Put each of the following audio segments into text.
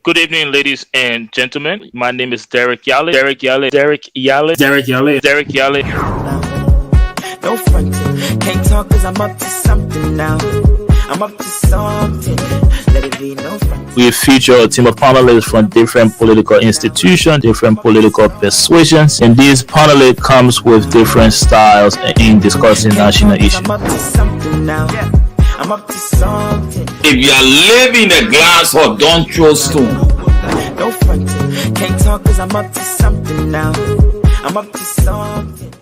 Good evening, ladies and gentlemen. My name is Derek Yale. Derek Yale. Derek Yale. Derek Yale. Derek Yale. No frontin', can't talk cause I'm up to something now. I'm up to something, let it be no frontin'. We feature a team of panelists from different political institutions, different political persuasions, and this panel comes with different styles in discussing national issues. I'm up to something now. I'm up to something. If you are living in a glass hole, don't throw stone. No frontin', can't talk cause I'm up to something now. I'm up to something.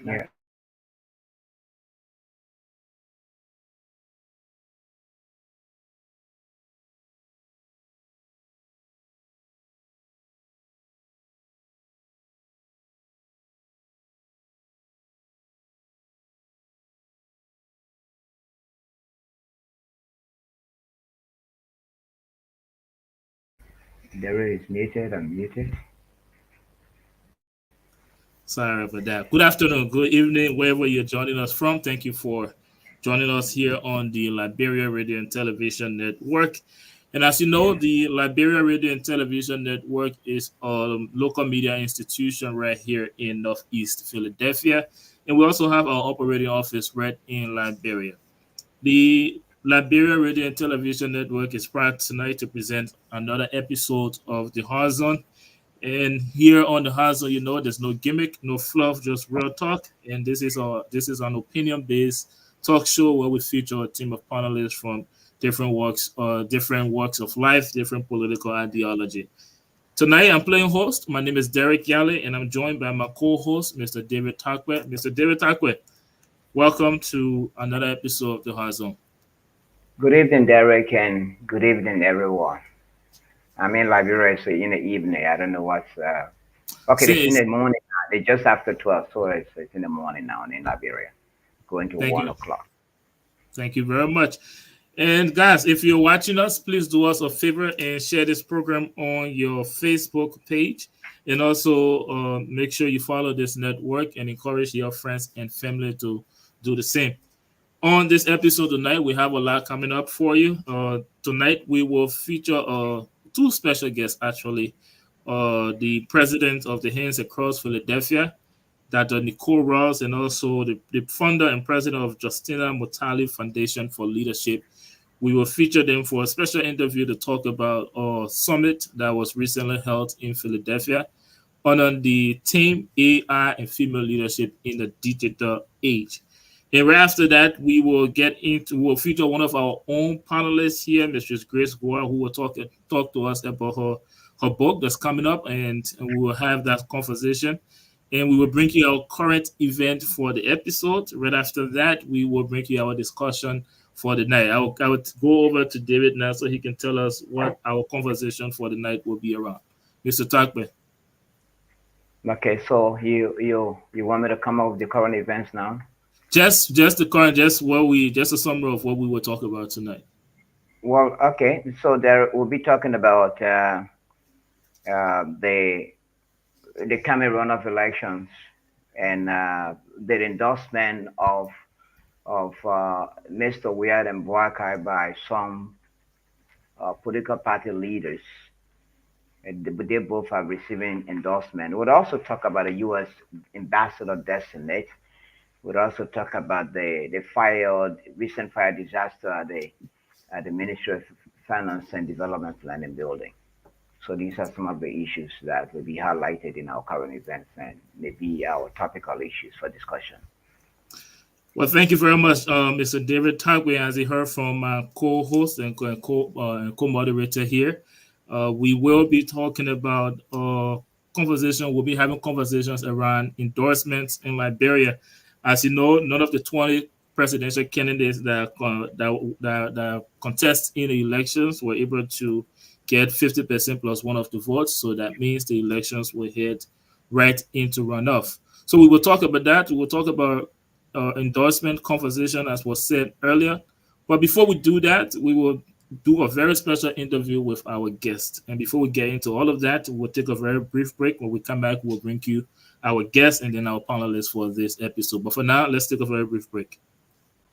Yeah. There is muted and muted. Sorry about that. Good afternoon, good evening, wherever you're joining us from. Thank you for joining us here on the Liberia Radio and Television Network. And as you know, the Liberia Radio and Television Network is a local media institution right here in Northeast Philadelphia. And we also have our operating office right in Liberia. The Liberia Radio and Television Network is proud tonight to present another episode of The Horizon. And here on The Horizon, you know, there's no gimmick, no fluff, just real talk. And this is an opinion-based talk show where we feature a team of panelists from different walks of life, different political ideology. Tonight, I'm playing host. My name is Derek Yale, and I'm joined by my co-host, Mr. David Takwe. Mr. David Takwe, welcome to another episode of The Horizon. Good evening, Derek, and good evening, everyone. I'm in Liberia, so in the evening. I don't know what's. Okay, it's in the morning now. It's just after 12, so it's in the morning now in Liberia, going to 1 o'clock. Thank you very much. And guys, if you're watching us, please do us a favor and share this program on your Facebook page. And also make sure you follow this network and encourage your friends and family to do the same. On this episode tonight, we have a lot coming up for you. Tonight, we will feature two special guests, actually. The president of the Hands Across Philadelphia, Dr. Nicole Ross, and also the founder and president of Justina Mutali Foundation for Leadership. We will feature them for a special interview to talk about a summit that was recently held in Philadelphia on the theme AI and female leadership in the digital age. And right after that, we'll feature one of our own panelists here, Mrs. Grace Gore, who will talk to us about her book that's coming up, and we will have that conversation. And we will bring you our current event for the episode. Right after that, we will bring you our discussion for the night. I would go over to David now so he can tell us what our conversation for the night will be around. Mr. Takbe. Okay, so you want me to come up with the current events now? Just the current, just a summary of what we will talk about tonight. Well, okay, so there we'll be talking about the coming runoff elections and the endorsement of Mr. Wyatt and Boakai by some political party leaders. They both are receiving endorsement. We'll also talk about a U.S. ambassador designate. We'll also talk about the recent fire disaster at the Ministry of Finance and Development Planning building. So these are some of the issues that will be highlighted in our current events and maybe our topical issues for discussion. Well, thank you very much, Mr. David Takwe. As you heard from my co-host and co-moderator here, we will be talking about conversation. We'll be having conversations around endorsements in Liberia. As you know, none of the 20 presidential candidates that contest in the elections were able to get 50% plus one of the votes. So that means the elections will head right into runoff. So we will talk about that. We will talk about endorsement conversation, as was said earlier. But before we do that, we will do a very special interview with our guest. And before we get into all of that, we'll take a very brief break. When we come back, we'll bring you our guests and then our panelists for this episode. But for now, let's take a very brief break.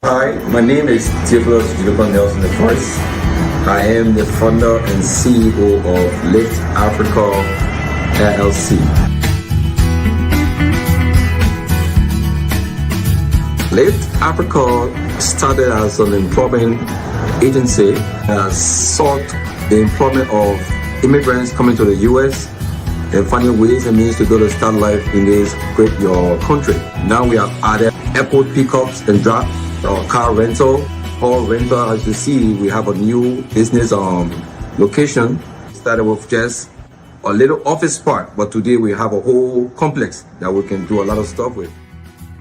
Hi, my name is Theophilus Jilipa Nelson I. I am the founder and CEO of Lift Africa LLC. Lift Africa started as an employment agency that sought the employment of immigrants coming to the U.S. and finding ways and means to go to start life in this great country. Now we have added airport pickups and drop, car rental, or rental. As you see, we have a new business location. Started with just a little office part, but today we have a whole complex that we can do a lot of stuff with.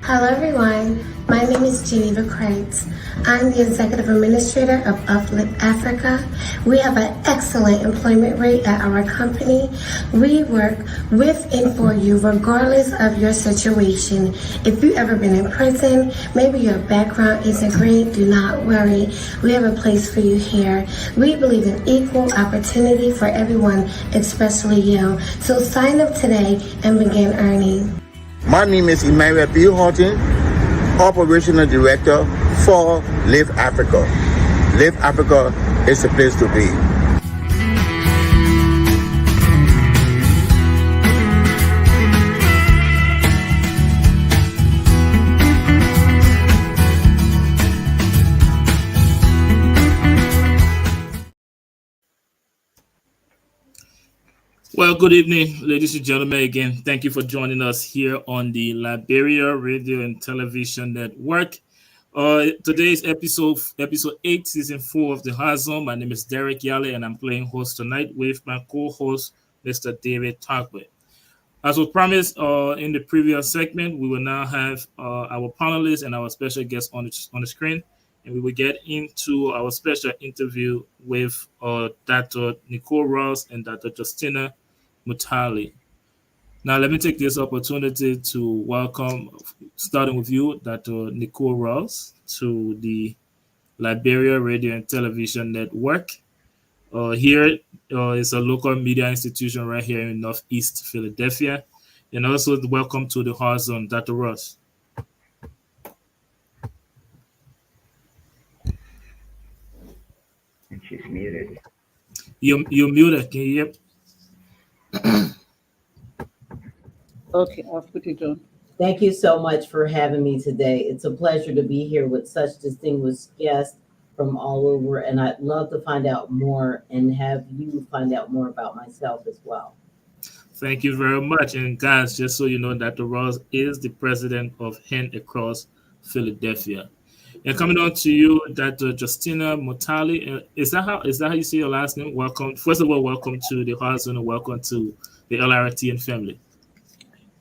Hello everyone, my name is Geneva Kreitz. I'm the Executive Administrator of Uplift Africa. We have an excellent employment rate at our company. We work with and for you regardless of your situation. If you've ever been in prison, maybe your background isn't great, do not worry. We have a place for you here. We believe in equal opportunity for everyone, especially you. So sign up today and begin earning. My name is Emmanuel B. Horton, Operational Director for Live Africa. Live Africa is the place to be. Well, good evening, ladies and gentlemen. Again, thank you for joining us here on the Liberia Radio and Television Network. Today's episode 8, season 4 of the Hard Zone. My name is Derek Yale, and I'm playing host tonight with my co-host, Mr. David Tarquin. As was promised in the previous segment, we will now have our panelists and our special guests on the screen, and we will get into our special interview with Dr. Nicole Ross and Dr. Justina Mutale. Now, let me take this opportunity to welcome, starting with you, Dr. Nicole Ross, to the Liberia Radio and Television Network. Here is a local media institution right here in Northeast Philadelphia. And also welcome to the Hard Zone, Dr. Ross. And she's muted. You're muted. Can you hear? Okay, I'll put it on. Thank you so much for having me today. It's a pleasure to be here with such distinguished guests from all over, and I'd love to find out more and have you find out more about myself as well. Thank you very much. And guys, just so you know, Dr. Ross is the president of Hen Across Philadelphia. And coming on to you, Dr. Justina Mutale. Is that how you say your last name? Welcome. First of all, welcome to the Hard Zone and welcome to the LRTN family.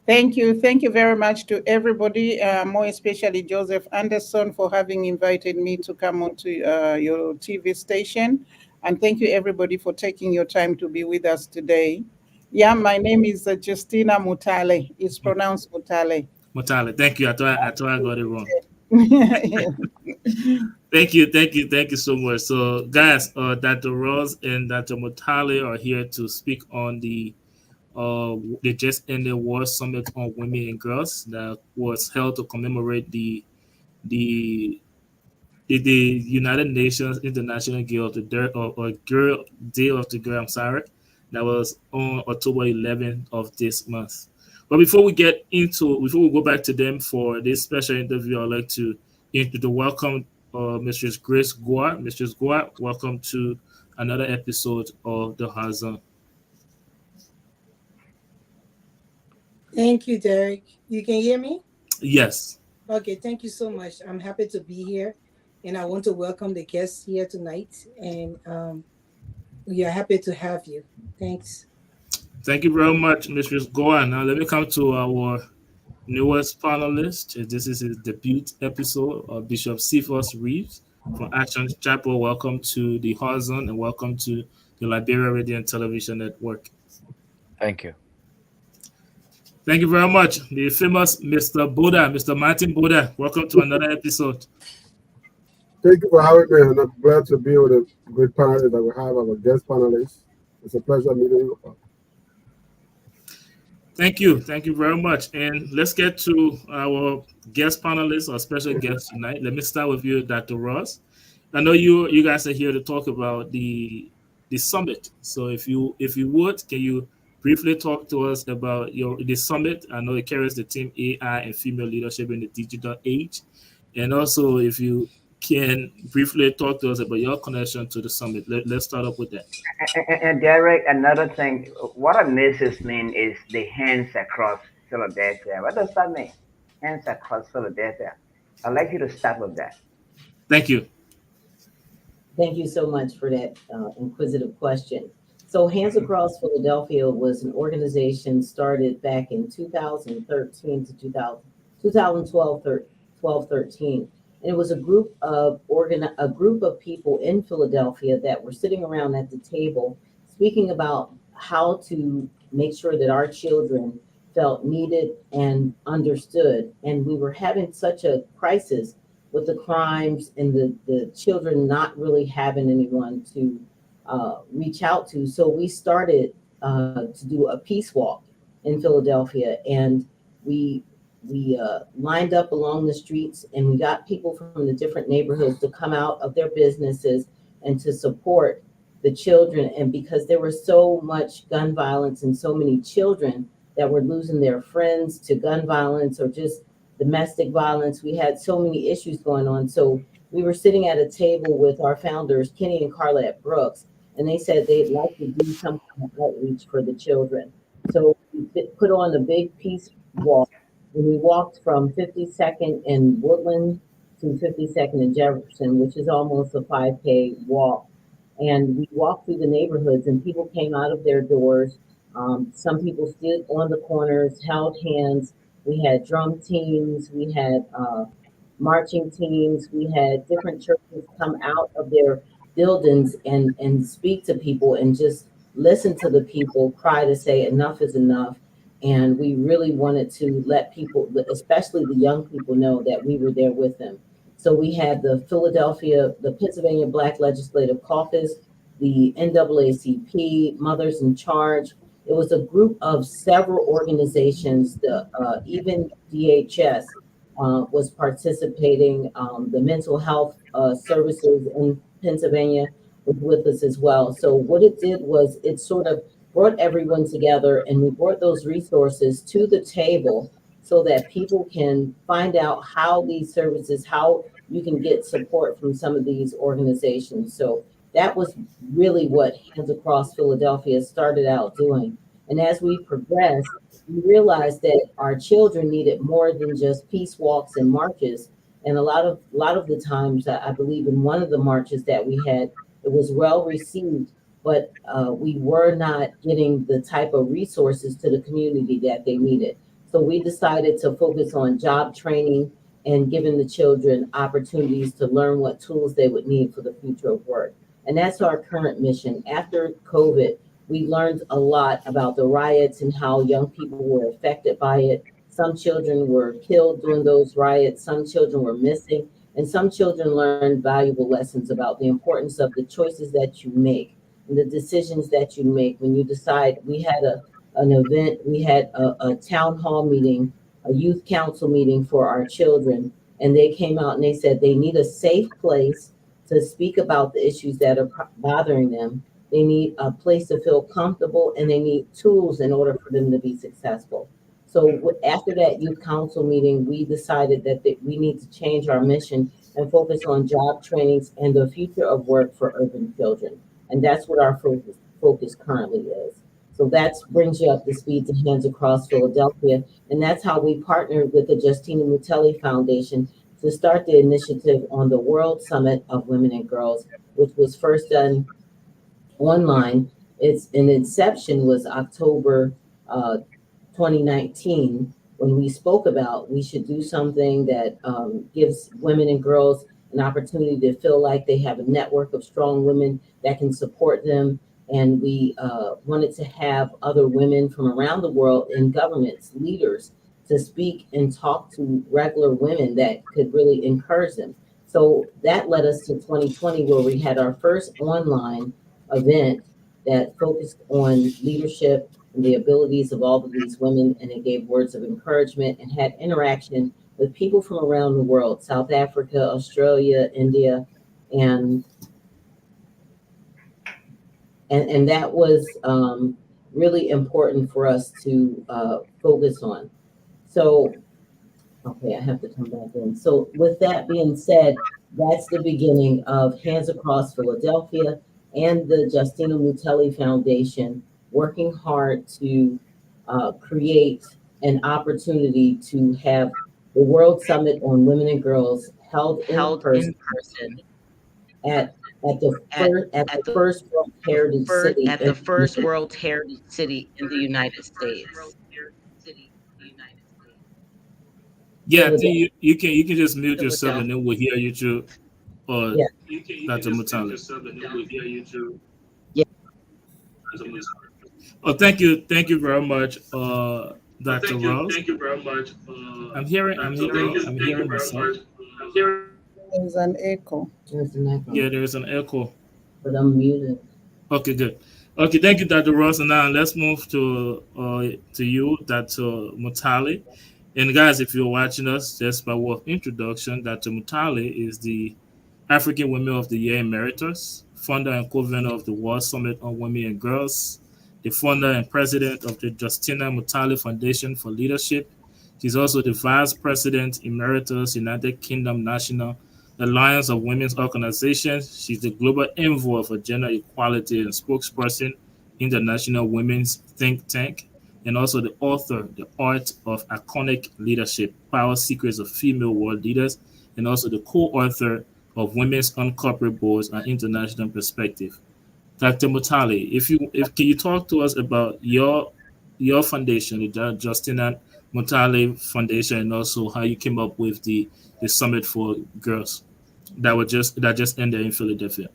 Thank you. Thank you very much to everybody, more especially Joseph Anderson for having invited me to come onto your TV station. And thank you everybody for taking your time to be with us today. Yeah, my name is Justina Mutale. It's pronounced Mutale. Mutale. Thank you. I thought I got it wrong. Thank you so much. So guys, Dr. Ross and Dr. Mutale are here to speak on the just ended World Summit on Women and Girls that was held to commemorate the United Nations International Girl of the Girl Day of the Girl. That was on October 11th of this month. But before we go back to them for this special interview, I'd like to welcome Mistress Grace Goa. Mistress Goa, welcome to another episode of the Hard Zone. Thank you, Derek. You can hear me? Yes. Okay, thank you so much. I'm happy to be here, and I want to welcome the guests here tonight, and we are happy to have you. Thanks. Thank you very much, Mistress Goa. Now let me come to our newest panelist. This is his debut episode of Bishop Cephas Reeves from Action Chapel. Welcome to the Hard Zone and welcome to the Liberia Radio and Television Network. Thank you. Thank you very much. The famous Mr. Boda, Mr. Martin Boda. Welcome to another episode. Thank you for having me, and I'm glad to be with a great panel that we have, our guest panelists. It's a pleasure meeting you. Thank you. Thank you very much. And let's get to our guest panelists, our special guest tonight. Let me start with you, Dr. Ross. I know you guys are here to talk about the summit. So if you would, can you briefly talk to us about the summit? I know it carries the theme AI and female leadership in the digital age. And also if you can briefly talk to us about your connection to the summit. Let's start up with that. And Derek, another thing, what I miss is the hands across Philadelphia. What does that mean? Hands across Philadelphia. I'd like you to start with that. Thank you. Thank you so much for that inquisitive question. So Hands Across Philadelphia was an organization started back in 2013 to 2012, 13. And it was a group of people in Philadelphia that were sitting around at the table speaking about how to make sure that our children felt needed and understood. And we were having such a crisis with the crimes and the children not really having anyone to reach out to. So we started to do a peace walk in Philadelphia, and we lined up along the streets, and we got people from the different neighborhoods to come out of their businesses and to support the children. And because there was so much gun violence and so many children that were losing their friends to gun violence or just domestic violence, we had so many issues going on. So we were sitting at a table with our founders, Kenny and Carlette Brooks, and they said they'd like to do some kind of outreach for the children. So we put on a big peace walk, and we walked from 52nd in Woodland to 52nd in Jefferson, which is almost a 5K walk. And we walked through the neighborhoods, and people came out of their doors. Some people stood on the corners, held hands. We had drum teams, we had marching teams, we had different churches come out of their buildings and speak to people and just listen to the people cry to say enough is enough. And we really wanted to let people, especially the young people, know that we were there with them. So we had the Pennsylvania Black Legislative Caucus, the NAACP, Mothers in Charge. It was a group of several organizations. Even DHS was participating. The mental health services in Pennsylvania was with us as well. So what it did was it sort of brought everyone together, and we brought those resources to the table so that people can find out how these services, how you can get support from some of these organizations. So that was really what Hands Across Philadelphia started out doing. And as we progressed, we realized that our children needed more than just peace walks and marches. And a lot of the times, I believe in one of the marches that we had, it was well received, but we were not getting the type of resources to the community that they needed. So we decided to focus on job training and giving the children opportunities to learn what tools they would need for the future of work. And that's our current mission. After COVID, we learned a lot about the riots and how young people were affected by it. Some children were killed during those riots. Some children were missing. And some children learned valuable lessons about the importance of the choices that you make and the decisions that you make when you decide. We had an event, we had a town hall meeting, a youth council meeting for our children. And they came out and they said they need a safe place to speak about the issues that are bothering them. They need a place to feel comfortable, and they need tools in order for them to be successful. So after that youth council meeting, we decided that we need to change our mission and focus on job trainings and the future of work for urban children. And that's what our focus currently is. So that brings you up to speed to Hands Across Philadelphia. And that's how we partnered with the Justina Mutelli Foundation to start the initiative on the World Summit of Women and Girls, which was first done online. Its inception was October 2019, when we spoke about we should do something that gives women and girls an opportunity to feel like they have a network of strong women that can support them. And we wanted to have other women from around the world in governments, leaders, to speak and talk to regular women that could really encourage them. So that led us to 2020, where we had our first online event that focused on leadership and the abilities of all of these women, and it gave words of encouragement and had interaction with people from around the world, South Africa, Australia, India, and that was really important for us to focus on. So, okay, I have to come back in. So with that being said, that's the beginning of Hands Across Philadelphia and the Justina Mutelli Foundation working hard to create an opportunity to have the World Summit on Women and Girls held in person at the first World Heritage City in the United States. Yeah, you can just mute yourself and then we'll hear you through. Or Dr. Mutelli. Yeah. Oh, thank you very much, Dr. Rose. Thank you very much. I'm hearing myself. There's an echo. Yeah, there's an echo. But I'm muted. Okay, good. Okay, thank you, Dr. Ross. And now let's move to you, Dr. Mutelli. And guys, if you're watching us, just by way of introduction, Dr. Mutelli is the African Women of the Year Emeritus, founder and co-vendor of the World Summit on Women and Girls, the founder and president of the Justina Mutelli Foundation for Leadership. She's also the vice president emeritus, United Kingdom National Alliance of Women's Organizations. She's the global envoy for gender equality and spokesperson in the National Women's Think Tank, and also the author, The Art of Iconic Leadership, Power Secrets of Female World Leaders, and also the co-author of Women's on Corporate Boards and International Perspective. Dr. Mutelli, can you talk to us about your foundation, the Justina Mutelli Foundation, and also how you came up with the Summit for Girls that just ended in Philadelphia?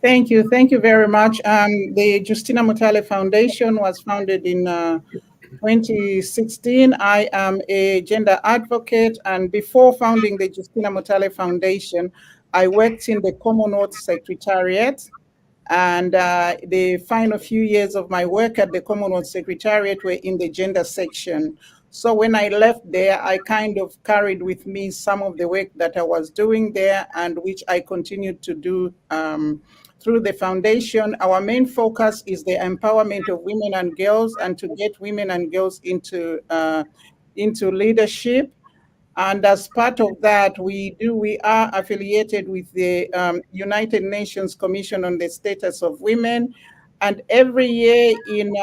Thank you very much. The Justina Mutelli Foundation was founded in 2016. I am a gender advocate, and before founding the Justina Mutelli Foundation, I worked in the Commonwealth Secretariat. And the final few years of my work at the Commonwealth Secretariat were in the gender section. So when I left there, I kind of carried with me some of the work that I was doing there, and which I continued to do through the foundation. Our main focus is the empowerment of women and girls, and to get women and girls into leadership. And as part of that, we are affiliated with the United Nations Commission on the Status of Women. And every year in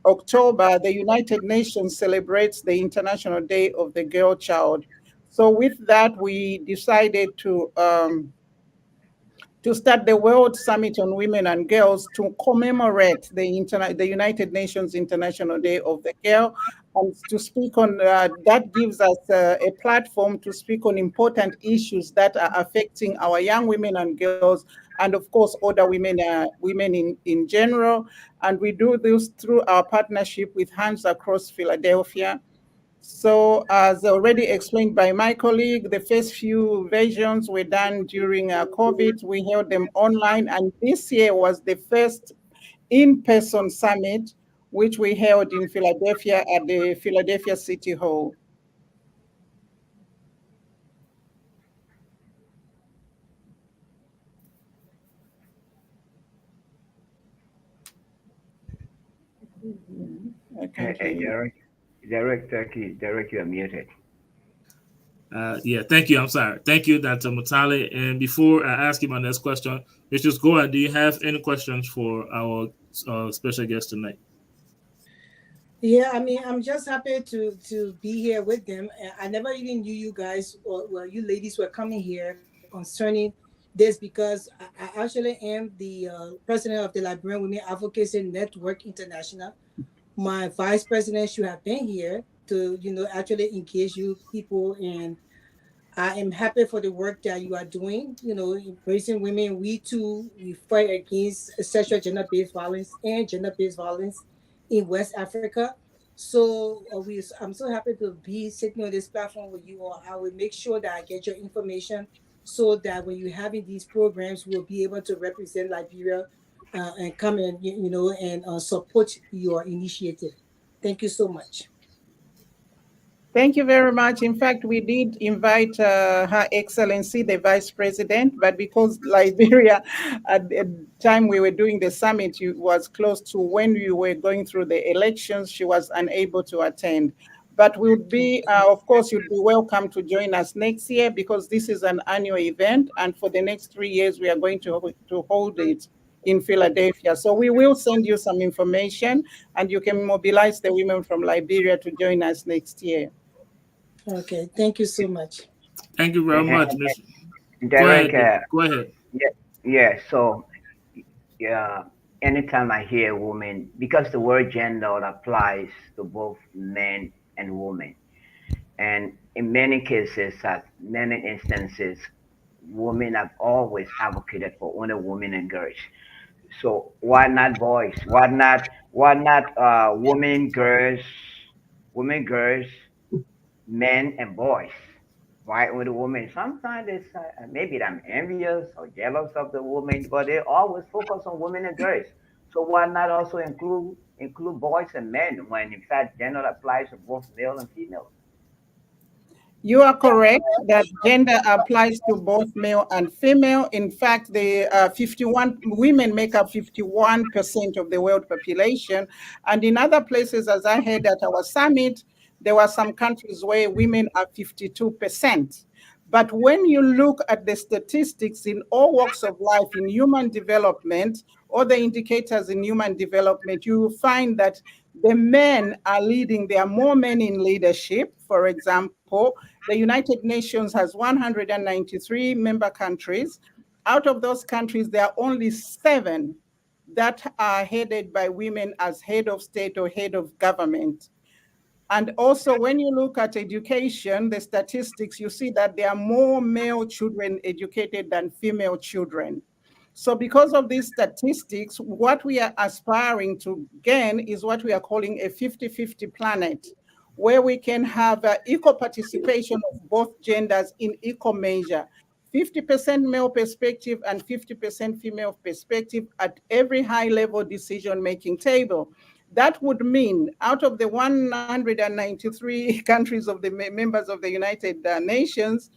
October, the United Nations celebrates the International Day of the Girl Child. So with that, we decided to start the World Summit on Women and Girls to commemorate the United Nations International Day of the Girl, and to speak on that gives us a platform to speak on important issues that are affecting our young women and girls, and of course older women in general. And we do this through our partnership with Hands Across Philadelphia. So as already explained by my colleague, the first few versions were done during COVID. We held them online, and this year was the first in-person summit, which we held in Philadelphia at the Philadelphia City Hall. Hey, Derek, you are muted. Yeah, thank you. I'm sorry. Thank you, Dr. Mutelli. And before I ask you my next question, let's just go on. Do you have any questions for our special guest tonight? Yeah, I mean, I'm just happy to be here with them. I never even knew you guys, or you ladies were coming here concerning this, because I actually am the president of the Liberian Women Advocacy Network International. My vice president should have been here to, actually engage you people. And I am happy for the work that you are doing, embracing women. We fight against sexual gender-based violence and gender-based violence in West Africa. So I'm so happy to be sitting on this platform with you all. I will make sure that I get your information so that when you're having these programs, we'll be able to represent Liberia and come and and support your initiative. Thank you so much. Thank you very much. In fact, we did invite Her Excellency, the Vice President, but because Liberia, at the time we were doing the summit, it was close to when we were going through the elections, she was unable to attend. But we would be, of course, you'd be welcome to join us next year because this is an annual event. And for the next 3 years, we are going to hold it in Philadelphia. So we will send you some information and you can mobilize the women from Liberia to join us next year. Okay, thank you so much. Thank you very much, Mr. Derek, Go ahead. Yeah. So, anytime I hear woman, because the word gender applies to both men and women, and in many cases, at many instances, women have always advocated for only women and girls. So why not boys? Why not women, girls, men and boys? Why only women? Sometimes it's maybe I'm envious or jealous of the women, but they always focus on women and girls. So why not also include boys and men when in fact gender applies to both male and female? You are correct that gender applies to both male and female. In fact, the 51 women make up 51% of the world population. And in other places, as I heard at our summit, there were some countries where women are 52%. But when you look at the statistics in all walks of life in human development, or the indicators in human development, you will find that the men are leading. There are more men in leadership. For example, the United Nations has 193 member countries. Out of those countries, there are only 7 that are headed by women as head of state or head of government. And also, when you look at education, the statistics, you see that there are more male children educated than female children. So because of these statistics, what we are aspiring to gain is what we are calling a 50-50 planet, where we can have equal participation of both genders in equal measure. 50% male perspective and 50% female perspective at every high-level decision-making table. That would mean out of the 193 countries of the members of the United Nations,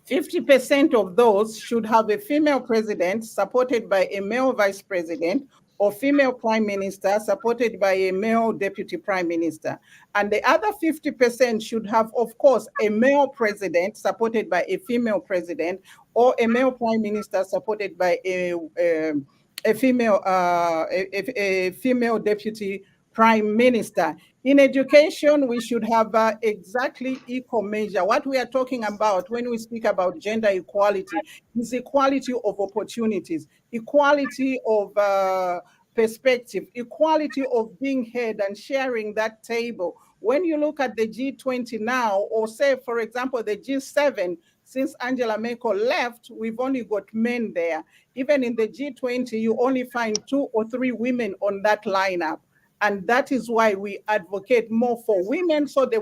50% of those should have a female president supported by a male vice president, or female prime minister supported by a male deputy prime minister. And the other 50% should have, of course, a male president supported by a female president, or a male prime minister supported by a female deputy prime minister. In education, we should have exactly equal measure. What we are talking about when we speak about gender equality is equality of opportunities, equality of perspective, equality of being heard and sharing that table. When you look at the G20 now, or say, for example, the G7, since Angela Merkel left, we've only got men there. Even in the G20, you only find 2 or 3 women on that lineup. And that is why we advocate more for women, so the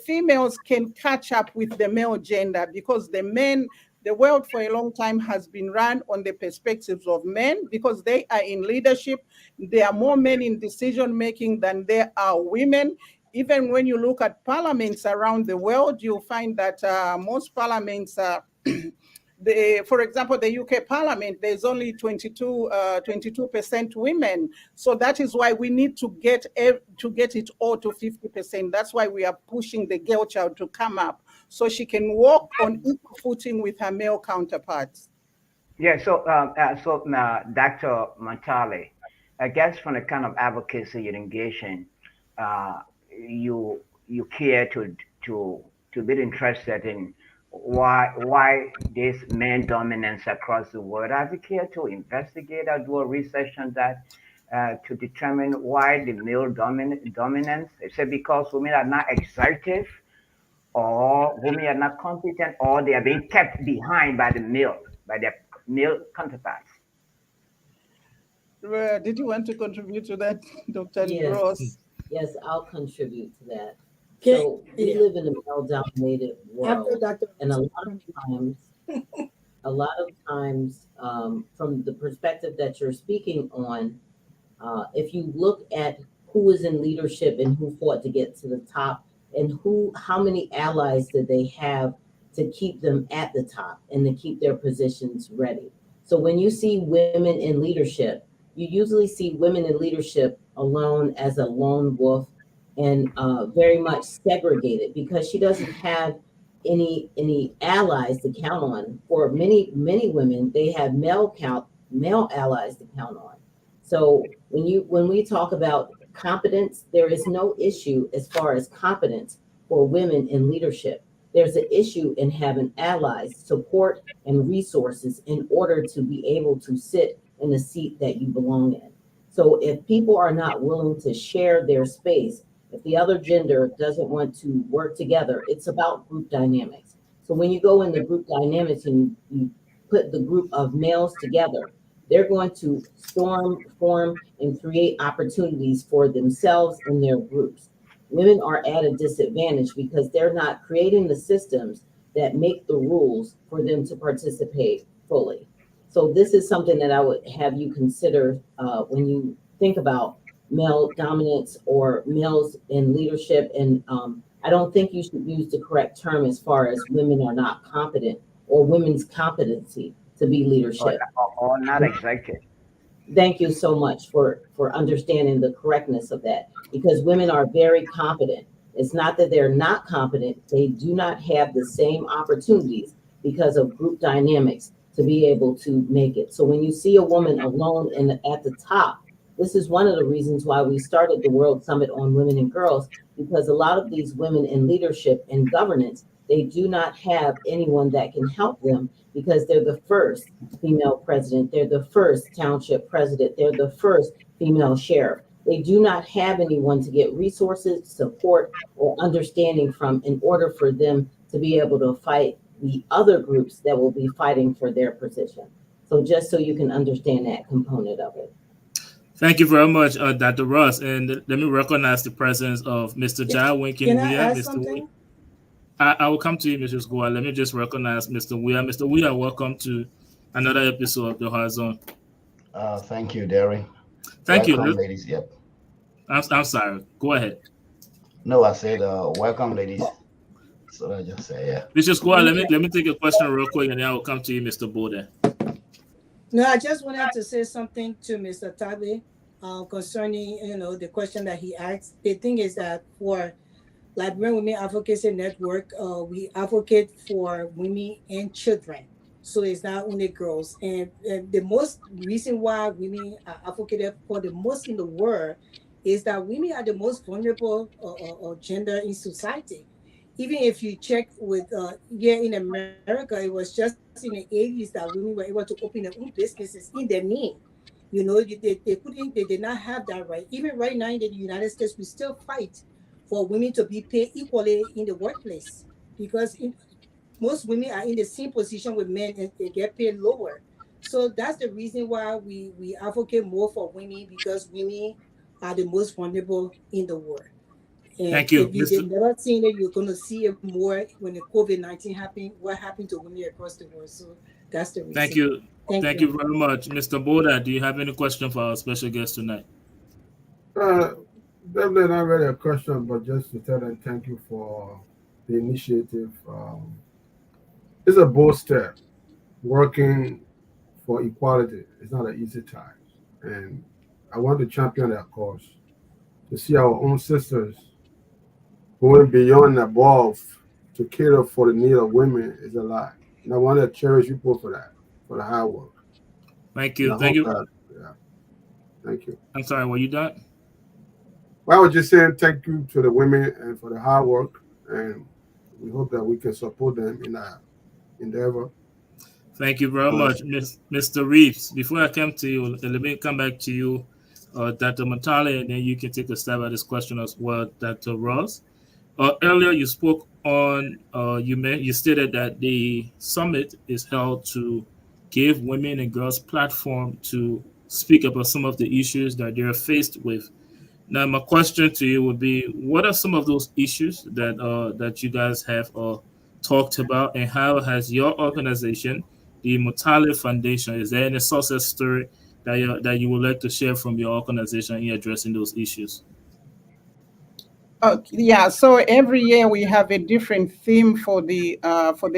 females can catch up with the male gender, because the world for a long time has been run on the perspectives of men, because they are in leadership. There are more men in decision making than there are women. Even when you look at parliaments around the world, you'll find that most parliaments are for example, the UK Parliament, there's only 22% women. So that is why we need to get it all to 50%. That's why we are pushing the girl child to come up so she can walk on equal footing with her male counterparts. Yeah. So, Dr. Montale, I guess from the kind of advocacy you're engaging, you care to be interested in why this man dominance across the world. Have you care to investigate or do a research on that to determine why the male dominance? Is it because women are not assertive, or women are not competent, or they are being kept behind by their male counterparts? Did you want to contribute to that, Dr. Yes. Yes, I'll contribute to that. So we live in a male-dominated world, and a lot of times a lot of times, from the perspective that you're speaking on, if you look at who is in leadership and who fought to get to the top, and how many allies did they have to keep them at the top and to keep their positions ready. So when you see women in leadership, you usually see women in leadership alone as a lone wolf and very much segregated, because she doesn't have any allies to count on. For many women, they have male allies to count on. So when we talk about competence, there is no issue as far as competence for women in leadership. There's an issue in having allies, support, and resources in order to be able to sit in the seat that you belong in. So if people are not willing to share their space, if the other gender doesn't want to work together, it's about group dynamics. So when you go in the group dynamics and you put the group of males together, they're going to form, and create opportunities for themselves and their groups. Women are at a disadvantage because they're not creating the systems that make the rules for them to participate fully. So this is something that I would have you consider when you think about male dominance or males in leadership. And I don't think you should use the correct term as far as women are not competent or women's competency to be leadership. Or not executive. Thank you so much for understanding the correctness of that, because women are very competent. It's not that they're not competent. They do not have the same opportunities because of group dynamics to be able to make it. So when you see a woman alone and at the top, this is one of the reasons why we started the World Summit on Women and Girls, because a lot of these women in leadership and governance, they do not have anyone that can help them, because they're the first female president, they're the first township president, they're the first female sheriff. They do not have anyone to get resources, support, or understanding from in order for them to be able to fight the other groups that will be fighting for their position. So just so you can understand that component of it. Thank you very much, Dr. Ross. And let me recognize the presence of Mr. Jai Winkin. Can I add something? I will come to you, Mrs. Goa. Let me just recognize Mr. Weah. Mr. Weah, welcome to another episode of The Hard Zone. Thank you, Derry. Thank welcome, you. ladies. Yep. I'm sorry. Go ahead. No, I said welcome, ladies. So I just say, yeah. Mrs. Goa, let me take a question real quick, and then I will come to you, Mr. Bode. No, I just wanted to say something to Mr. Tabe concerning, the question that he asked. The thing is that for Liberian Women Advocacy Network, we advocate for women and children. So it's not only girls. And the most reason why women are advocated for the most in the world is that women are the most vulnerable gender in society. Even if you check with here in America, it was just in the 80s that women were able to open their own businesses in their name. They did not have that right. Even right now in the United States, we still fight for women to be paid equally in the workplace, because most women are in the same position with men and they get paid lower. So that's the reason why we advocate more for women, because women are the most vulnerable in the world. And thank you. If you've never seen it, you're going to see it more when the COVID-19 happened, what happened to women across the world. So that's the reason. Thank you. Thank you very much. Mr. Bode, do you have any question for our special guest tonight? Definitely not really a question, but just to tell them thank you for the initiative. It's a bold step. Working for equality is not an easy task. And I want to champion that cause. To see our own sisters going beyond and above to cater for the need of women is a lot. And I want to cherish you both for that, for the hard work. Thank you. Thank you. Thank you. I'm sorry, were you done? Well, I was just saying thank you to the women and for the hard work, and we hope that we can support them in that endeavor. Thank you very much, Mr. Reeves. Before I come to you, let me come back to you, Dr. Matali, and then you can take a stab at this question as well, Dr. Ross. Earlier, you spoke on, you stated that the summit is held to give women and girls platform to speak about some of the issues that they're faced with. Now, my question to you would be, what are some of those issues that you guys have talked about, and how has your organization the Mutale Foundation. Is there any success story that you would like to share from your organization in addressing those issues? Yeah, so every year we have a different theme for the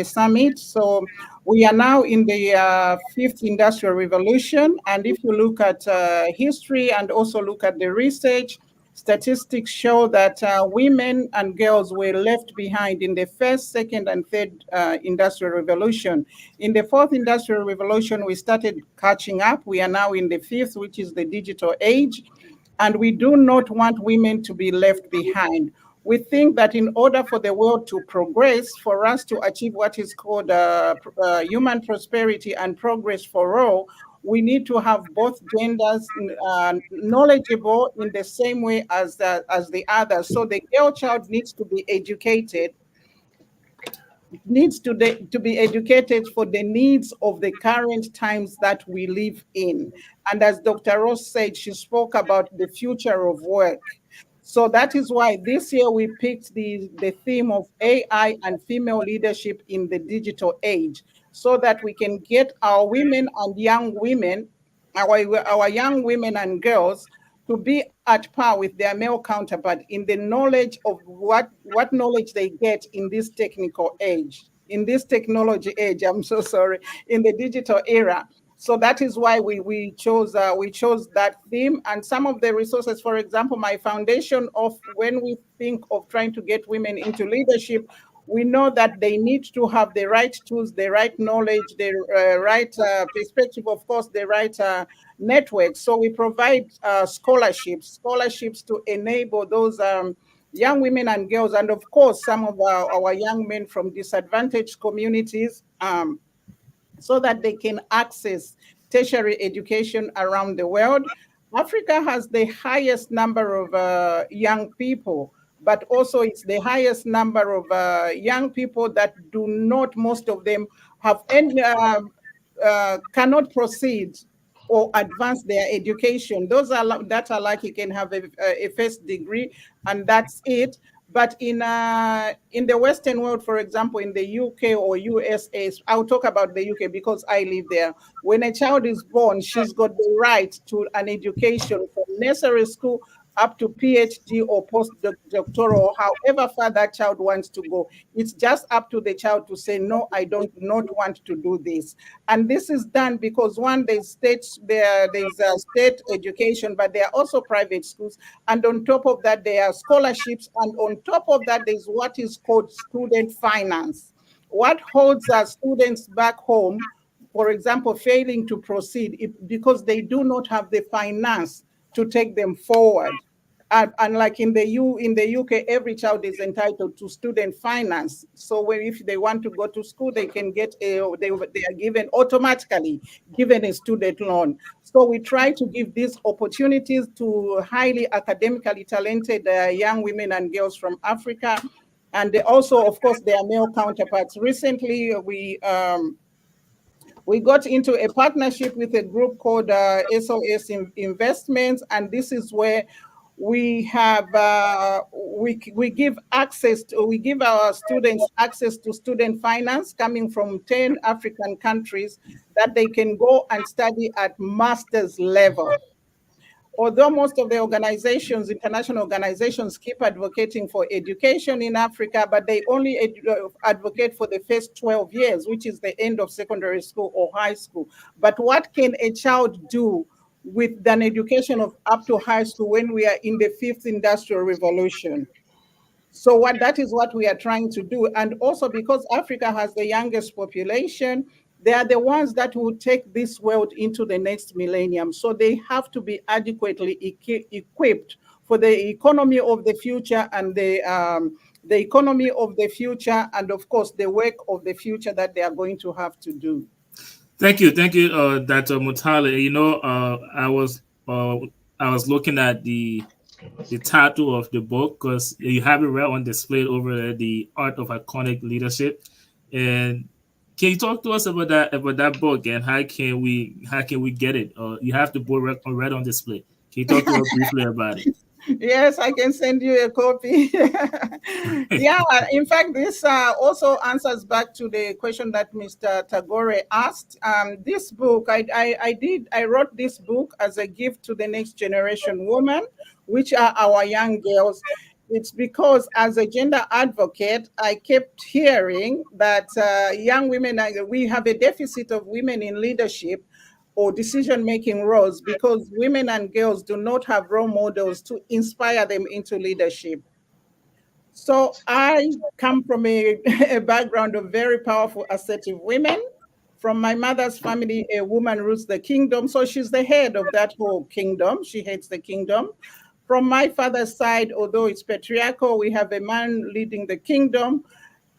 summit. So we are now in the fifth industrial revolution, and if you look at history and also look at the research, statistics show that women and girls were left behind in the first, second, and third industrial revolution. In the fourth industrial revolution, we started catching up. We are now in the fifth, which is the digital age. And we do not want women to be left behind. We think that in order for the world to progress, for us to achieve what is called human prosperity and progress for all, we need to have both genders knowledgeable in the same way as the others. So the girl child needs to be educated, to be educated for the needs of the current times that we live in. And as Dr. Ross said, she spoke about the future of work. So that is why this year we picked the theme of AI and female leadership in the digital age, so that we can get our women and young women, our young women and girls, to be at par with their male counterpart in the knowledge of what knowledge they get in this technical age, in this technology age, I'm so sorry, in the digital era. So that is why we chose that theme. And some of the resources, for example, my foundation, of when we think of trying to get women into leadership, we know that they need to have the right tools, the right knowledge, the right perspective, of course, the right network. So we provide scholarships to enable those young women and girls, and of course, some of our young men from disadvantaged communities, so that they can access tertiary education around the world. Africa has the highest number of young people, but also it's the highest number of young people that do not, most of them have any, cannot proceed or advance their education. Those that are lucky can have a first degree, and that's it. But in the Western world, for example, in the UK or USA, I'll talk about the UK because I live there. When a child is born, she's got the right to an education from nursery school up to PhD or postdoctoral, however far that child wants to go. It's just up to the child to say, no, I don't not want to do this. And this is done because, one, there's state education, but there are also private schools. And on top of that, there are scholarships. And on top of that, there's what is called student finance. What holds our students back home, for example, failing to proceed, because they do not have the finance to take them forward. And like in the UK, every child is entitled to student finance. So if they want to go to school, they can get they are automatically given a student loan. So we try to give these opportunities to highly academically talented young women and girls from Africa. And they also, of course, their male counterparts. Recently, we got into a partnership with a group called SOS Investments, and this is where we have we give our students access to student finance coming from 10 African countries that they can go and study at master's level. Although most of the organizations, international organizations, keep advocating for education in Africa, but they only advocate for the first 12 years, which is the end of secondary school or high school. But what can a child do with an education of up to high school when we are in the fifth industrial revolution? So that is what we are trying to do. And also because Africa has the youngest population, they are the ones that will take this world into the next millennium. So they have to be adequately equipped for the economy of the future and the economy of the future, and of course the work of the future that they are going to have to do. Thank you, Dr. Mutale. You know, I was looking at the title of the book, because you have it right on display over there, The Art of Iconic Leadership. And can you talk to us about that book, and how can we get it? You have the book right on display. Can you talk to us briefly about it? Yes, I can send you a copy. Yeah, in fact, this also answers back to the question that Mr. Tagore asked. This book, I wrote this book as a gift to the next generation women, which are our young girls. It's because as a gender advocate, I kept hearing that young women, we have a deficit of women in leadership or decision-making roles because women and girls do not have role models to inspire them into leadership. So I come from a background of very powerful, assertive women. From my mother's family, a woman rules the kingdom. So she's the head of that whole kingdom. She heads the kingdom. From my father's side, although it's patriarchal, we have a man leading the kingdom.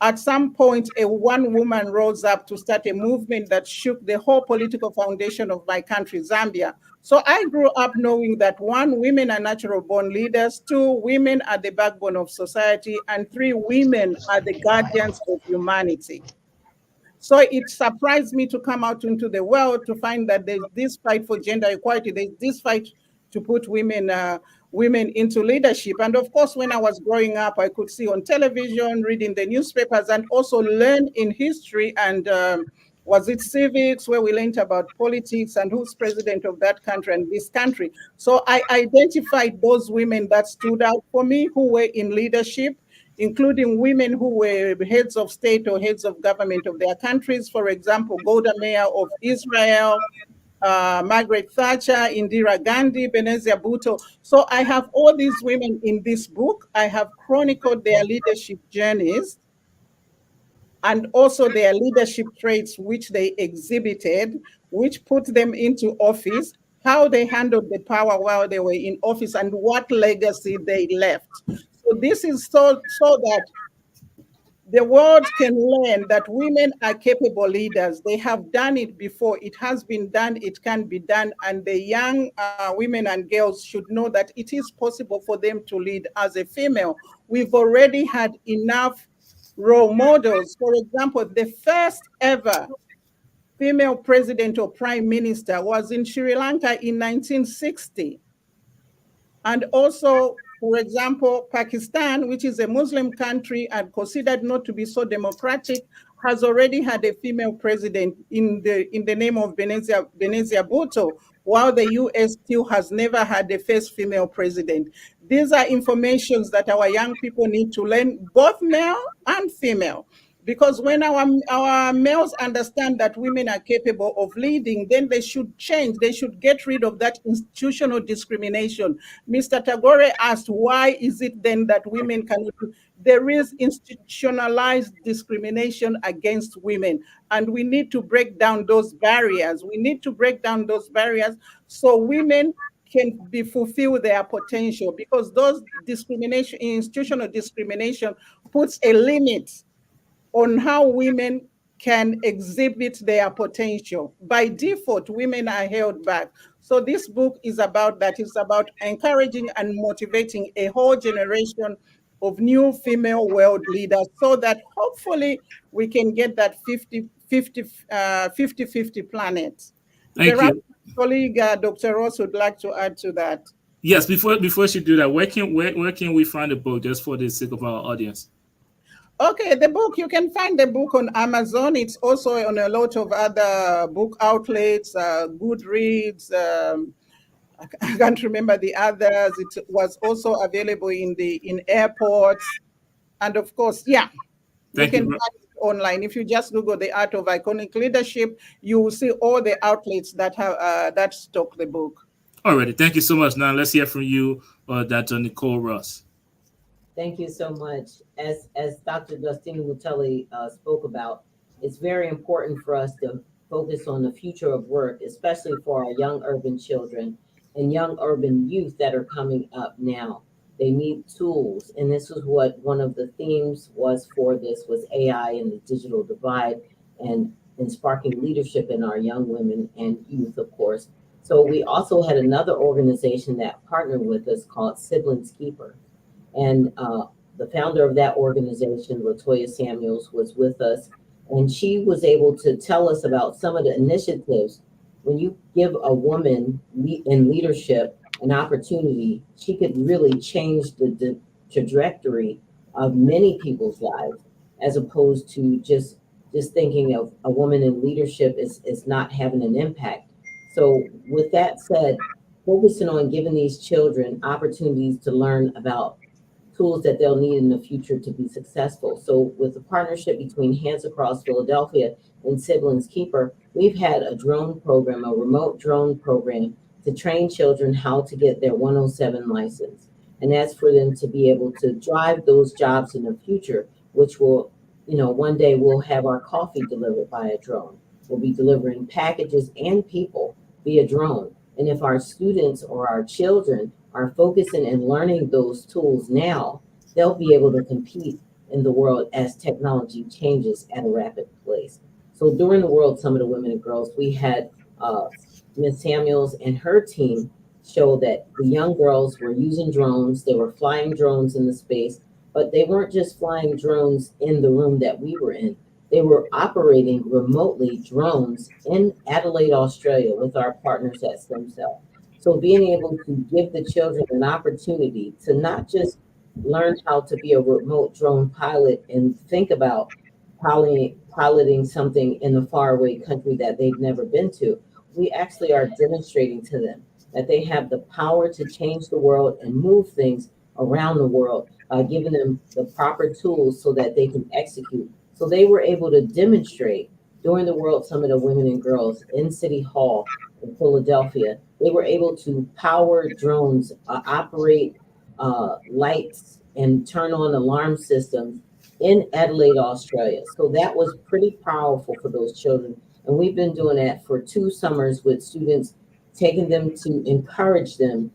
At some point, a one woman rose up to start a movement that shook the whole political foundation of my country, Zambia. So I grew up knowing that 1, women are natural born leaders, 2, women are the backbone of society, and 3, women are the guardians of humanity. So it surprised me to come out into the world to find that there's this fight for gender equality, there's this fight to put women into leadership. And of course, when I was growing up, I could see on television, reading the newspapers, and also learn in history and was it civics, where we learned about politics and who's president of that country and this country. So I identified those women that stood out for me, who were in leadership, including women who were heads of state or heads of government of their countries. For example, Golda Meir of Israel, Margaret Thatcher, Indira Gandhi, Benazir Bhutto. So I have all these women in this book. I have chronicled their leadership journeys and also their leadership traits which they exhibited, which put them into office, how they handled the power while they were in office, and what legacy they left. So this is so that the world can learn that women are capable leaders. They have done it before. It has been done. It can be done. And the young women and girls should know that it is possible for them to lead as a female. We've already had enough role models. For example, the first ever female president or prime minister was in Sri Lanka in 1960. And also, for example, Pakistan, which is a Muslim country and considered not to be so democratic, has already had a female president in the name of Benazir Bhutto, while the US still has never had a first female president. These are informations that our young people need to learn, both male and female. Because when our males understand that women are capable of leading, then they should change. They should get rid of that institutional discrimination. Mr. Tagore asked, why is it then that women cannot do? There is institutionalized discrimination against women, and we need to break down those barriers. We need to break down those barriers so women can fulfill their potential, because those discrimination, institutional discrimination, puts a limit on how women can exhibit their potential. By default, women are held back. So this book is about that. It's about encouraging and motivating a whole generation of new female world leaders so that hopefully we can get that 50-50 planet. Thank you. Colleague Dr. Ross would like to add to that. Yes, before she do that, where can we find the book, just for the sake of our audience? Okay, the book, you can find the book on Amazon. It's also on a lot of other book outlets, Goodreads. I can't remember the others. It was also available in airports. And of course, yeah, you can find it online. If you just Google The Art of Iconic Leadership, you will see all the outlets that have that stock the book. Alrighty, thank you so much. Now let's hear from you, Dr. Nicole Ross. Thank you so much. As Dr. Justina Mutelli spoke about, it's very important for us to focus on the future of work, especially for our young urban children and young urban youth that are coming up now. They need tools. And this is what one of the themes was for this, was AI and the digital divide, and sparking leadership in our young women and youth, of course. So we also had another organization that partnered with us called Siblings Keeper. And the founder of that organization, Latoya Samuels, was with us, and she was able to tell us about some of the initiatives. When you give a woman in leadership, an opportunity, she could really change the trajectory of many people's lives, as opposed to just thinking of a woman in leadership is not having an impact. So with that said, focusing on giving these children opportunities to learn about tools that they'll need in the future to be successful. So with the partnership between Hands Across Philadelphia and Siblings Keeper, we've had a drone program, a remote drone program to train children how to get their 107 license. And that's for them to be able to drive those jobs in the future, which will, one day we'll have our coffee delivered by a drone. We'll be delivering packages and people via drone. And if our students or our children are focusing and learning those tools now, they'll be able to compete in the world as technology changes at a rapid pace. So during the World Summit of Women and Girls, we had Ms. Samuels and her team show that the young girls were using drones. They were flying drones in the space, but they weren't just flying drones in the room that we were in. They were operating remotely drones in Adelaide, Australia, with our partners at StemCell. So being able to give the children an opportunity to not just learn how to be a remote drone pilot and think about piloting something in a faraway country that they've never been to, we actually are demonstrating to them that they have the power to change the world and move things around the world by giving them the proper tools so that they can execute. So they were able to demonstrate during the World Summit of Women and Girls in City Hall in Philadelphia. They were able to power drones, operate lights, and turn on alarm systems in Adelaide, Australia. So that was pretty powerful for those children. And we've been doing that for 2 summers with students, taking them to encourage them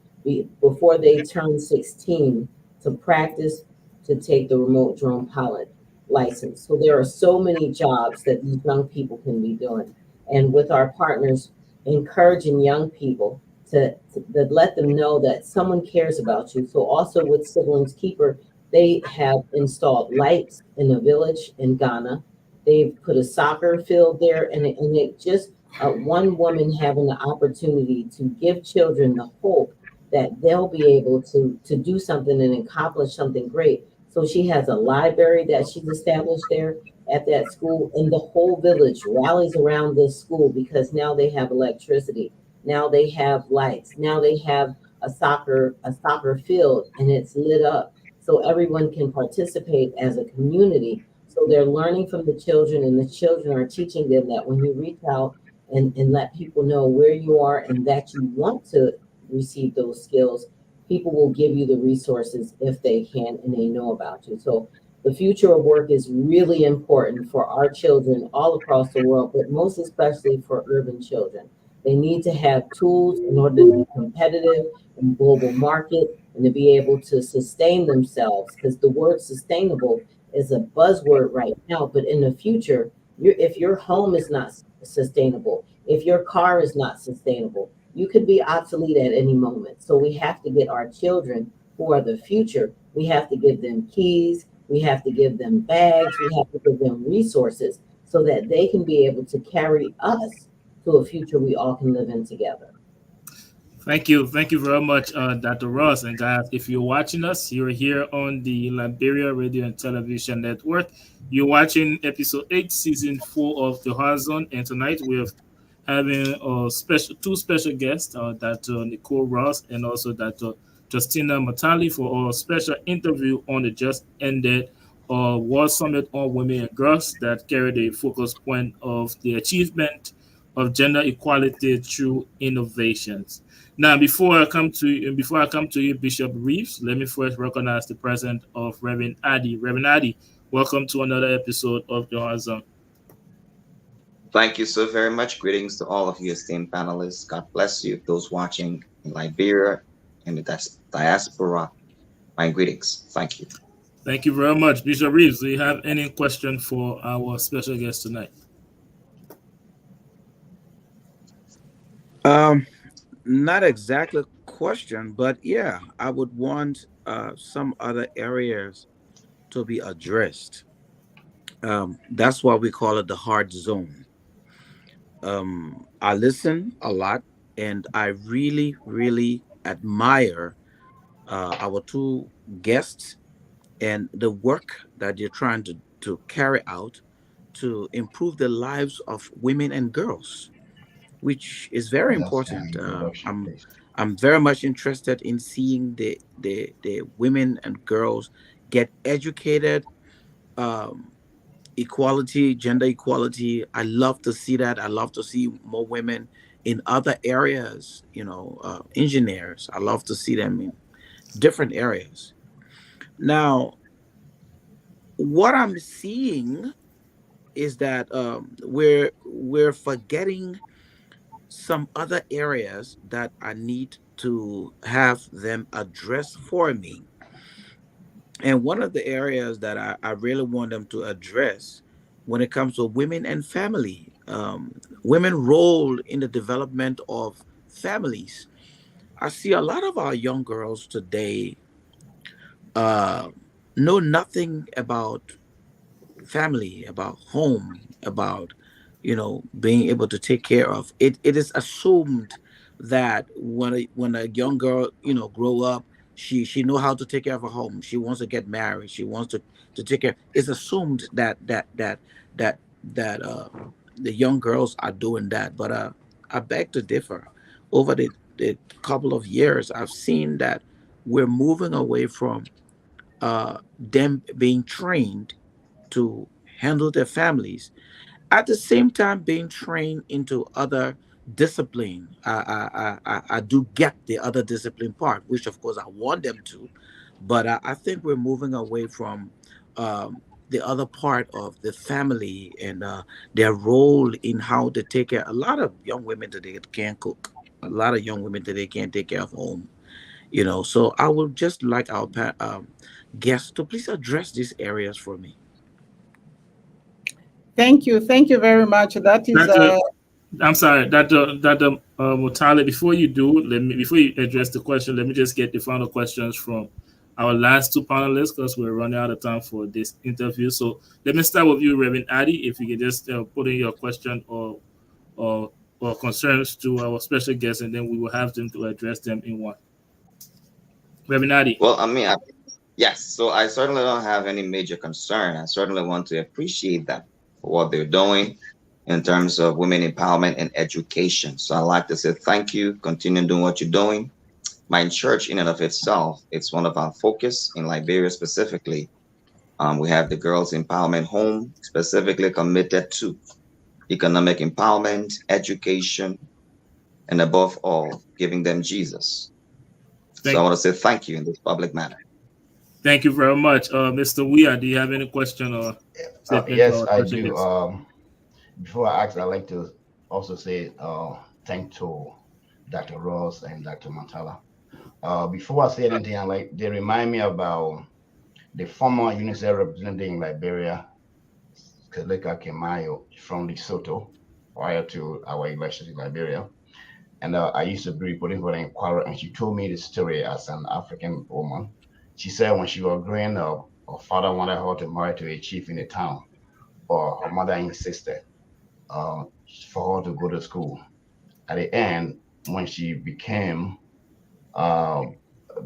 before they turn 16 to practice to take the remote drone pilot license. So there are so many jobs that these young people can be doing. And with our partners, encouraging young people to let them know that someone cares about you. So also with Siblings Keeper, they have installed lights in a village in Ghana. They've put a soccer field there, and it just one woman having the opportunity to give children the hope that they'll be able to do something and accomplish something great. So she has a library that she's established there at that school, and the whole village rallies around this school because now they have electricity, now they have lights, now they have a soccer field, and it's lit up so everyone can participate as a community. So they're learning from the children, and the children are teaching them that when you reach out and let people know where you are and that you want to receive those skills, people will give you the resources if they can and they know about you. So the future of work is really important for our children all across the world, but most especially for urban children. They need to have tools in order to be competitive in global market and to be able to sustain themselves, because the word sustainable is a buzzword right now, but in the future, if your home is not sustainable, if your car is not sustainable, you could be obsolete at any moment. So we have to get our children, who are the future, we have to give them keys, we have to give them bags, we have to give them resources so that they can be able to carry us to a future we all can live in together. Thank you very much, Dr. Ross. And guys, if you're watching us, you're here on the Liberia Radio and Television Network. You're watching episode 8, season 4 of The Horizon, and tonight we're having two special guests, Dr. Nicole Ross and also Dr. Justina Matali, for our special interview on the just ended World Summit on Women and Girls that carried the focus point of the achievement of gender equality through innovations. Now, before I come to you, Bishop Reeves, let me first recognize the presence of Reverend Adi. Reverend Adi, welcome to another episode of The Horizon. Thank you so very much. Greetings to all of you esteemed panelists. God bless you. Those watching in Liberia and the diaspora, my greetings. Thank you. Thank you very much. Bishop Reeves, do you have any question for our special guest tonight? Not exactly a question, but yeah, I would want some other areas to be addressed. That's why we call it the hard zone. I listen a lot, and I really, really admire our two guests and the work that they're trying to carry out to improve the lives of women and girls, which is very Just important. introduction, please. I'm very much interested in seeing the women and girls get educated, um, equality, gender equality. I love to see that. I love to see more women in other areas. Engineers. I love to see them in different areas. Now, what I'm seeing is that we're forgetting some other areas that I need to have them address for me. And one of the areas that I really want them to address when it comes to women and family, women role in the development of families. I see a lot of our young girls today uh, know nothing about family, about home, about being able to take care of it. It is assumed that when a young girl grow up, she know how to take care of a home. She wants to get married. She wants to take care. It's assumed that the young girls are doing that. But I beg to differ. Over the couple of years, I've seen that we're moving away from them being trained to handle their families, at the same time being trained into other discipline. I do get the other discipline part, which of course I want them to, but I think we're moving away from the other part of the family and their role in how to take care. A lot of young women today can't cook. A lot of young women today can't take care of home. So I would just like our guests to please address these areas for me. Thank you very much. That is I'm sorry, Dr. Mutale. Before you address the question, let me just get the final questions from our last two panelists because we're running out of time for this interview. So let me start with you, Reverend Addy. If you can just put in your question or concerns to our special guests, and then we will have them to address them in one. Reverend Addy. Well, yes. So I certainly don't have any major concern. I certainly want to appreciate them for what they're doing in terms of women empowerment and education. So I'd like to say thank you. Continue doing what you're doing. My church in and of itself, it's one of our focus in Liberia specifically. We have the Girls Empowerment Home specifically committed to economic empowerment, education, and above all, giving them Jesus. So I want to say thank you in this public manner. Thank you very much. Mr. Weah, do you have any question or yes, I do. Before I ask, I'd like to also say thank to Dr. Ross and Dr. Mantala. Before I say anything, they remind me about the former UNICEF representative in Liberia, Keleka Kemayo from Lesotho, prior to our election in Liberia. And I used to be reporting for the Inquirer, and she told me the story as an African woman. She said when she was growing up, her father wanted her to marry to a chief in the town, or her mother insisted for her to go to school. At the end, when she became a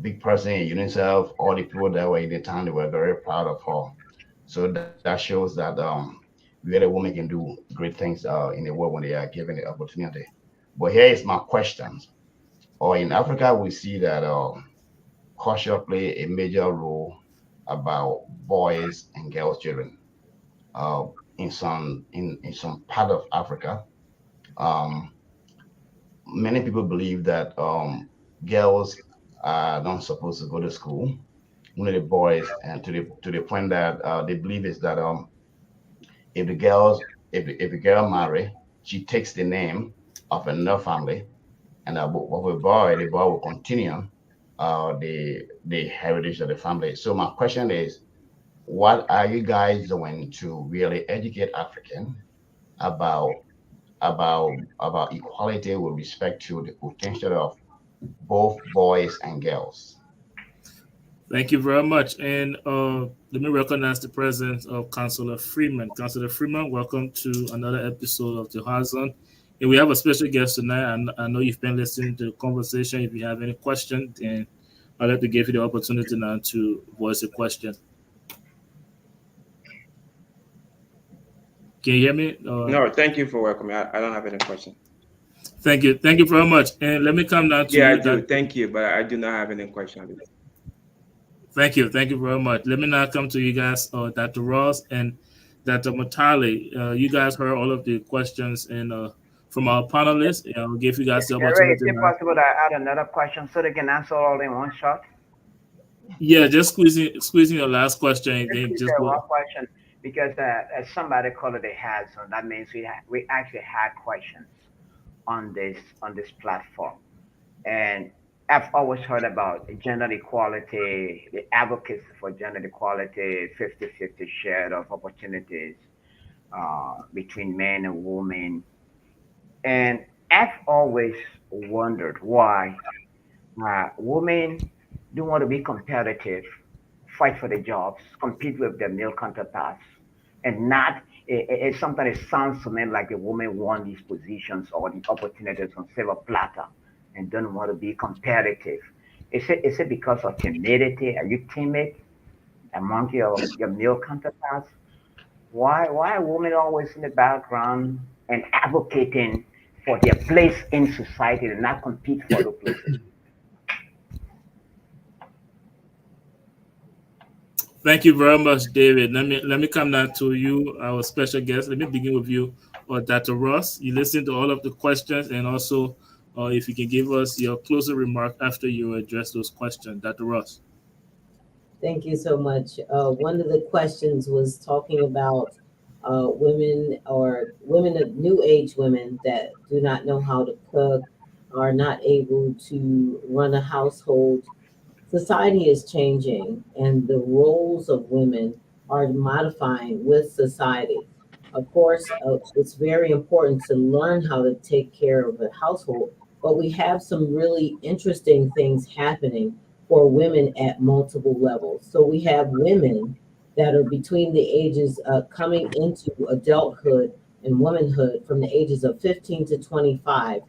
big person in UNICEF, all the people that were in the town, they were very proud of her. So that shows that really women can do great things in the world when they are given the opportunity. But here is my question. In Africa, we see that culture play a major role about boys and girls children. In some part of Africa, many people believe that girls are not supposed to go to school, only the boys, and to the point that they believe is that if a girl marry, she takes the name of another family, and the boy will continue the heritage of the family. So my question is, what are you guys doing to really educate African about equality with respect to the potential of both boys and girls? Thank you very much. And let me recognize the presence of Councillor Freeman. Councillor Freeman, welcome to another episode of the Horizon And we have a special guest tonight. I know you've been listening to the conversation. If you have any questions, then I'd like to give you the opportunity now to voice a question. Can you hear me? No, thank you for welcoming me. I don't have any question. Thank you. Thank you very much. And let me come now to Yeah, you. I do. Thank you, but I do not have any question. Thank you. Thank you very much. Let me now come to you guys, Dr. Ross and Dr. Matali. You guys heard all of the questions and from our panelists. I'll give you guys the opportunity. Is it possible to add another question so they can answer all in one shot? Yeah, just squeezing your last question. And then just one question, because as somebody called it has, so that means we actually had questions on this platform. And I've always heard about gender equality, the advocacy for gender equality, 50-50 share of opportunities between men and women. And I've always wondered why women don't want to be competitive, fight for the jobs, compete with their male counterparts, and not, it's something that sounds to me like a woman won these positions or the opportunities on silver platter and don't want to be competitive. Is it because of timidity? Are you timid among your male counterparts? Why are women always in the background and advocating for their place in society and not compete for the places? Thank you very much, David. Let me come now to you, our special guest. Let me begin with you, Dr. Ross. You listened to all of the questions, and also if you can give us your closing remark after you address those questions. Dr. Ross. Thank you so much. One of the questions was talking about women of new age women that do not know how to cook, are not able to run a household. Society is changing and the roles of women are modifying with society. Of course, it's very important to learn how to take care of a household, but we have some really interesting things happening for women at multiple levels. So we have women that are between the ages coming into adulthood and womanhood from the ages of 15 to 25.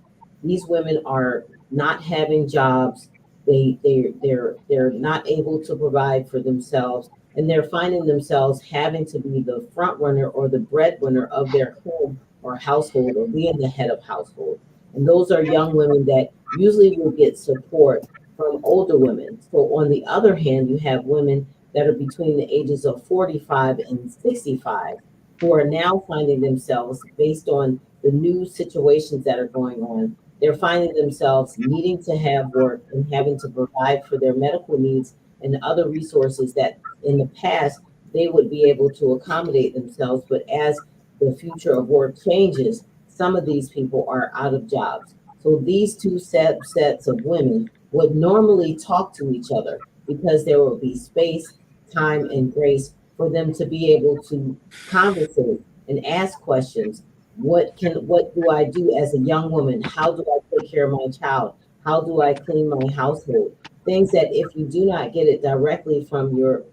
These women are not having jobs. They're not able to provide for themselves, and they're finding themselves having to be the front runner or the breadwinner of their home or household, or being the head of household. And those are young women that usually will get support from older women. So on the other hand, you have women that are between the ages of 45 and 65 who are now finding themselves, based on the new situations that are going on, they're finding themselves needing to have work and having to provide for their medical needs and other resources that in the past they would be able to accommodate themselves. But as the future of work changes, some of these people are out of jobs. So these two sets of women would normally talk to each other because there will be space, time, and grace for them to be able to conversate and ask questions. What do I do as a young woman? How do I take care of my child? How do I clean my household? Things that if you do not get it directly from your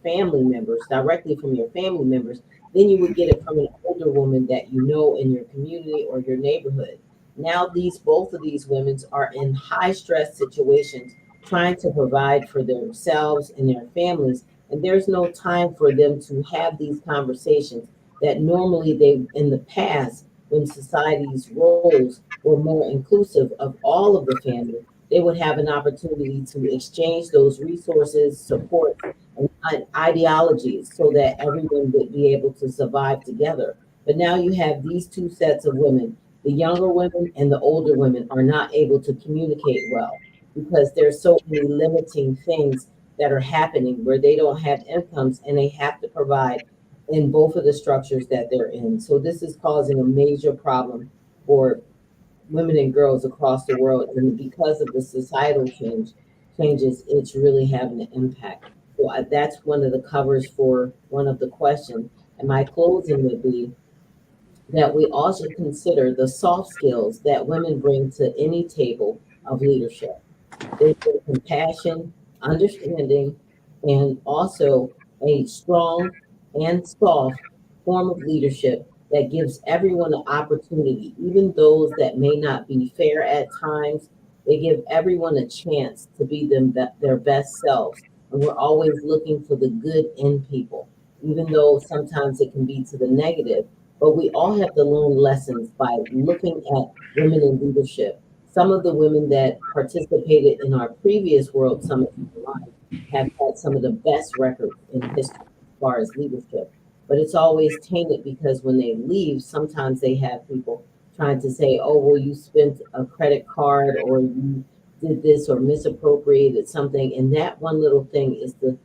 family members, then you would get it from an older woman that you know in your community or your neighborhood. Now both of these women are in high stress situations, trying to provide for themselves and their families, and there's no time for them to have these conversations that normally they, in the past, when society's roles were more inclusive of all of the family, they would have an opportunity to exchange those resources, support, and ideologies so that everyone would be able to survive together. But now you have these two sets of women. The younger women and the older women are not able to communicate well because there's so many limiting things that are happening where they don't have incomes and they have to provide in both of the structures that they're in. So this is causing a major problem for women and girls across the world. And because of the societal changes, it's really having an impact. So that's one of the covers for one of the questions. And my closing would be that we also consider the soft skills that women bring to any table of leadership. They bring compassion, understanding, and also a strong and soft form of leadership that gives everyone an opportunity, even those that may not be fair at times. They give everyone a chance to be their best selves. And we're always looking for the good in people, even though sometimes it can be to the negative. But we all have to learn lessons by looking at women in leadership. Some of the women that participated in our previous World Summit have had some of the best records in history as far as leadership. But it's always tainted because when they leave, sometimes they have people trying to say, oh, well, you spent a credit card or you did this or misappropriated something. And that one little thing is the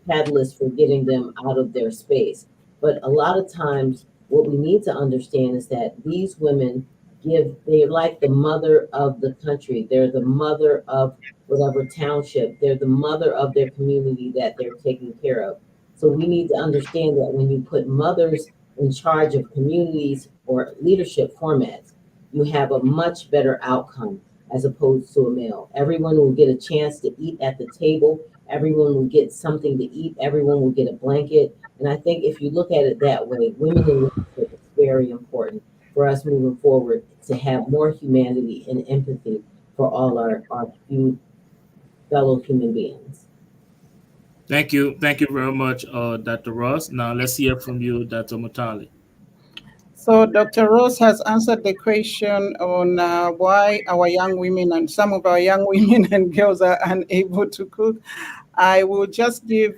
catalyst for getting them out of their space. But a lot of times, what we need to understand is that these women they're like the mother of the country. They're the mother of whatever township. They're the mother of their community that they're taking care of. So we need to understand that when you put mothers in charge of communities or leadership formats, you have a much better outcome as opposed to a male. Everyone will get a chance to eat at the table. Everyone will get something to eat. Everyone will get a blanket. And I think if you look at it that way, women in leadership is very important for us moving forward to have more humanity and empathy for all our fellow human beings. Thank you very much, Dr. Ross. Now let's hear from you, Dr. Mutale. So Dr. Ross has answered the question on why our young women and some of our young women and girls are unable to cook. I will just give,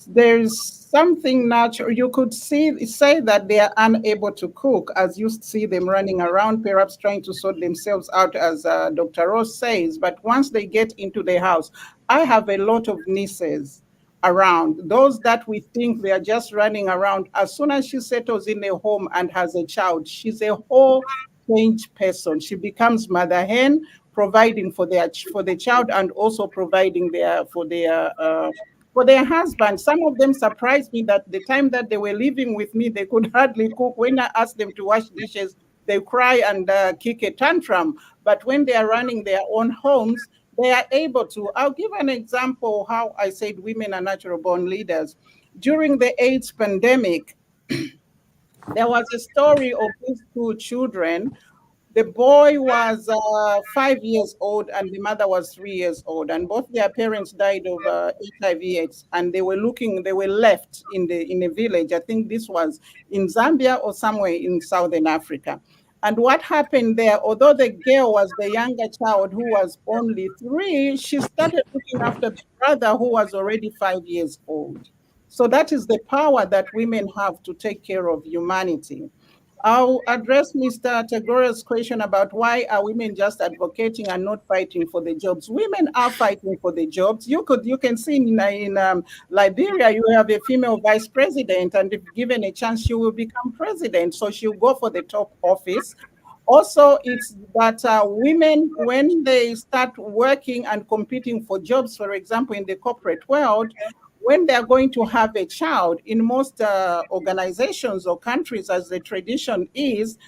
there's something natural. You could say that they are unable to cook as you see them running around, perhaps trying to sort themselves out, as Dr. Ross says. But once they get into the house, I have a lot of nieces around. Those that we think they are just running around, as soon as she settles in a home and has a child, she's a whole changed person. She becomes mother hen, providing for the child and also providing for their husband. Some of them surprised me that the time that they were living with me, they could hardly cook. When I asked them to wash dishes, they cry and kick a tantrum. But when they are running their own homes, they are able to. I'll give an example how I said women are natural born leaders. During the AIDS pandemic, there was a story of these two children. The boy was 5 years old and the mother was 3 years old, and both their parents died of HIV/AIDS. And they were left in a village. I think this was in Zambia or somewhere in Southern Africa. And what happened there, although the girl was the younger child who was only 3, she started looking after the brother who was already 5 years old. So that is the power that women have to take care of humanity. I'll address Mr. Tagora's question about why are women just advocating and not fighting for the jobs. Women are fighting for the jobs. You can see in Liberia, you have a female vice president, and if given a chance, she will become president. So she'll go for the top office. Also, it's that women, when they start working and competing for jobs, for example, in the corporate world, when they're going to have a child, in most organizations or countries, as the tradition is,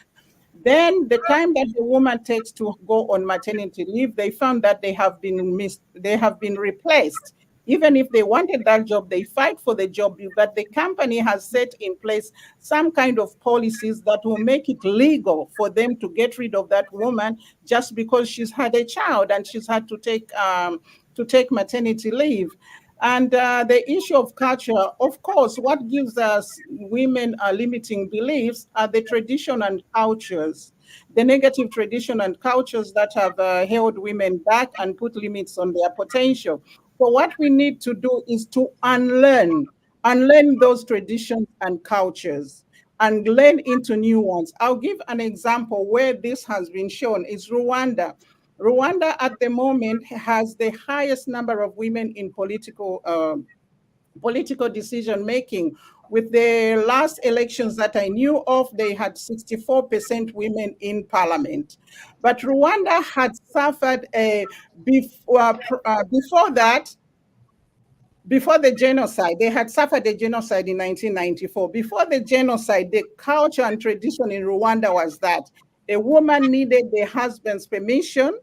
then the time that the woman takes to go on maternity leave, they found that they have been replaced. Even if they wanted that job, they fight for the job, but the company has set in place some kind of policies that will make it legal for them to get rid of that woman just because she's had a child and she's had to take maternity leave. And the issue of culture, of course, what gives us women limiting beliefs are the tradition and cultures, the negative tradition and cultures that have held women back and put limits on their potential. So what we need to do is to unlearn those traditions and cultures and learn into new ones. I'll give an example where this has been shown is Rwanda. Rwanda at the moment has the highest number of women in political decision making. With the last elections that I knew of, they had 64% women in parliament. But Rwanda had suffered before the genocide. They had suffered a genocide in 1994. Before the genocide, the culture and tradition in Rwanda was that a woman needed the husband's permission.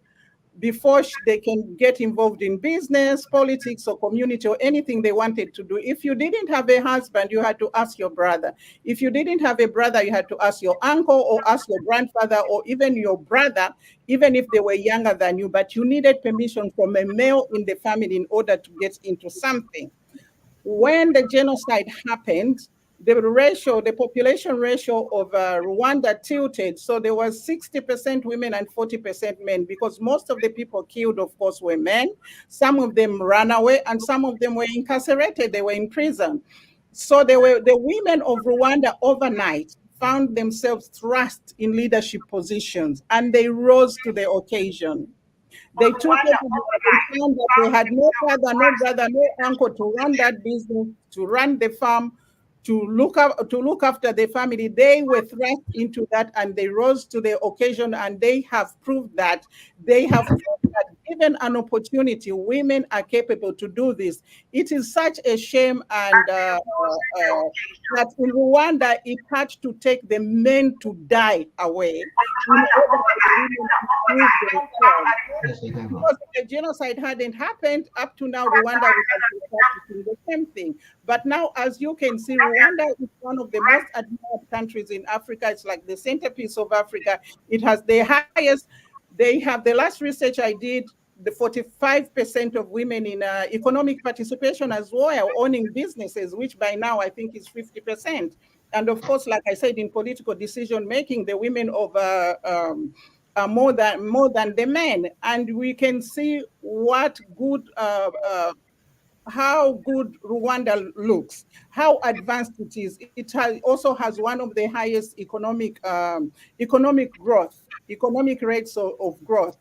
before they can get involved in business, politics, or community, or anything they wanted to do. If you didn't have a husband, you had to ask your brother. If you didn't have a brother, you had to ask your uncle or ask your grandfather or even your brother, even if they were younger than you, but you needed permission from a male in the family in order to get into something. When the genocide happened, the population ratio of Rwanda tilted. So there was 60% women and 40% men, because most of the people killed, of course, were men. Some of them ran away and some of them were incarcerated. They were in prison. So the women of Rwanda overnight found themselves thrust in leadership positions, and they rose to the occasion. They took it, they found that they had no father, no brother, no uncle to run that business, to run the farm, to look after the family. They were thrust into that, and they rose to the occasion, and they have proved that. They have proved that given an opportunity, women are capable to do this. It is such a shame, and that in Rwanda it had to take the men to die away in order for the women to prove themselves. Because if the genocide hadn't happened, up to now Rwanda would have been practicing the same thing. But now, as you can see, Rwanda is one of the most admired countries in Africa. It's like the centerpiece of Africa. It has the highest, they have the last research I did, the 45% of women in economic participation as well, owning businesses, which by now I think is 50%. And of course, like I said, in political decision making, the women of are more than the men. And we can see what good how good Rwanda looks, how advanced it is. It also has one of the highest economic growth, economic rates of growth.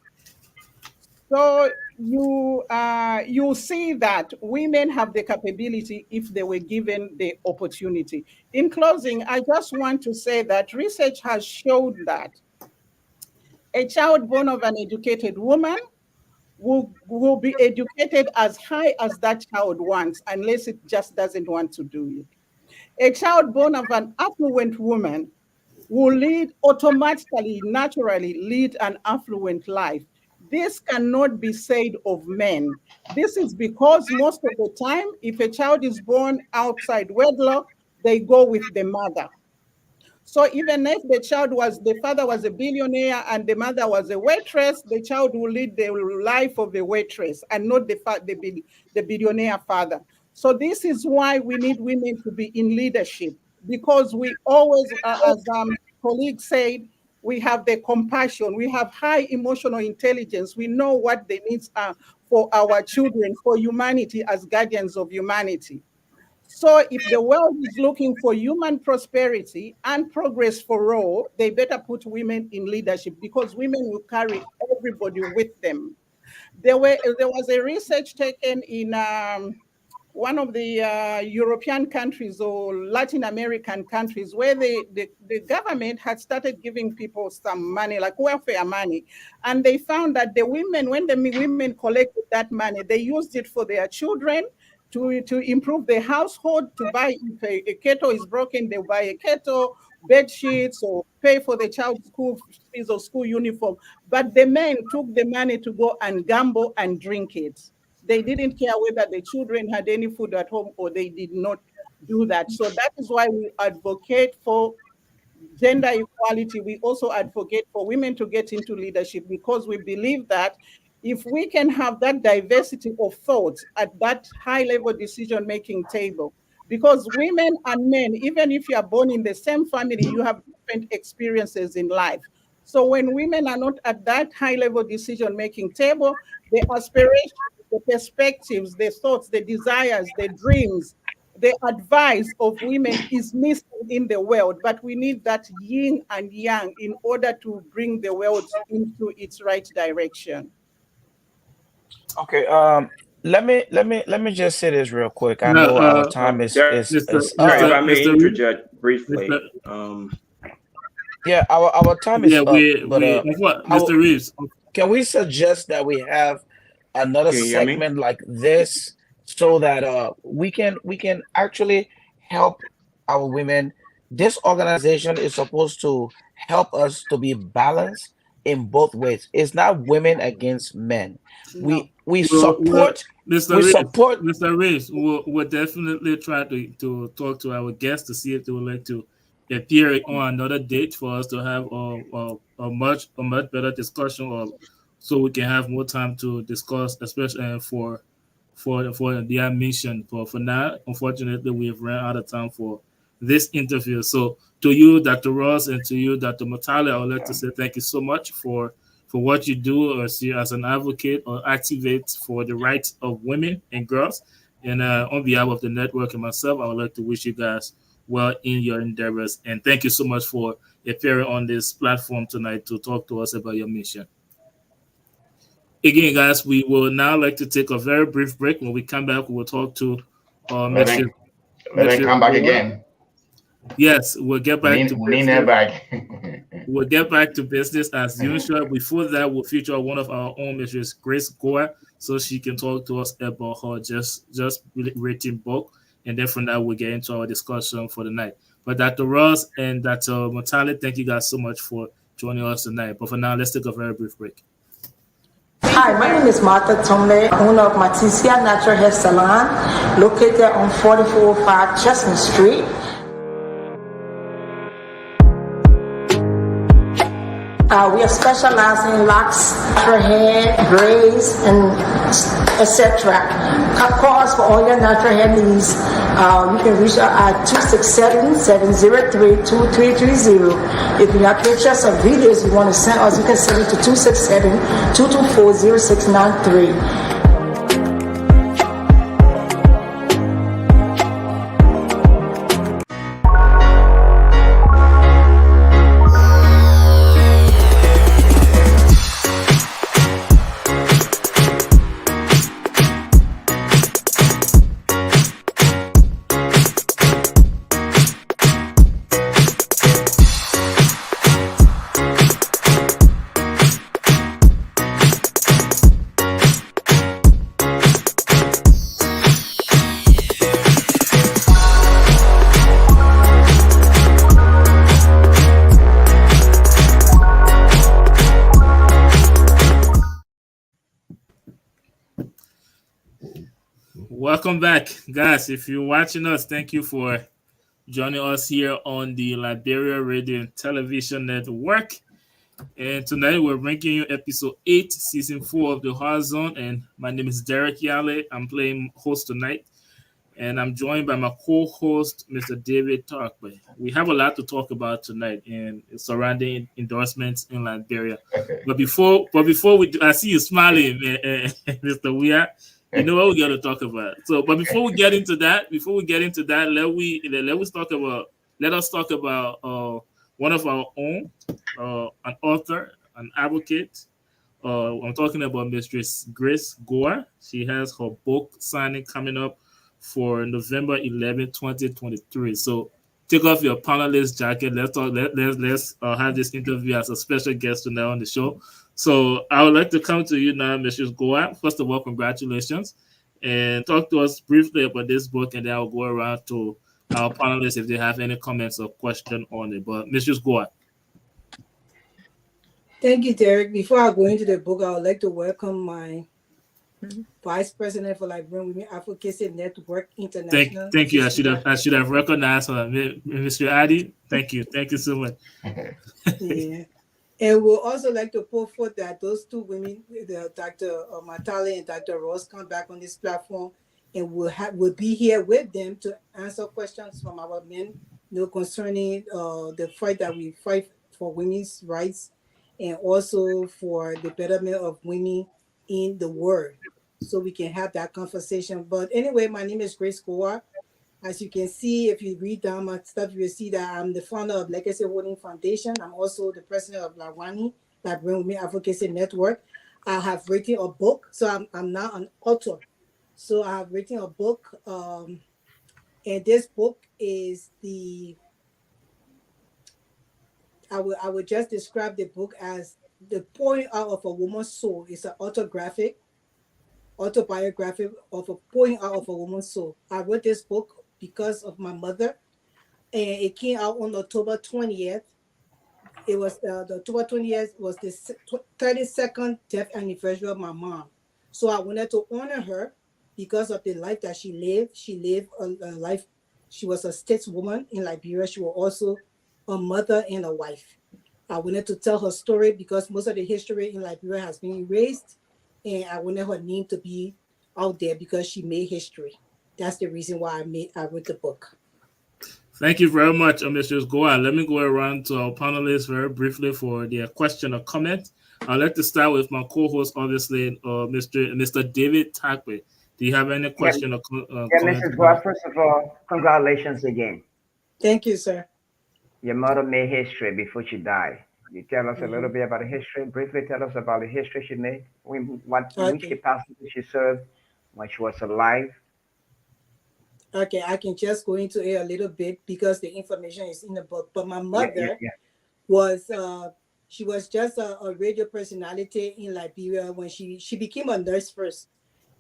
So you see that women have the capability if they were given the opportunity. In closing, I just want to say that research has showed that a child born of an educated woman will be educated as high as that child wants, unless it just doesn't want to do it. A child born of an affluent woman will automatically, naturally lead an affluent life. This cannot be said of men. This is because most of the time, if a child is born outside wedlock, they go with the mother. So even if the father was a billionaire and the mother was a waitress, the child will lead the life of a waitress and not the billionaire father. So this is why we need women to be in leadership, because we always, as colleagues said, we have the compassion, we have high emotional intelligence, we know what the needs are for our children, for humanity as guardians of humanity. So if the world is looking for human prosperity and progress for all, they better put women in leadership, because women will carry everybody with them. There was a research taken in one of the European countries or Latin American countries where the government had started giving people some money, like welfare money. And they found that the women, when the women collected that money, they used it for their children, to improve the household, to buy, if a kettle is broken, they'll buy a kettle, bed sheets, or pay for the child's school fees or school uniform. But the men took the money to go and gamble and drink it. They didn't care whether the children had any food at home or they did not do that. So that is why we advocate for gender equality. We also advocate for women to get into leadership, because we believe that if we can have that diversity of thought at that high-level decision-making table, because women and men, even if you are born in the same family, you have different experiences in life. So when women are not at that high-level decision-making table, the aspirations, the perspectives, the thoughts, the desires, the dreams, the advice of women is missing in the world. But we need that yin and yang in order to bring the world into its right direction. Okay, let me just say this real quick. I know our time is sorry, if I may interject briefly. Yeah, our time is up. But Mr. Reeves, can we suggest that we have another segment like this, so that we can actually help our women? This organization is supposed to help us to be balanced in both ways. It's not women against men. We Mr. support. Mr. Reyes, we'll definitely try to talk to our guests to see if they would like to appear on another date for us to have a much better discussion, or so we can have more time to discuss, especially for their mission. But for now, unfortunately, we've run out of time for this interview. So to you, Dr. Ross, and to you, Dr. Mutale, I would like to say thank you so much for what you do as an advocate or activate for the rights of women and girls. And on behalf of the network and myself, I would like to wish you guys well in your endeavors. And thank you so much for appearing on this platform tonight to talk to us about your mission. Again, guys, we will now like to take a very brief break. When we come back, we will talk to Let them come back again. Yes, we'll get back to business. We'll get back to business as usual. Before that, we'll feature one of our own, Mrs. Grace Goa, so she can talk to us about her just written book. And then from that, we'll get into our discussion for the night. But Dr. Ross and Dr. Mutale, thank you guys so much for joining us tonight. But for now, let's take a very brief break. Hi, my name is Martha Tomle, owner of Maticia Natural Hair Salon, located on 4405 Chestnut Street. We are specializing in locks, natural hair, braids, and etc. Call us for all your natural hair needs. You can reach out at 267-703-2330. If you have pictures or videos you want to send us, you can send it to 267-224-0693. Welcome back, guys. If you're watching us, thank you for joining us here on the Liberia Radio and Television Network. And tonight we're bringing you episode 8, season 4 of The Hard Zone. And my name is Derek Yale. I'm playing host tonight. And I'm joined by my co-host, Mr. David Tarkby. We have a lot to talk about tonight and surrounding endorsements in Liberia. But before we do, I see you smiling, Mr. Weir. You know what we got to talk about. So, but before we get into that, let us talk about one of our own, an author, an advocate. I'm talking about Mistress Grace Goa. She has her book signing coming up for November 11, 2023. So, take off your panelist jacket. Let's have this interview as a special guest tonight on the show. So I would like to come to you now, Mrs. Goa. First of all, congratulations. And talk to us briefly about this book, and then I'll go around to our panelists if they have any comments or question on it. But Mrs. Goa. Thank you, Derek. Before I go into the book, I would like to welcome my Vice President for Liberian Women Advocacy Network International. Thank you. I should have recognized her, Mr. Adi. Thank you so much. Yeah. And we'll also like to put forth that those two women, Dr. Matale and Dr. Ross, come back on this platform, and we'll be here with them to answer questions from our men, concerning the fight that we fight for women's rights, and also for the betterment of women in the world, so we can have that conversation. But anyway, my name is Grace Goa. As you can see, if you read down my stuff, you will see that I'm the founder of Legacy Holding Foundation. I'm also the president of LAWANI, Liberian Women Advocacy Network. I have written a book, so I'm now an author. So I have written a book, and this book is I would just describe the book as the pouring out of a woman's soul. It's an autobiography of a pouring out of a woman's soul. I wrote this book because of my mother, and it came out on October 20th. it was the October 20th was the 32nd death anniversary of my mom. So I wanted to honor her because of the life that she lived. She lived a life. She was a stateswoman in Liberia. She was also a mother and a wife. I wanted to tell her story because most of the history in Liberia has been erased, and I wanted her name to be out there because she made history. That's the reason why I wrote the book. Thank you very much, Mr. Goa. Let me go around to our panelists very briefly for their question or comment. I'd like to start with my co-host, obviously, Mr. David Takwe. Do you have any question or comment? Mrs. Goa, first of all, congratulations again. Thank you, sir. Your mother made history before she died. You tell us a little bit about the history. Briefly tell us about the history she made, which capacity she served when she was alive. Okay, I can just go into it a little bit because the information is in the book. But my mother was, she was just a radio personality in Liberia when she became a nurse first.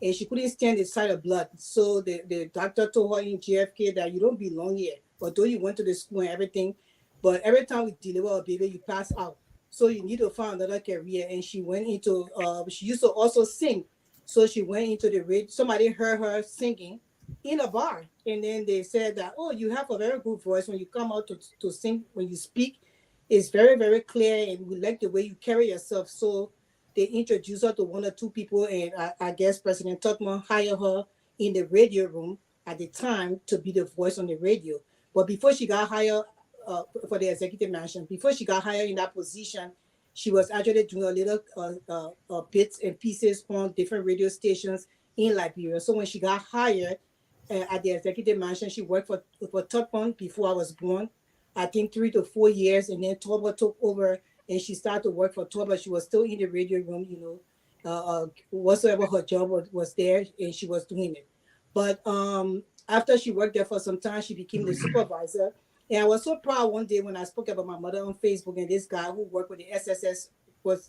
And she couldn't stand the sight of blood. So the doctor told her in JFK that you don't belong here. Although you went to the school and everything, but every time we deliver a baby, you pass out. So you need to find another career. And she went into, she used to also sing. So she went into the radio. Somebody heard her singing in a bar, and then they said that, oh, you have a very good voice when you come out to sing. When you speak, it's very, very clear, and we like the way you carry yourself. So they introduced her to one or two people, and I guess President Tubman hired her in the radio room at the time to be the voice on the radio. But before she got hired for the executive mansion, before she got hired in that position, she was actually doing a little bits and pieces on different radio stations in Liberia. So when she got hired at the executive mansion, she worked for Tubman before I was born, I think 3 to 4 years, and then Tubman took over and she started to work for Tubman. She was still in the radio room, you know, whatsoever her job was there, and she was doing it. But after she worked there for some time, she became the supervisor. And I was so proud one day when I spoke about my mother on Facebook, and this guy who worked with the SSS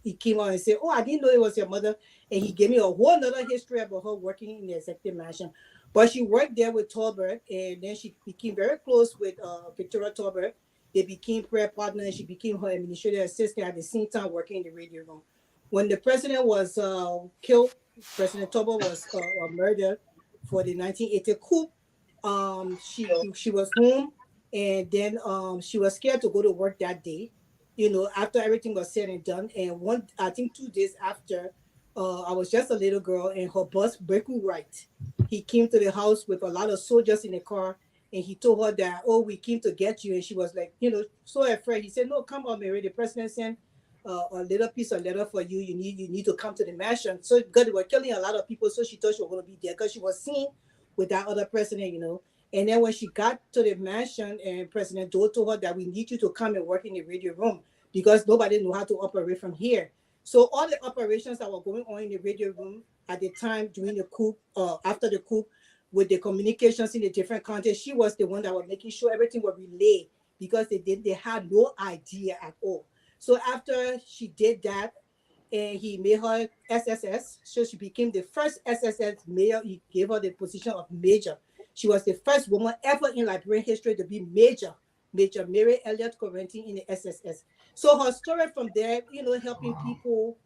he came on and said, oh, I didn't know it was your mother. And he gave me a whole other history about her working in the executive mansion. But she worked there with Tolbert, and then she became very close with Victoria Tolbert. They became prayer partners, and she became her administrative assistant at the same time working in the radio room. When the president was killed, President Tolbert was murdered for the 1980 coup. She was home, and then she was scared to go to work that day, you know, after everything was said and done. And I think 2 days after, I was just a little girl, and her boss, Breku Wright, he came to the house with a lot of soldiers in the car, and he told her that, oh, we came to get you. And she was like, you know, so afraid. He said, no, come on, Mary. The president sent a little piece of letter for you. You need to come to the mansion. So because they were killing a lot of people, so she thought she was going to be there because she was seen with that other president, you know. And then when she got to the mansion, and President Doe told her that we need you to come and work in the radio room because nobody knew how to operate from here. So all the operations that were going on in the radio room at the time during the coup, after the coup, with the communications in the different countries, she was the one that was making sure everything was relayed because they had no idea at all. So after she did that, and he made her SSS, so she became the first SSS mayor. He gave her the position of major. She was the first woman ever in Liberian history to be Major Mary Elliott Correntin in the SSS. So her story from there, you know, helping people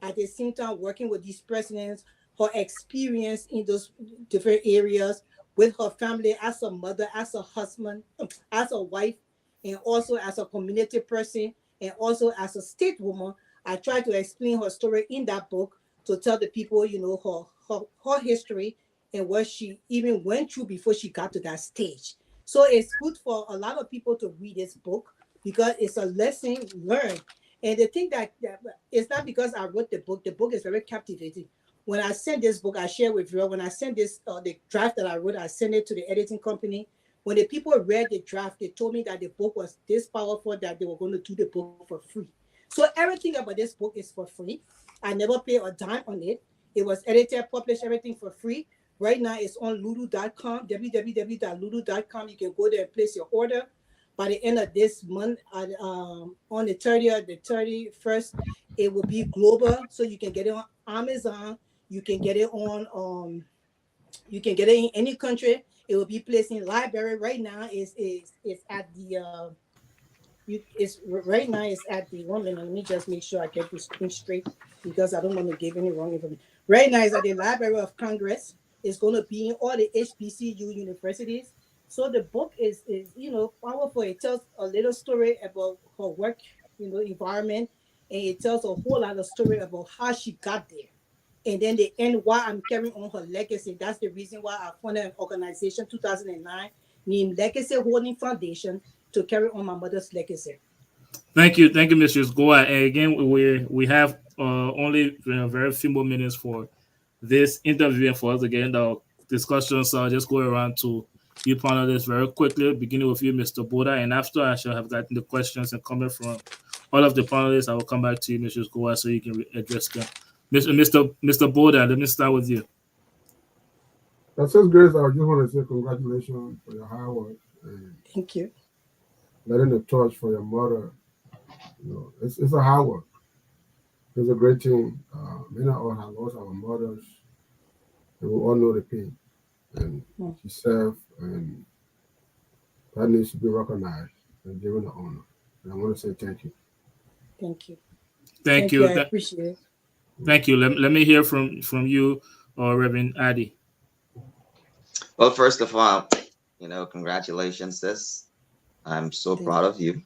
at the same time working with these presidents, her experience in those different areas with her family as a mother, as a husband, as a wife, and also as a community person, and also as a state woman. I try to explain her story in that book to tell the people, you know, her history and what she even went through before she got to that stage. So it's good for a lot of people to read this book because it's a lesson learned. And the thing that it's not because I wrote the book is very captivating. When I sent this book, I share with you, when I sent this, the draft that I wrote, I sent it to the editing company. When the people read the draft, they told me that the book was this powerful that they were going to do the book for free. So everything about this book is for free. I never paid a dime on it. It was edited, published, everything for free. Right now it's on lulu.com, www.lulu.com. You can go there and place your order. By the end of this month, on the 30th, the 31st, it will be global. So you can get it on Amazon. You can get it on, you can get it in any country. It will be placed in library. Right now it's at the it's right now it's at the woman. Let me just make sure I get this thing straight because I don't want to give any wrong information. Right now it's at the Library of Congress. It's going to be in all the HBCU universities. So the book is powerful. It tells a little story about her work, environment, and it tells a whole lot of story about how she got there. And then the end why I'm carrying on her legacy. That's the reason why I funded an organization 2009 named Legacy Holding Foundation to carry on my mother's legacy. Thank you, Mrs. Goa. And again, we have only very few more minutes for this interview and for us to get into our discussion. So I'll just go around to you panelists very quickly, beginning with you, Mr. Boda. And after I shall have gotten the questions and comments from all of the panelists, I will come back to you, Mrs. Goa, so you can address them. Mr. Boda, let me start with you. That's just Grace. I just want to say congratulations for your hard work. And thank you. Letting the torch for your mother. It's a hard work. It's a great thing. Many of us have lost our mothers, and we all know the pain. And she served, and that needs to be recognized and given the honor. And I want to say thank you. Thank you. Thank you. I appreciate it. Thank you. Let me hear from you, Reverend Addy. Well, first of all, congratulations, sis. I'm so proud of you.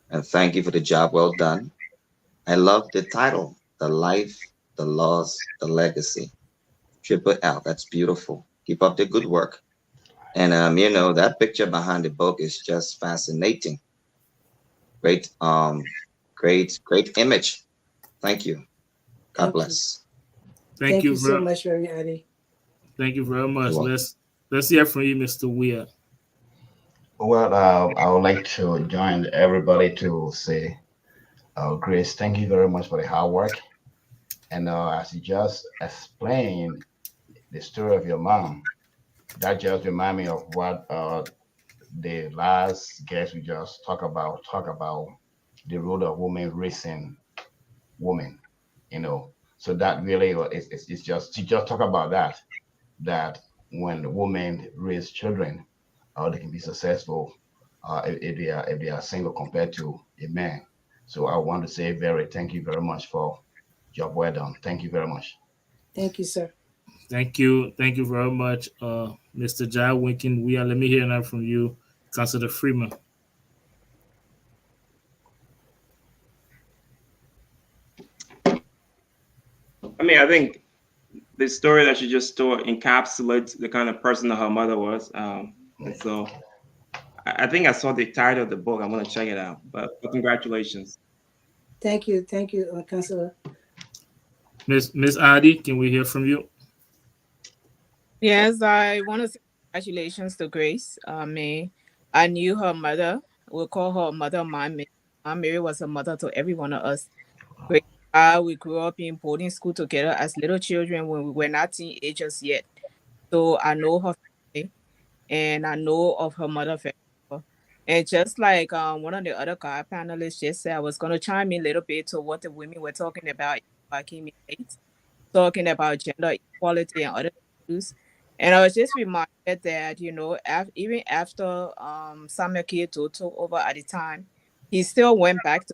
And thank you for the job well done. I love the title, The Life, the Loss, the Legacy. Triple L. That's beautiful. Keep up the good work. And, that picture behind the book is just fascinating. Great image. Thank you. God bless. Thank you so much, Reverend Addy. Thank you very much. Let's hear from you, Mr. Weir. Well, I would like to join everybody to say, Grace, thank you very much for the hard work. And as you just explained the story of your mom, that just reminded me of what the last guest we just talk about the role of women raising women, So that really it's just to just talk about that when women raise children, they can be successful if they are single compared to a man. So I want to say thank you very much for job well done. Thank you very much. Thank you, sir. Thank you very much, Mr. Jai Winkin. Let me hear now from you, Councilor Freeman. I think the story that you just told encapsulates the kind of person that her mother was. And so I think I saw the title of the book. I'm going to check it out. But congratulations. Thank you, Councilor. Miss Addy, can we hear from you? Yes, I want to say congratulations to Grace. I knew her mother. We'll call her mother, Mom Mary. Mom Mary was a mother to every one of us. Grace, we grew up in boarding school together as little children when we were not teenagers yet. So I know her family, and I know of her mother very well. And just like one of the other guy panelists just said, I was going to chime in a little bit to what the women were talking about. I came in late, talking about gender equality and other issues. And I was just reminded that, even after Samuel Keto took over at the time, he still went back to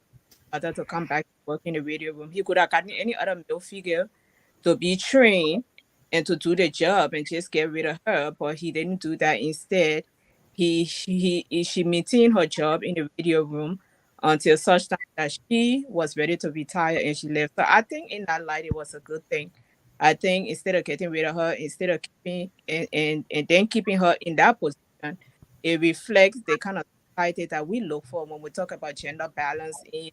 come back to work in the radio room. He could have gotten any other male figure to be trained and to do the job and just get rid of her, but he didn't do that. Instead, she maintained her job in the radio room until such time that she was ready to retire and she left. So I think in that light, it was a good thing. I think instead of getting rid of her, instead of keeping and then keeping her in that position, it reflects the kind of society that we look for when we talk about gender balance in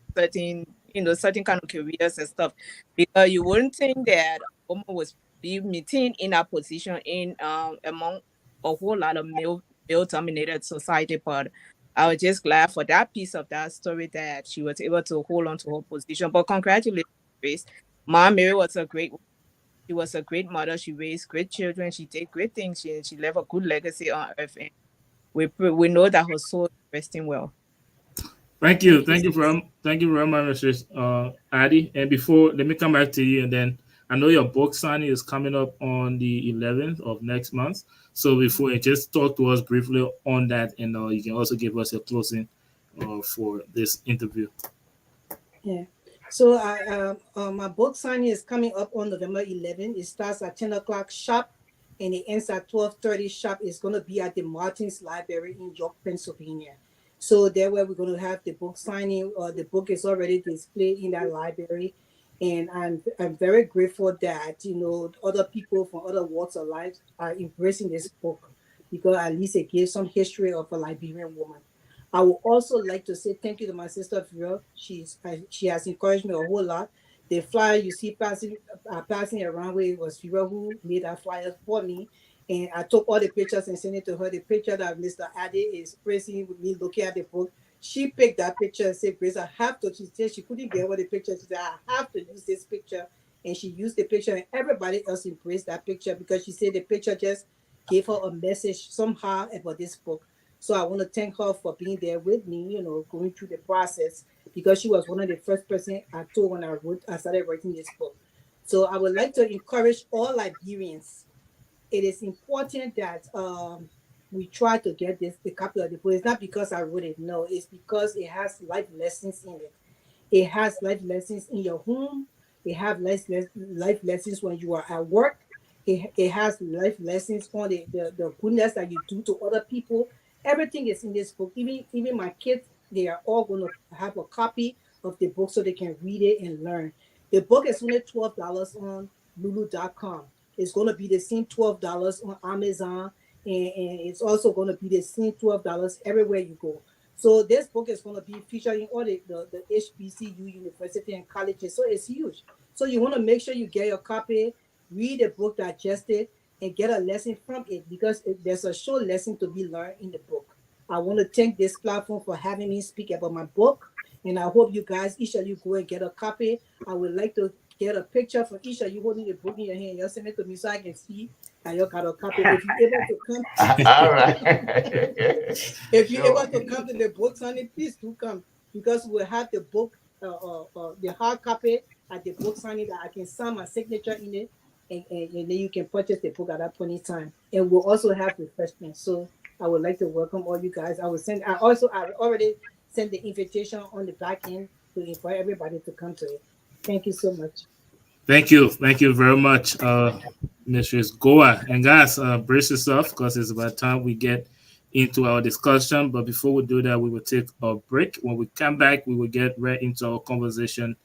certain kind of careers and stuff. Because you wouldn't think that a woman was be maintained in that position in among a whole lot of male-dominated society, but I was just glad for that piece of that story that she was able to hold on to her position. But congratulations, Grace. Mom Mary was a great mother. She raised great children. She did great things. She left a good legacy on earth. And we know that her soul is resting well. Thank you very much, Mrs. Addy. And before, let me come back to you, and then I know your book signing is coming up on the 11th of next month. So before, just talk to us briefly on that, and you can also give us your closing for this interview. Yeah. So my book signing is coming up on November 11th. It starts at 10 o'clock sharp and it ends at 12:30 sharp. It's going to be at the Martins Library in York, Pennsylvania. So there where we're going to have the book signing. The book is already displayed in that library. And I'm very grateful that, other people from other walks of life are embracing this book because at least it gives some history of a Liberian woman. I would also like to say thank you to my sister Vera. She has encouraged me a whole lot. The flyer you see passing around where it was Vera who made that flyer for me. And I took all the pictures and sent it to her. The picture that Mr. Ade is praising with me looking at the book. She picked that picture and said, Grace, I have to. She said she couldn't get over the picture. She said, I have to use this picture. And she used the picture and everybody else embraced that picture because she said the picture just gave her a message somehow about this book. So I want to thank her for being there with me, going through the process because she was one of the first person I told when I started writing this book. So I would like to encourage all Liberians. It is important that we try to get the copy of the book. It's not because I wrote it. No, it's because it has life lessons in it. It has life lessons in your home. It has life lessons when you are at work. It has life lessons on the goodness that you do to other people. Everything is in this book. Even my kids, they are all going to have a copy of the book so they can read it and learn. The book is only $12 on Lulu.com. It's going to be the same $12 on Amazon, and it's also going to be the same $12 everywhere you go. So this book is going to be featured in all the HBCU university and colleges. So it's huge. So you want to make sure you get your copy, read the book, digest it, and get a lesson from it because there's a short lesson to be learned in the book. I want to thank this platform for having me speak about my book, and I hope you guys, each of you, go and get a copy. I would like to get a picture from each of you holding the book in your hand. You'll send it to me so I can see that you got a copy. If you're able to come, all right. if you're able to come to the book signing, please do come because we'll have the book, the hard copy at the book signing that I can sign my signature in it. And then you can purchase the book at that point in time. And we'll also have refreshments. So I would like to welcome all you guys. I already sent the invitation on the back end to invite everybody to come to it. Thank you so much. Thank you very much, Mistress Goa. And guys, brace yourself because it's about time we get into our discussion. But before we do that, we will take a break. When we come back, we will get right into our conversation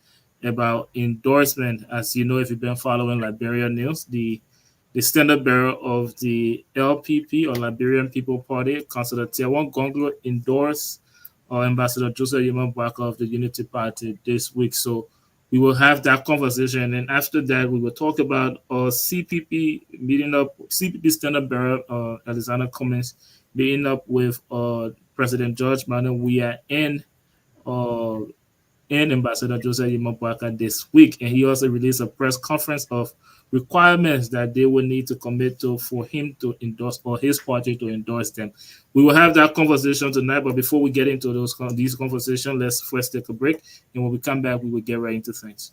about endorsement. As you know, if you've been following Liberia news, the standard bearer of the LPP or Liberian People Party, Councillor Tiawan Gonglo, endorsed Ambassador Joseph Yema Boakai of the Unity Party this week. So we will have that conversation, and after that, we will talk about CPP meeting up, CPP standard bearer Alexander Cummings meeting up with President George Manuel Weah and Ambassador Joseph Yema Boakai this week. And he also released a press conference of requirements that they will need to commit to for him to endorse or his party to endorse them. We will have that conversation tonight, but before we get into these conversations, let's first take a break. And when we come back, we will get right into things.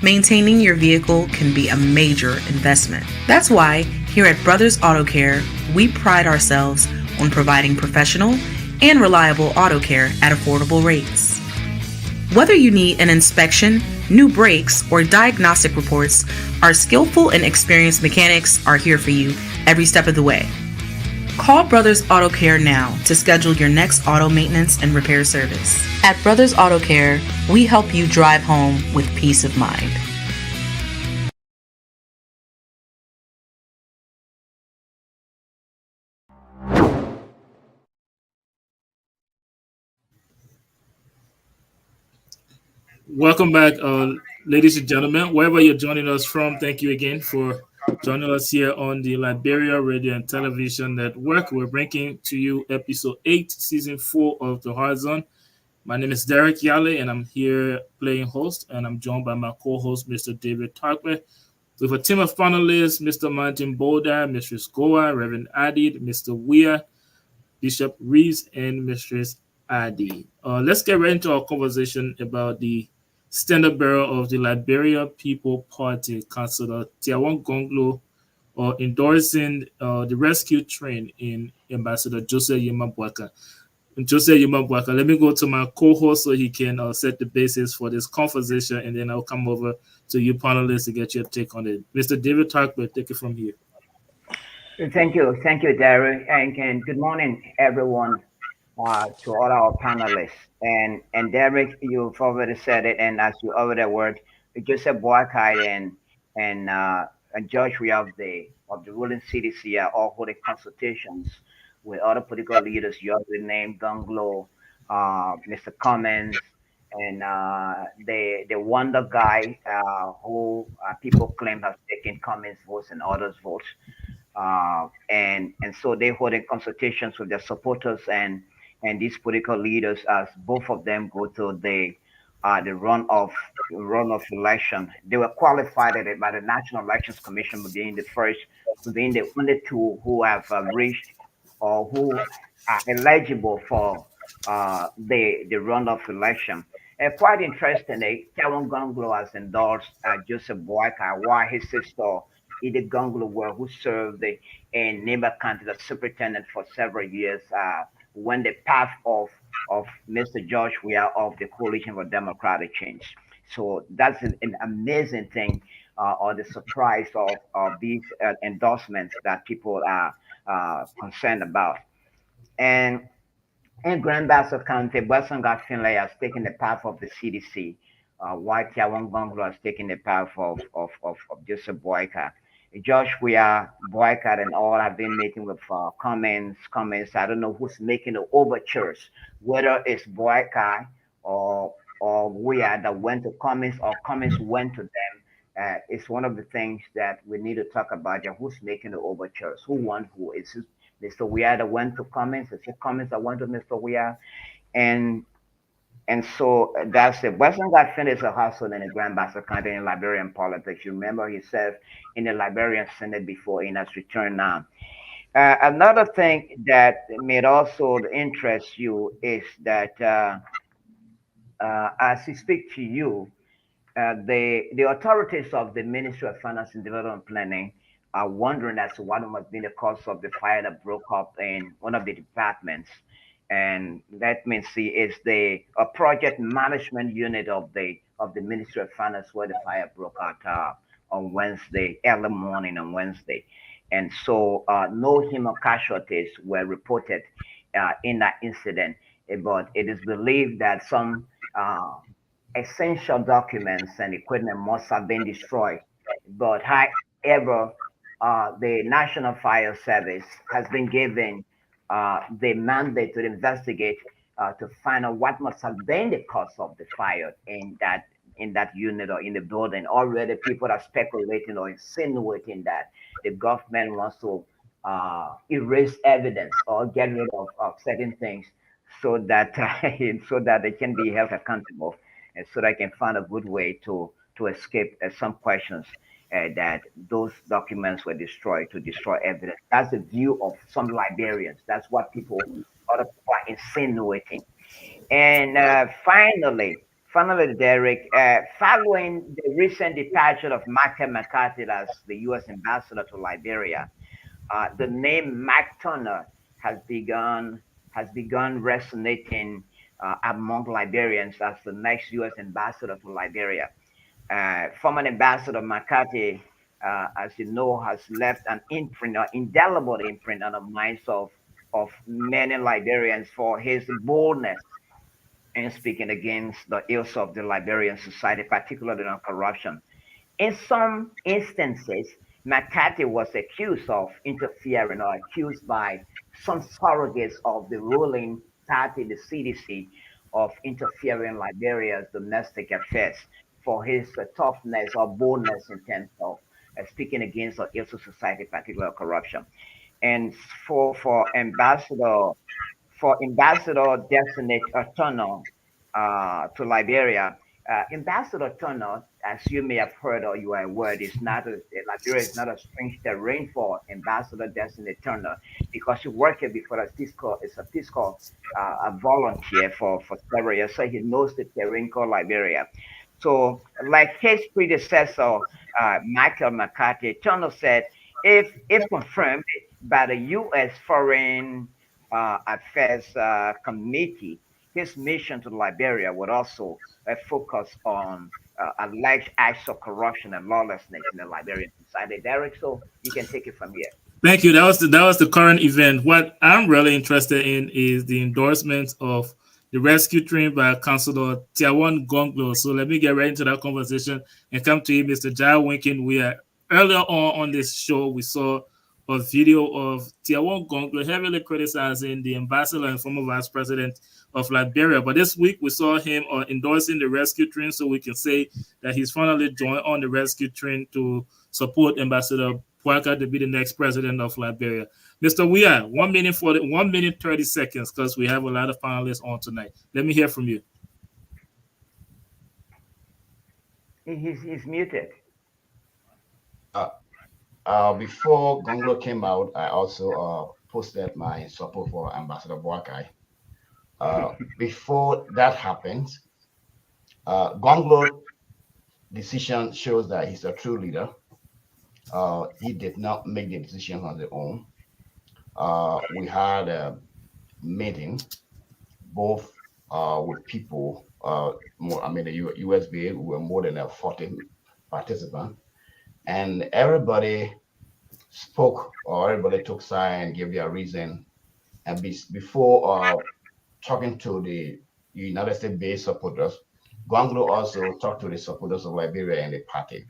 Maintaining your vehicle can be a major investment. That's why here at Brothers Auto Care, we pride ourselves on providing professional and reliable auto care at affordable rates. Whether you need an inspection, new brakes, or diagnostic reports, our skillful and experienced mechanics are here for you every step of the way. Call Brothers Auto Care now to schedule your next auto maintenance and repair service. At Brothers Auto Care, we help you drive home with peace of mind. Welcome back, ladies and gentlemen. Wherever you're joining us from, thank you again for joining us here on the Liberia Radio and Television Network. We're bringing to you episode 8, season 4 of The Hard Zone. My name is Derek Yale, and I'm here playing host, and I'm joined by my co-host, Mr. David Tarkwe, with a team of panelists, Mr. Martin Boulder, Mistress Goa, Reverend Adid, Mr. Weah, Bishop Reeves, and Mistress Adi. Let's get right into our conversation about the standard bearer of the Liberia People Party, Councillor Tiawan Gonglo endorsing the rescue train in Ambassador Joseph Yema Boakai. Joseph Yema Boakai, let me go to my co-host so he can set the basis for this conversation, and then I'll come over to you panelists to get your take on it. Mr. David Tarkber, take it from here. Thank you, Derek, and good morning, everyone, to all our panelists. And Derek, you've already said it, and as you already word, Joseph Boakai and George, we have the ruling CDC are all holding consultations with other political leaders. You already named Gunglo, Mr. Cummins, and the wonder guy who people claim has taken Cummins' votes and others' votes. And so they're holding consultations with their supporters and these political leaders as both of them go to the runoff election. They were qualified by the National Elections Commission being the only two who have reached or who are eligible for the runoff election. Quite interestingly, Kevin Gunglo has endorsed Joseph Boakai, while his sister Edith Gunglo, who served in Neighbor County as superintendent for several years, went the path of Mr. George Weah of the Coalition for Democratic Change. So that's an amazing thing, or the surprise of these endorsements that people are concerned about. And in Grand Bassa County, Western Ghats Finlay has taken the path of the CDC, while Tiawan Gunglo has taken the path of Joseph Boakai. George Weah, Boakai, and all have been meeting with Cummins. I don't know who's making the overtures, whether it's Boakai or Weah that went to Cummins or Cummins went to them. It's one of the things that we need to talk about. Who's making the overtures? Who won who? Is it Mr. Weah that went to Cummins? Is it Cummins that went to Mr. Weah? And so that's it. Western Ghats Finlay is a hustle in the Grand Bassa County in Liberian politics. You remember he served in the Liberian Senate before and has returned now. Another thing that may also interest you is that as he speaks to you, the authorities of the Ministry of Finance and Development Planning are wondering as to what must have been the cause of the fire that broke up in one of the departments. And let me see, is a project management unit of the Ministry of Finance where the fire broke out on Wednesday, early morning on Wednesday. And so no human casualties were reported in that incident, but it is believed that some essential documents and equipment must have been destroyed. But however, the National Fire Service has been given the mandate to investigate to find out what must have been the cause of the fire in that unit or in the building. Already people are speculating or insinuating that the government wants to erase evidence or get rid of certain things so that they can be held accountable and so they can find a good way to escape some questions. That those documents were destroyed to destroy evidence. That's the view of some Liberians. That's what other people are insinuating. And finally, Derek, following the recent departure of Michael McCarthy as the U.S. ambassador to Liberia, the name Mike Turner has begun resonating among Liberians as the next U.S. ambassador to Liberia. Former Ambassador McCarthy, as you know, has left an imprint, an indelible imprint on the minds of many Liberians for his boldness in speaking against the ills of the Liberian society, particularly on corruption. In some instances, McCarthy was accused of interfering or accused by some surrogates of the ruling party, the CDC, of interfering in Liberia's domestic affairs for his toughness or boldness in terms of speaking against the ills of society, particularly corruption. And for Ambassador Destiny Turner to Liberia, Ambassador Turner, as you may have heard or you are aware, Liberia is not a strange terrain for Ambassador Destiny Turner because he worked here before as a Peace Corps volunteer for several years, so he knows the terrain called Liberia. So, like his predecessor, Michael McCarthy, Turner said if confirmed by the U.S. Foreign Affairs Committee, his mission to Liberia would also focus on alleged acts of corruption and lawlessness in the Liberian society. Derek, so you can take it from here. Thank you. That was the current event. What I'm really interested in is the endorsement of the rescue train by Councilor Tiawan Gonglo. So let me get right into that conversation and come to you, Mr. Jai Winkin. We are earlier on this show, we saw a video of Tiawan Gonglo heavily criticizing the ambassador and former vice president of Liberia. But this week we saw him endorsing the rescue train, so we can say that he's finally joined on the rescue train to support Ambassador Bouaka to be the next president of Liberia. Mr. Weah, 1 minute 30 seconds, because we have a lot of panelists on tonight. Let me hear from you. He's muted. Before Gonglo came out, I also posted my support for Ambassador Bouaka. Before that happened, Gonglo decision shows that he's a true leader. He did not make the decision on his own. We had a meeting, both with people, the USB, we were more than 40 participants, and everybody spoke, or everybody took side and gave their reason. And before talking to the United States-based supporters, Gonglo also talked to the supporters of Liberia and the party.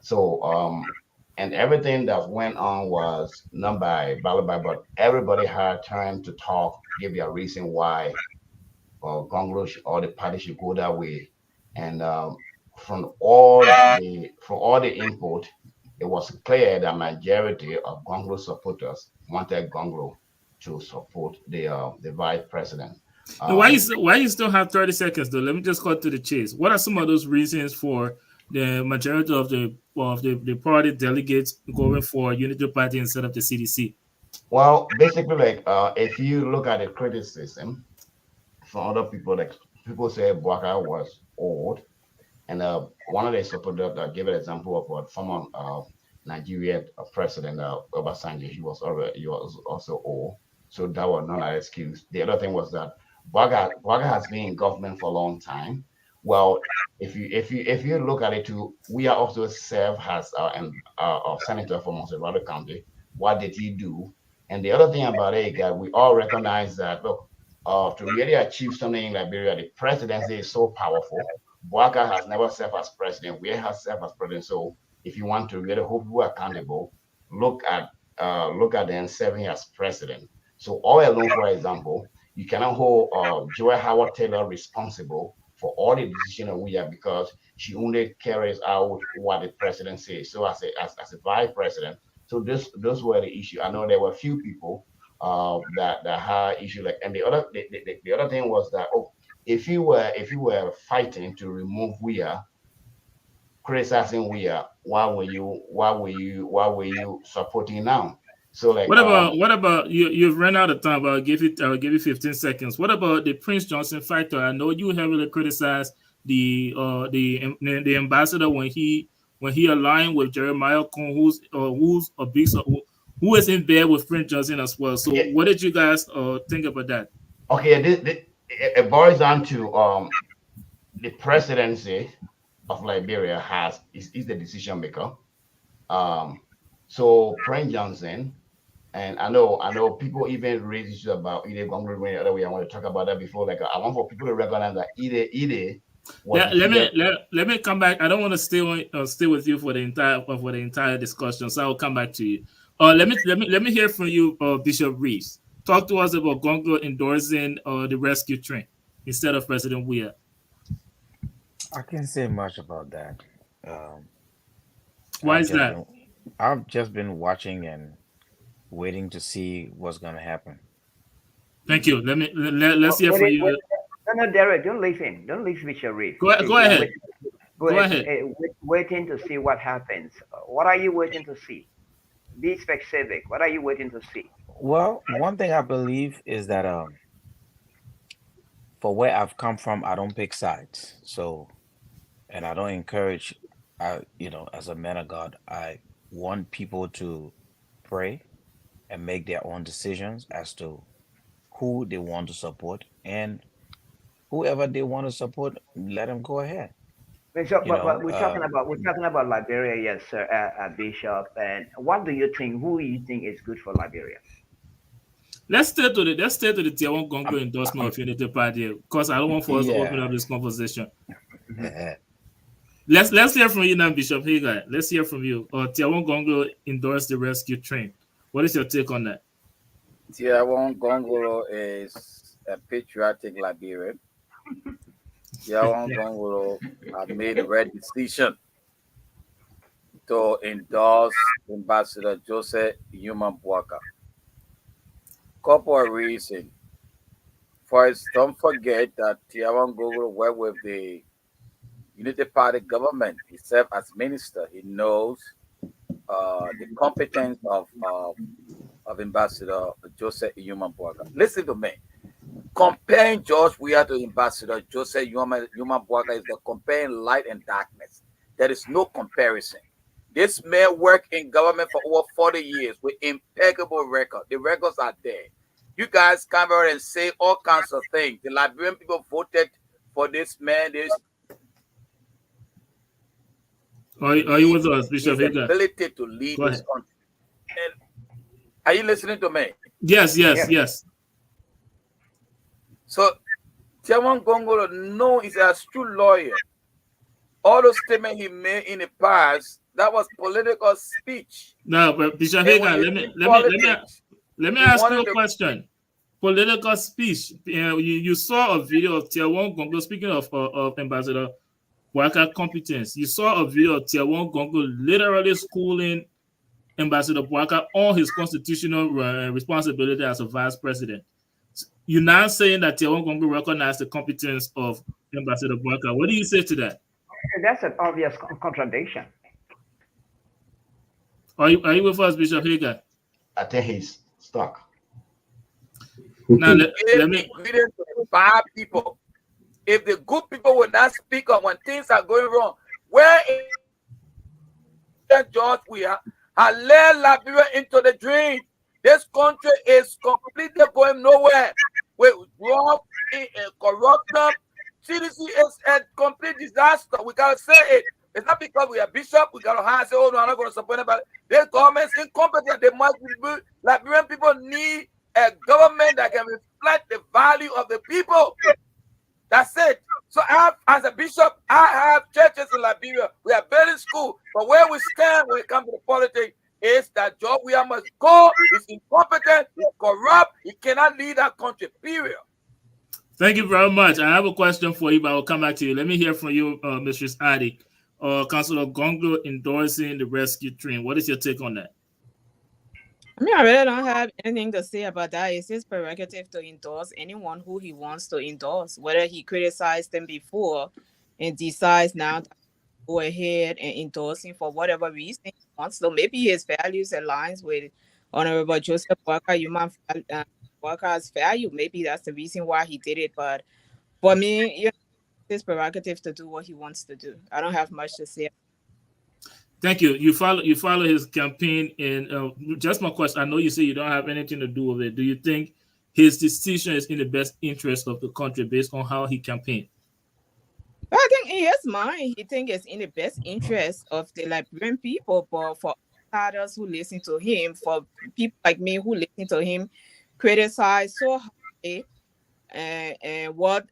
So, and everything that went on was not by ballot, but everybody had time to talk, give their reason why Gonglo or the party should go that way. And from all the input, it was clear that majority of Gonglo supporters wanted Gonglo to support the vice president. Why you still have 30 seconds though? Let me just cut to the chase. What are some of those reasons for the majority of the party delegates going for Unity Party instead of the CDC? Well, basically, like if you look at the criticism from other people, like people say Bouaka was old, and one of the supporters gave an example of what former Nigerian president Obasanjo, he was also old, so that was not an excuse. The other thing was that Bouaka has been in government for a long time. Well, if you look at it too, we are also served as a senator from Monserrate County. What did he do? And the other thing about it, guys, we all recognize that look, to really achieve something in Liberia, the presidency is so powerful. Bouaka has never served as president. We have served as president. So if you want to really hold people accountable, look at them serving as president. So all alone, for example, you cannot hold Joy Howard Taylor responsible for all the decisions that we have because she only carries out what the president says. So as a vice president, so those were the issue. I know there were a few people that had issue like, and the other thing was that if you were fighting to remove Weah, criticizing Weah, why were you supporting now? So like, what about you? You've run out of time, but I'll give you 15 seconds. What about the Prince Johnson factor? I know you heavily criticized the ambassador when he aligned with Jeremiah Cohn, who is in bed with Prince Johnson as well. So what did you guys think about that? Okay, it boils down to the presidency of Liberia is the decision maker. So Prince Johnson, and I know people even raise issues about Ide Gonglo going the other way. I want to talk about that before. Like I want for people to recognize that Ide. Let me come back. I don't want to stay with you for the entire discussion, so I'll come back to you. Let me hear from you, Bishop Reeves. Talk to us about Gonglo endorsing the rescue train instead of President Weah. I can't say much about that. Why is that? I've just been watching and waiting to see what's going to happen. Thank you. Let's hear from you. No, Derek, don't leave him. Don't leave Bishop Reeves. Go ahead. Go ahead. Waiting to see what happens. What are you waiting to see? Be specific. What are you waiting to see? Well, one thing I believe is that for where I've come from, I don't pick sides. So, and I don't encourage. As a man of God, I want people to pray and make their own decisions as to who they want to support, and whoever they want to support, let them go ahead. So, You but know, we're talking about Liberia, yes, sir, Bishop. And what do you think? Who you think is good for Liberia? Let's stay to the Tier 1 Congo endorsement of Unity Party, because I don't want for us to open up this conversation. Let's hear from you now, Bishop Hagar. Let's hear from you. Tier 1 Congo endorsed the rescue train. What is your take on that? Tier 1 Congo is a patriotic Liberian. Tier 1 Congo have made the right decision to endorse Ambassador Joseph Yuma Boakai. Couple of reasons. First, don't forget that Tier 1 Congo worked with the Unity Party government. He served as minister. He knows the competence of Ambassador Joseph Yuma Boakai. Listen to me. Comparing George Weah to Ambassador Joseph Yuma Boakai is the comparing light and darkness. There is no comparison. This man worked in government for over 40 years with impeccable record. The records are there. You guys come out and say all kinds of things. The Liberian people voted for this man. Are you with us, Bishop Hagar? Ability to lead this country. And are you listening to me? Yes. So, Tier 1 Congo, no, he's a true lawyer. All those statements he made in the past, that was political speech. No, but Bishop Hagar, let me ask you a question. Political speech. You saw a video of Tier 1 Congo, speaking of Ambassador Boakai competence. You saw a video of Tier 1 Congo literally schooling Ambassador Boakai on his constitutional responsibility as a vice president. You're now saying that Tier 1 Congo recognized the competence of Ambassador Boakai. What do you say to that? That's an obvious contradiction. Are you with us, Bishop Hagar? I think he's stuck. Now, let me bad people. If the good people will not speak up when things are going wrong, where is George Weah has led Liberia into the drain? This country is completely going nowhere. With wrong, corruption, CDC is a complete disaster. We gotta say it. It's not because we are bishop. We gotta hire and say, "Oh no, I'm not gonna support anybody." This government's incompetent. They must be. Liberian people need a government that can reflect the value of the people. That's it. So as a bishop, I have churches in Liberia. We are building school. But where we stand when it comes to the politics is that George Weah must go. He's incompetent. He's corrupt. He cannot lead that country, period. Thank you very much. I have a question for you, but I'll come back to you. Let me hear from you, Mistress Adi. Councilor Gongo endorsing the rescue train. What is your take on that? I mean, I really don't have anything to say about that. It's his prerogative to endorse anyone who he wants to endorse, whether he criticized them before and decides now to go ahead and endorse him for whatever reason he wants. So maybe his values aligns with Honorable Joseph Boakai, Boakai's value. Maybe that's the reason why he did it. But for me, it's his prerogative to do what he wants to do. I don't have much to say. Thank you. You follow his campaign, and just my question. I know you say you don't have anything to do with it. Do you think his decision is in the best interest of the country based on how he campaigned? I think in his mind, he thinks it's in the best interest of the Liberian people, but for others who listen to him, for people like me who listen to him, criticize so hard, and what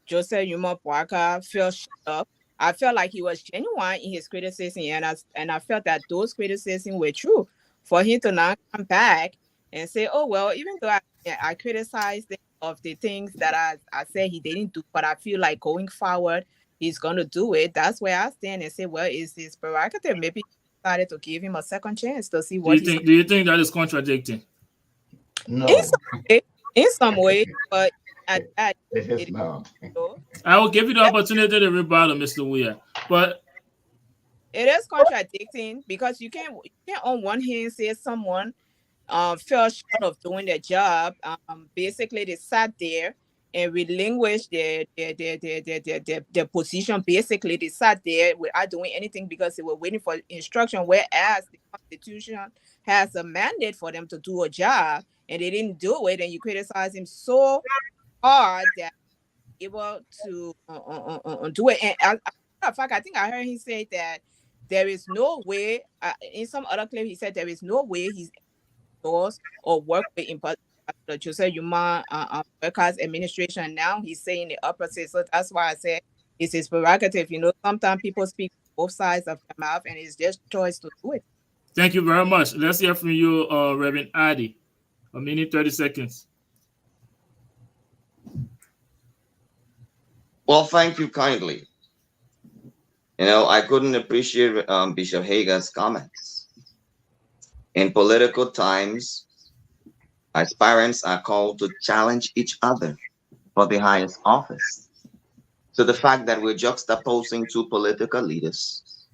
Joseph Yuma Boakai felt shut up. I felt like he was genuine in his criticism, and I felt that those criticisms were true. For him to now come back and say, "Oh well, even though I criticized him of the things that I said he didn't do, but I feel like going forward he's going to do it." That's where I stand and say, "Well, is his prerogative? Maybe he decided to give him a second chance to see what." Do you think that is contradicting? No. In some way, but it is not. I will give you the opportunity to rebuttal, Mr. Weah, but it is contradicting because you can't on one hand say someone fell short of doing their job. Basically, they sat there and relinquish their position. Basically, they sat there without doing anything because they were waiting for instruction, whereas the Constitution has a mandate for them to do a job, and they didn't do it, and you criticize him so hard that able to do it. And as a matter of fact, I think I heard him say that there is no way, in some other clip, he said there is no way he's endorsed or work with Joseph Yuma Boyka's administration. Now he's saying the opposite. So that's why I said it's his prerogative. You know, sometimes people speak both sides of their mouth, and it's just choice to do it. Thank you very much. Let's hear from you, Reverend Adi. A minute, 30 seconds. Well, thank you kindly. You know, I couldn't appreciate Bishop Hager's comments. In political times, aspirants are called to challenge each other for the highest office. So the fact that we're juxtaposing two political leaders,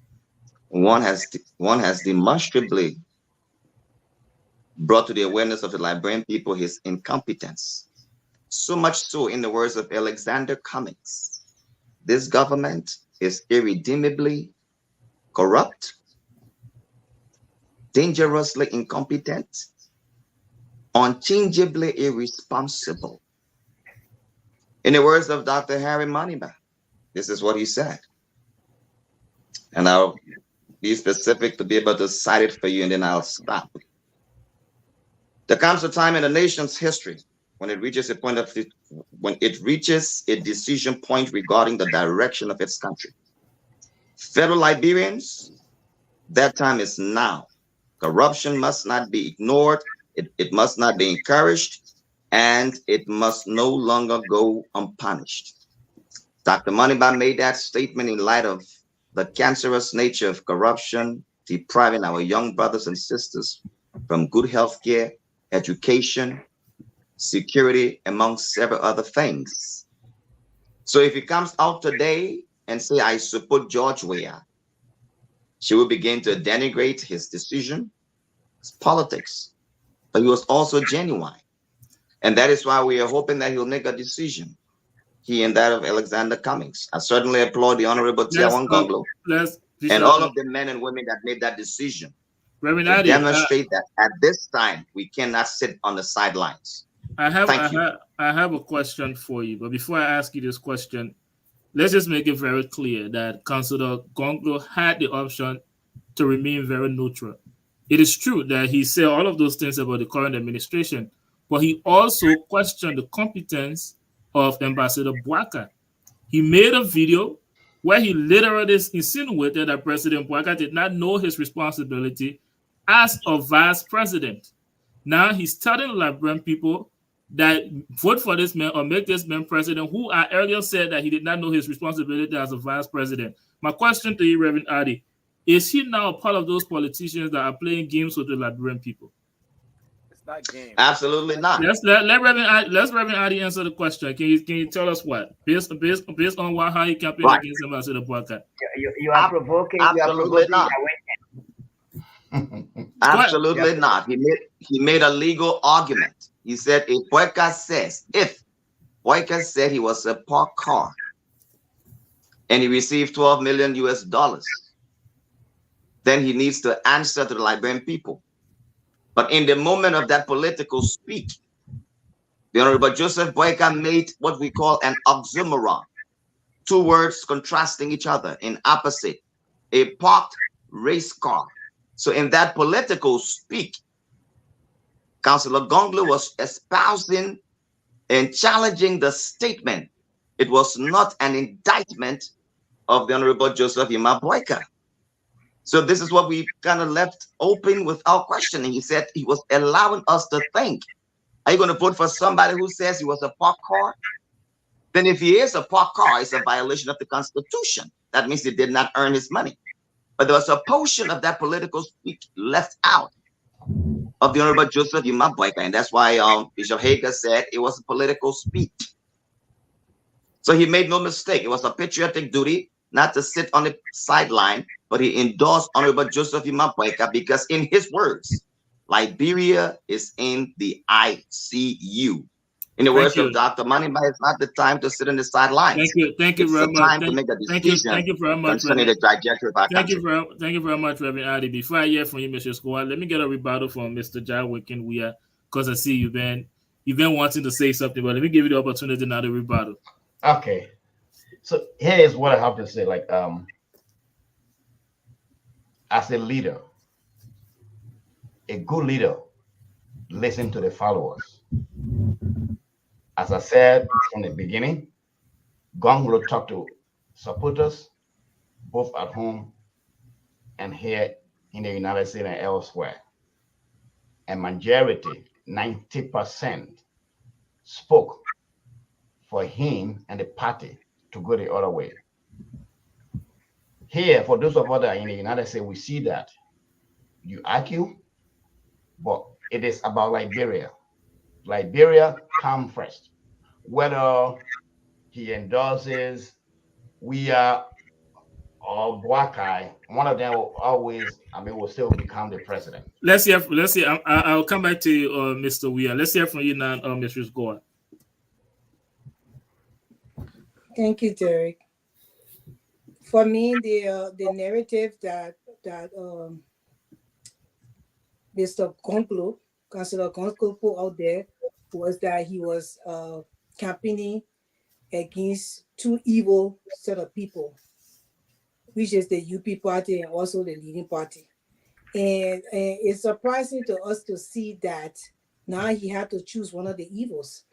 one has demonstrably brought to the awareness of the Liberian people his incompetence. So much so, in the words of Alexander Cummings, this government is irredeemably corrupt, dangerously incompetent, unchangeably irresponsible. In the words of Dr. Harry Moneyman, this is what he said. And I'll be specific to be able to cite it for you, and then I'll stop. There comes a time in the nation's history when it reaches a point of a decision point regarding the direction of its country. Fellow Liberians, that time is now. Corruption must not be ignored, it must not be encouraged, and it must no longer go unpunished. Dr. Moneyban made that statement in light of the cancerous nature of corruption, depriving our young brothers and sisters from good health care, education, security, among several other things. So if he comes out today and say, I support George Weah, she will begin to denigrate his decision, his politics, but he was also genuine. And that is why we are hoping that he'll make a decision, he and that of Alexander Cummings. I certainly applaud the Honorable Tiawan Gonglo and all of the men and women that made that decision to demonstrate that at this time, we cannot sit on the sidelines. I have a question for you, but before I ask you this question, let's just make it very clear that Councillor Gonglo had the option to remain very neutral. It is true that he said all of those things about the current administration, but he also questioned the competence of Ambassador Boyka. He made a video where he literally insinuated that President Boyka did not know his responsibility as a vice president. Now he's telling the Liberian people that vote for this man or make this man president, who I earlier said that he did not know his responsibility as a vice president. My question to you, Reverend Adi, is he now a part of those politicians that are playing games with the Liberian people? It's not game. Absolutely not. Let Reverend Adi answer the question. Can you tell us what? Based on how he campaigned against Ambassador Boyka? You are provoking. Absolutely not. Absolutely not. He made a legal argument. He said if Boyka said he was a parked car and he received $12 million US, then he needs to answer to the Liberian people. But in the moment of that political speak, the Honorable Joseph Boyka made what we call an oxymoron. Two words contrasting each other in opposite. A parked race car. So in that political speak, Councillor Gonglo was espousing and challenging the statement. It was not an indictment of the Honorable Joseph Yuma Boyka. So this is what we kind of left open without questioning. He said he was allowing us to think. Are you going to vote for somebody who says he was a parked car? Then if he is a parked car, it's a violation of the Constitution. That means he did not earn his money. But there was a portion of that political speech left out of the Honorable Joseph Yuma Boyka, and that's why Bishop Hager said it was a political speech. So he made no mistake. It was a patriotic duty not to sit on the sideline, but he endorsed Honorable Joseph Yuma Boyka because, in his words, Liberia is in the ICU. In the Thank words you. of Dr. Moneyman, it's not the time to sit on the sidelines. Thank you It's very the much. time to make a Thank you decision very much, concerning the Reverend. trajectory of our country. Thank you very much, Reverend Adi. Before I hear from you, Mr. Squad, let me get a rebuttal from Mr. Jai Wicken. Because I see you've been wanting to say something, but let me give you the opportunity now to rebuttal. Okay. So here is what I have to say. Like, as a leader, a good leader listen to the followers. As I said from the beginning, Gong will talk to supporters, both at home and here in the United States and elsewhere. And majority, 90%, spoke for him and the party to go the other way. Here, for those of us that are in the United States, we see that you argue, but it is about Liberia. Liberia come first. Whether he endorses Weah or Boakai, one of them will always, will still become the president. Let's hear. I'll come back to you, Mr. Weah. Let's hear from you now, Mrs. Gore. Thank you, Derek. For me, the narrative that Mr. Gonklo, Councillor Gonklo, put out there was that he was campaigning against two evil set of people, which is the UP party and also the leading party. And it's surprising to us to see that now he had to choose one of the evils.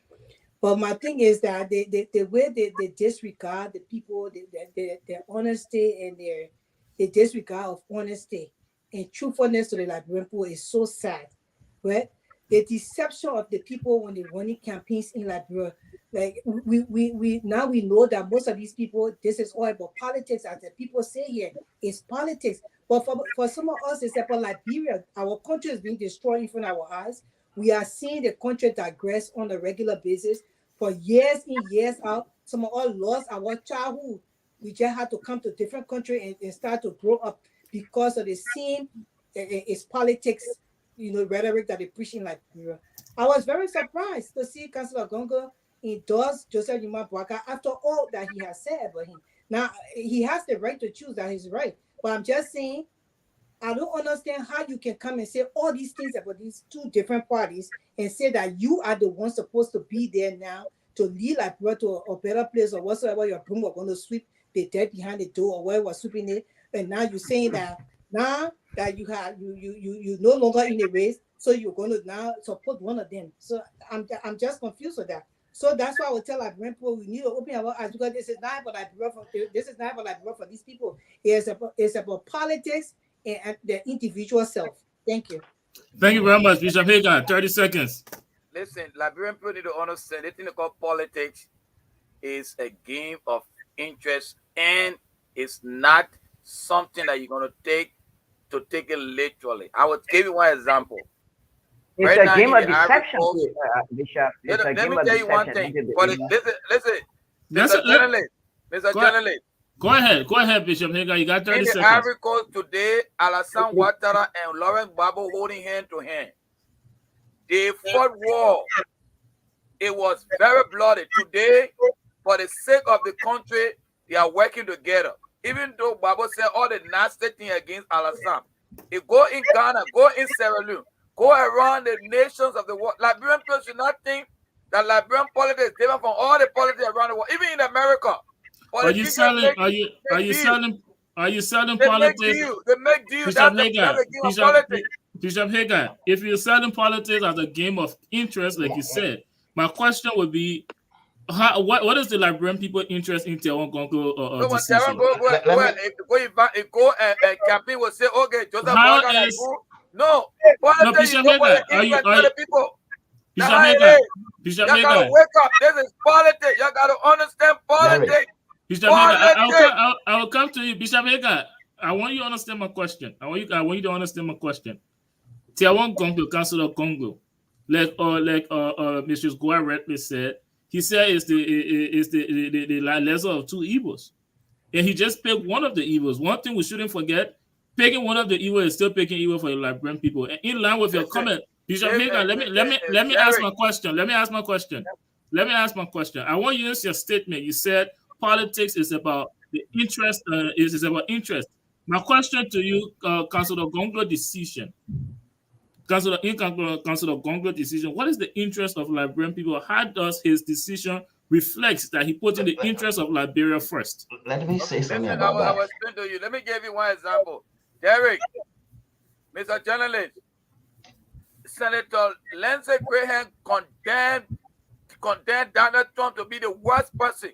But my thing is that the way they disregard the people, their honesty and their disregard of honesty and truthfulness to the Liberian people is so sad, right? The deception of the people when they're running campaigns in Liberia, like we now we know that most of these people, this is all about politics, as the people say here, it's politics. But for some of us, it's about Liberia. Our country is being destroyed in front of our eyes. We are seeing the country digress on a regular basis for years in, years out. Some of us lost our childhood. We just had to come to a different country and start to grow up because of the same it's politics, rhetoric that they preach in Liberia. I was very surprised to see Councillor Gongo endorse Joseph Yuma Boakai after all that he has said about him. Now, he has the right to choose, that is right. But I'm just saying, I don't understand how you can come and say all these things about these two different parties and say that you are the one supposed to be there now to lead Liberia to a better place or whatsoever your broom are going to sweep the dead behind the door or where we're sweeping it. And now you're saying that now that you no longer in the race, so you're going to now support one of them. So I'm just confused with that. So that's why I would tell Liberian people we need to open our eyes, because this is not about Liberia for these people. It's about politics and the individual self. Thank you. Thank you very much, Bishop Hagan. 30 seconds. Listen, Liberian people need to understand the thing called politics is a game of interest, and it's not something that you're going to take it literally. I would give you one example. It's Right a now game in of the Ivory deception, Coast, Bishop. It's a let game me of tell you one deception. thing. Listen, Mr. Journalist. Go ahead, Bishop Hagan. You got 30 In the seconds. Ivory Coast today, Alassane Ouattara and Laurent Gbagbo holding hand to hand. They fought war. It was very bloody. Today, for the sake of the country, they are working together. Even though Gbagbo said all the nasty thing against Alassane, it go in Ghana, go in Sierra Leone, go around the nations of the world. Liberian people should not think that Liberian politics is different from all the politics around the world, even in America. Are you selling politics? They make deals. Bishop That's a game of Hagan, politics. Bishop Hagan, if you're selling politics as a game of interest, like you said, my question would be, what is the Liberian people interest in Teron Gongo decision? Go and campaign will say, okay, Joseph How Boakai is- no, Bishop Hagan, Bishop you gotta Hagan, wake up. This is politics. You gotta understand politics. Bishop Hagan, I will come to you, Bishop Hagan. I want you to understand my question. I want you to understand my question. Teron Gongo, Councillor Gongo, like Mrs. Goa rightly said, he said it's the lesser of two evils, and he just picked one of the evils. One thing we shouldn't forget: picking one of the evils is still picking evil for the Liberian people. And in line with your comment, Bishop Hagan, let me ask my question. let me ask my question. I want you to use your statement. You said politics is about the interest. Is about interest. My question to you, Councilor Gonglo decision. Councilor Gonglo decision. What is the interest of Liberian people? How does his decision reflect that he put in the interest of Liberia first? Let me say something Listen, about I that. will explain to you. Let me give you one example. Derek, Mr. Journalist, Senator Lindsey Graham condemned Donald Trump to be the worst person.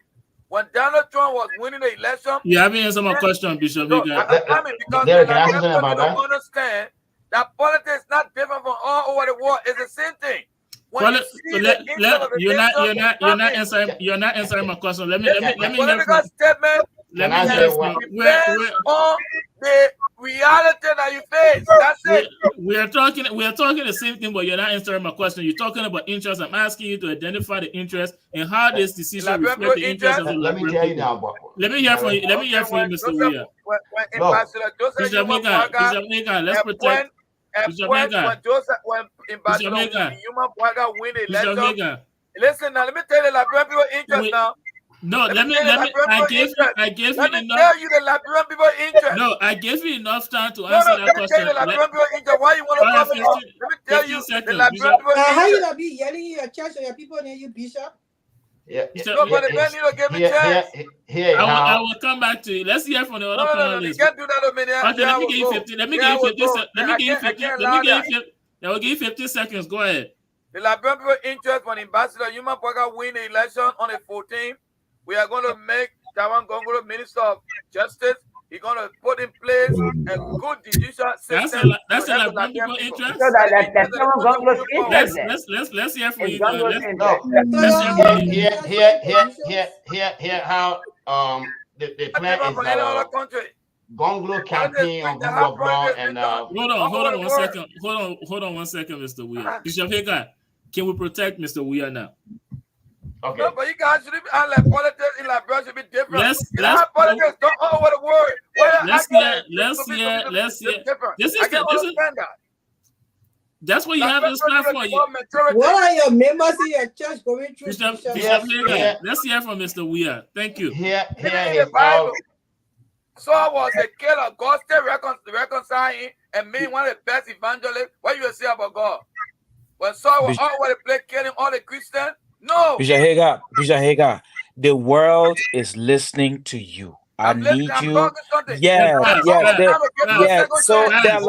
When Donald Trump was winning the election, You haven't answered my question, Bishop. so because Derek, can I say something about that? understand that politics is not different from all over the world. It's the same thing. When you see the interest of the nation, you're not answering my question. Let me hear political from. statement Let me hear from. depends on the reality that you face. That's it. We are talking the same thing, but you're not answering my question. You're talking about interest. I'm asking you to identify the interest and how this decision reflects the interest of the Let me tell you now. Let me hear from you. Let me hear from you, Mr. Weir. Bishop Mega, let's protect. Bishop Mega. When Ambassador Yuma Bwaga win the Bishop election, Mega. listen now, let me tell you the Liberian people interest now. No, let me. I gave you enough. Tell you the Liberian people interest. No, I gave you enough time to answer that let me question. tell you the Liberian people interest. Why you want to come in? Let me tell you the Liberian people How you interest. gonna be yelling in your church or your people near you, Bishop? Nobody man, you don't give me chance. I will come back to you. Let's hear from the other panelists. You can't do that to me. Okay, let me give you 50. Let me give you 50. Let me give you 50. I will give you 50 seconds. Go ahead. The Liberian people interest when Ambassador Yuma Bwaga win the election on the 14th. We are going to make Tawan Gongolo Minister of Justice. He's going to put in place a good judicial system. That's a Liberian people interest. So that's Tawan Gongolo's interest. Let's hear from you. Here how the plan is that Gonglo campaign on rule of law and hold on 1 second. Hold on 1 second, Mr. Weir. Bishop Hagar, can we protect Mr. Weir now? Okay. No, but you guys should be like politics in Liberia should be different. Politics don't all over the world. Let's hear. That's what you have this platform. What are your members in your church going through? Bishop Hagar, let's hear from Mr. Weir. Thank you. Here in the Bible, Saul was a killer. God still reconciling and made one of the best evangelists. What you say about God? When Saul was all over the place killing all the Christians. No. Bishop Hagar, the world is listening to you. I need you. Yeah. So there are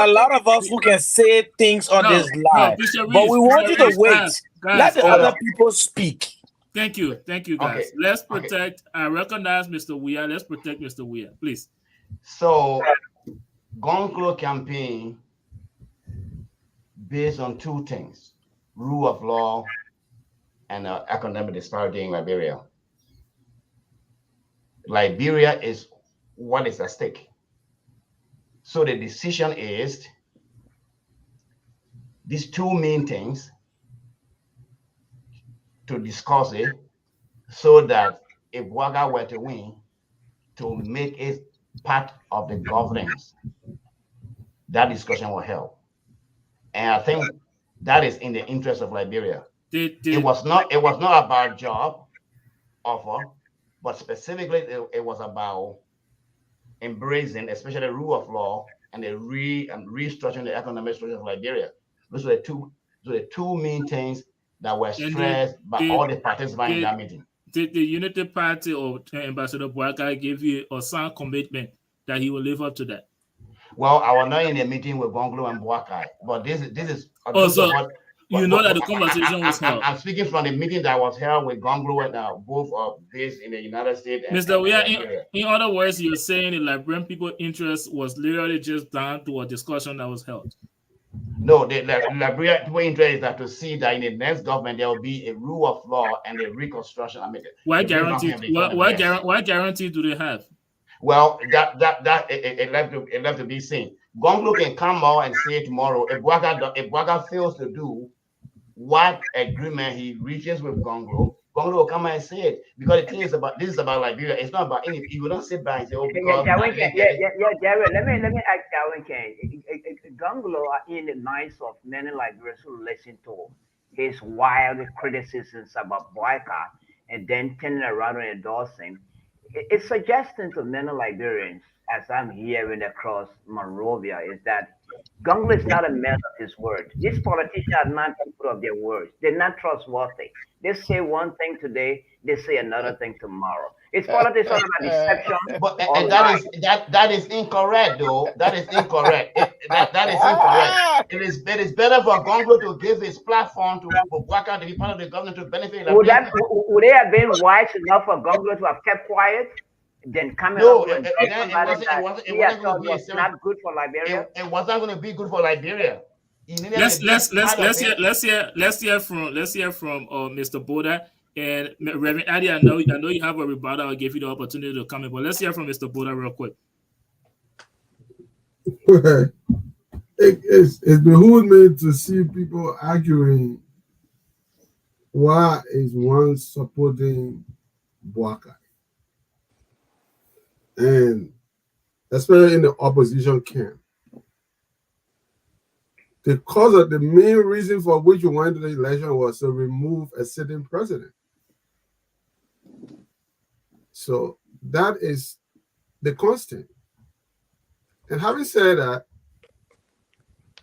a lot of us who can say things on this live, but we want you to wait. Let the other people speak. Thank you, guys. Okay. Let's protect. I recognize Mr. Weir. Let's protect Mr. Weir, please. So, Gonglo campaign based on two things: rule of law and economic disparity in Liberia. Liberia is what is at stake. So the decision is these two main things to discuss it, so that if Bwaga were to win, to make it part of the governance, that discussion will help. And I think that is in the interest of Liberia. It was not about job offer, but specifically it was about embracing, especially the rule of law and the restructuring the economic structure of Liberia. Those were the two main things that were stressed by all the participants in that meeting. Did the Unity Party or Ambassador Bwaga give you a sound commitment that he will live up to that? Well, I was not in a meeting with Gonglo and Bwaga, but this is also. You know that the conversation was held. I'm speaking from the meeting that was held with Gonglo and both based in the United States. Mr. Weir, in other words, you're saying the Liberian people's interest was literally just down to a discussion that was held. No, the Liberian people interest is that to see that in the next government there will be a rule of law and a reconstruction. What guarantee do they have? Well, it left to be seen. Gonglo can come out and say tomorrow if Bwaga fails to do what agreement he reaches with Gonglo, Gonglo will come and say it, because the thing is about this is about Liberia. It's not about anything. You will not sit back and say, "Oh, because Jared, let me ask Jared Ken. Gonglo are in the minds of many Liberians who listen to his wild criticisms about boycott and then turning around and endorsing. It's suggesting to many Liberians, as I'm hearing across Monrovia, is that Gonglo is not a man of his word. These politicians are not people of their words. They're not trustworthy. They say one thing today, they say another thing tomorrow. It's politics all about deception. And that is incorrect, though. That is incorrect. That is incorrect. It is better for Gonglo to give his platform to Boubacar to be part of the government to benefit. Would they have been wise enough for Gonglo to have kept quiet? Then coming up with not good for Liberia. It wasn't going to be good for Liberia. Let's hear from Mr. Boda and Reverend Adi. I know you have a rebuttal. I'll give you the opportunity to come in, but let's hear from Mr. Boda real quick. It's behooves me to see people arguing why is one supporting Boubacar, and especially in the opposition camp. The main reason for which you went to the election was to remove a sitting president. So that is the constant. And having said that,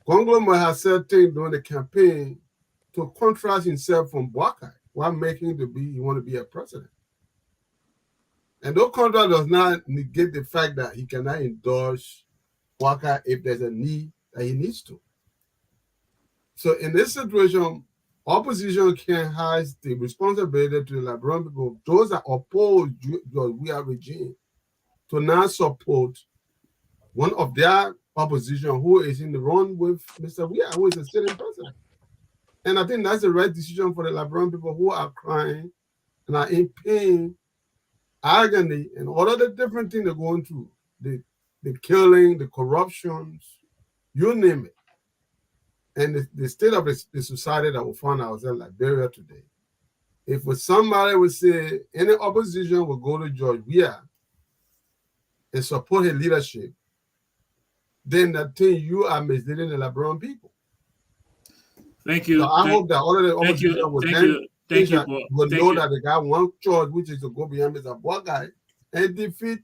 Gonglo might have said things during the campaign to contrast himself from Boubacar while making he want to be a president. And those contrast does not negate the fact that he cannot endorse Boubacar if there's a need that he needs to. So in this situation, opposition can have the responsibility to the Liberian people, those that oppose the Weah regime, to not support one of their opposition who is in the run with Mr. Weah, who is a sitting president. And I think that's the right decision for the Liberian people who are crying and are in pain, agony, and all of the different things they're going through, the killing, the corruptions, you name it. And the state of the society that we find ourselves in Liberia today. If somebody would say any opposition will go to George Weah and support his leadership, then that thing you are misleading the Liberian people. Thank you. So I hope that all of the opposition will know that they got one choice, which is to go behind Mr. Boubacar and defeat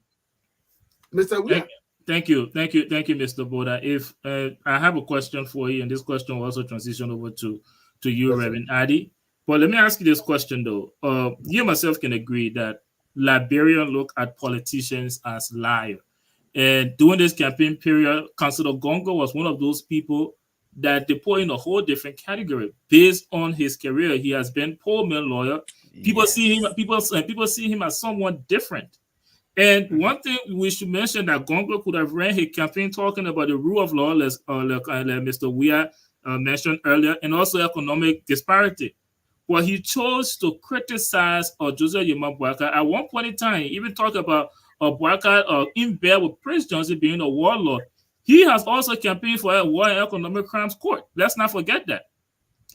Mr. Weah. Thank you, Mr. Boda. If I have a question for you, and this question will also transition over to you, Reverend Adi. But let me ask you this question, though. You myself can agree that Liberians look at politicians as liars. And during this campaign period, Councillor Gonglo was one of those people that they put in a whole different category based on his career. He has been poor man lawyer. People see him as someone different. And one thing we should mention that Gonglo could have ran his campaign talking about the rule of law, like Mr. Weah mentioned earlier, and also economic disparity. But he chose to criticize Joseph Yema Boubacar. At one point in time, he even talked about Boubacar in bed with Prince Johnson being a warlord. He has also campaigned for a war and economic crimes court. Let's not forget that.